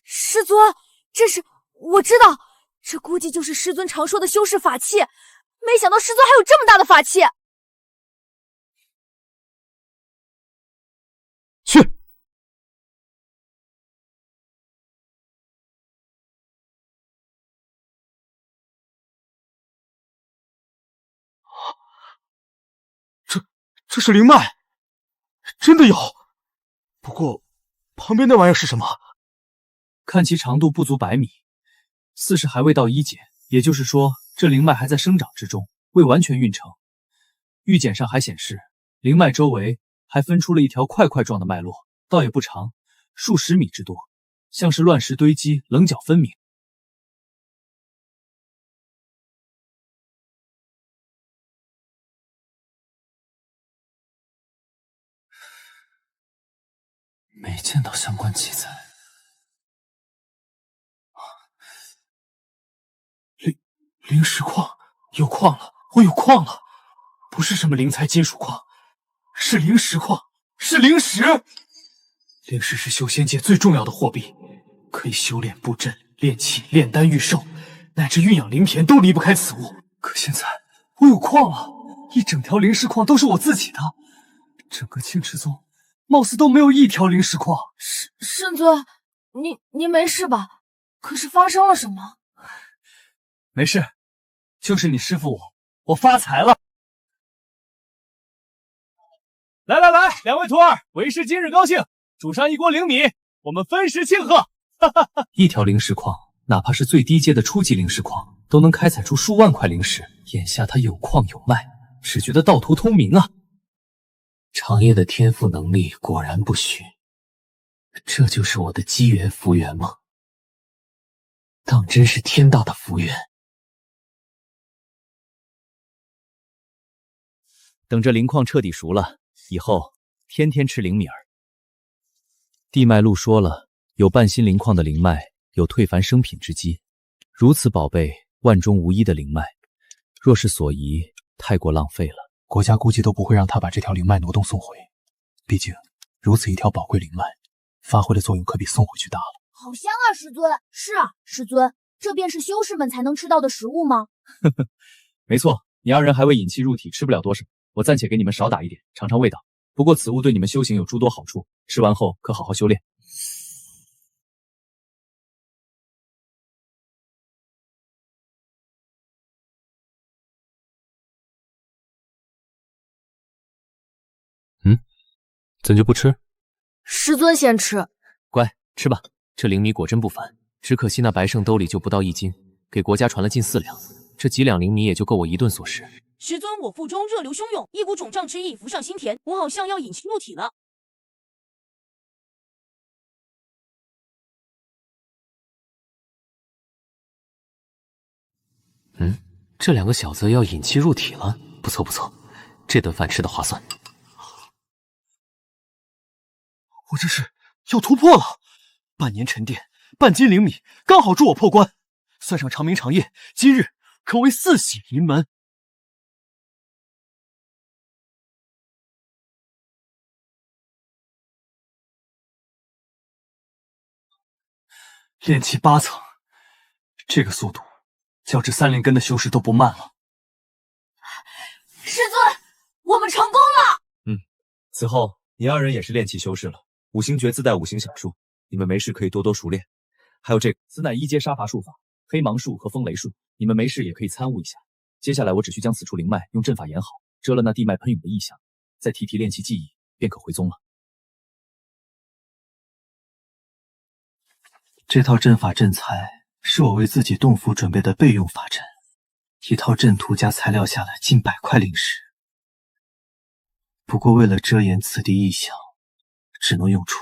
师尊，这是我知道，这估计就是师尊常说的修士法器。没想到师尊还有这么大的法器。去。这是灵脉，真的有。不过旁边那玩意儿是什么？看其长度不足100米，似是还未到1阶，也就是说，这灵脉还在生长之中，未完全运成。玉简上还显示，灵脉周围还分出了一条块块状的脉络，倒也不长，数十米之多，像是乱石堆积，棱角分明。没见到相关记载。灵石矿，有矿了，我有矿了，不是什么灵材金属矿，是灵石矿，是灵石。灵石是修仙界最重要的货币，可以修炼布阵、炼器、炼丹、御兽，乃至运养灵田都离不开此物。可现在我有矿了，一整条灵石矿都是我自己的，整个青池宗貌似都没有一条灵石矿。圣尊，您没事吧？可是发生了什么？没事，就是你师傅我发财了。来，两位徒儿，为师今日高兴，煮上一锅灵米，我们分食庆贺。一条灵石矿，哪怕是最低阶的初级灵石矿，都能开采出数万块灵石。眼下他有矿有脉，只觉得道途通明啊。长夜的天赋能力果然不虚，这就是我的机缘福缘吗？当真是天大的福缘。等这灵矿彻底熟了以后，天天吃灵米儿。地脉录说了，有半新灵矿的灵脉有退凡生品之机，如此宝贝万中无一的灵脉，若是所遗，太过浪费了。国家估计都不会让他把这条灵脉挪动送回，毕竟如此一条宝贵灵脉，发挥的作用可比送回去大了。好香啊，师尊！是啊，师尊，这便是修士们才能吃到的食物吗？没错，你二人还未引气入体，吃不了多少，我暂且给你们少打一点，尝尝味道。不过此物对你们修行有诸多好处，吃完后可好好修炼。怎就不吃？师尊先吃。乖，吃吧。这灵米果真不凡，只可惜那白胜兜里就不到1斤，给国家传了近4两，这几两灵米也就够我一顿所食。师尊，我腹中热流汹涌，一股肿胀之意浮上心田，我好像要引气入体了。这两个小子要引气入体了，不错不错，这顿饭吃得划算。我这是要突破了，半年沉淀，半斤灵米，刚好助我破关。算上长明长夜，今日可谓4喜临门。炼气8层，这个速度，较之3灵根的修士都不慢了。师尊，我们成功了！此后你二人也是炼气修士了，五行诀自带五行小术，你们没事可以多多熟练。还有这个，此乃1阶杀伐术法，黑芒术和风雷术，你们没事也可以参悟一下。接下来我只需将此处灵脉用阵法演好，遮了那地脉喷涌的异象，再提炼气技艺，便可回宗了。这套阵法阵材是我为自己洞府准备的备用法阵，一套阵图加材料下来近100块灵石。不过为了遮掩此地异象，只能用出。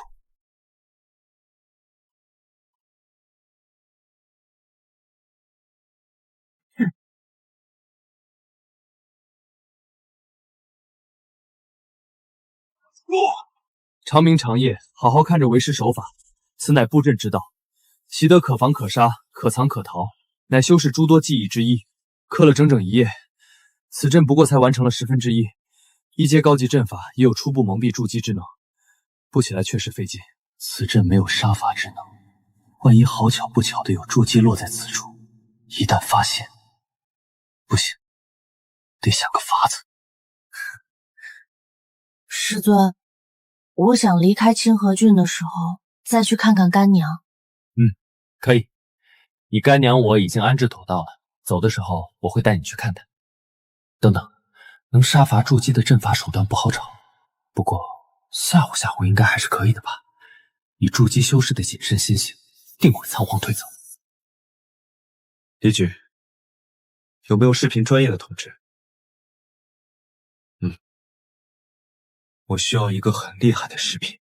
长明长夜，好好看着为师手法，此乃布阵之道，习得可防可杀，可藏可逃，乃修士诸多技艺之一。刻了整整1夜，此阵不过才完成了1/10，1阶高级阵法也有初步蒙蔽筑基之能，布起来确实费劲。此阵没有杀伐之能，万一好巧不巧的有筑基落在此处，一旦发现，不行，得想个法子。师尊，我想离开清河郡的时候再去看看干娘。可以，你干娘我已经安置妥当了，走的时候我会带你去看她。等等，能杀伐筑基的阵法手段不好找，不过吓唬吓唬应该还是可以的吧？以筑基修士的谨慎心性，定会仓皇退走。李举，有没有视频专业的同志？我需要一个很厉害的视频。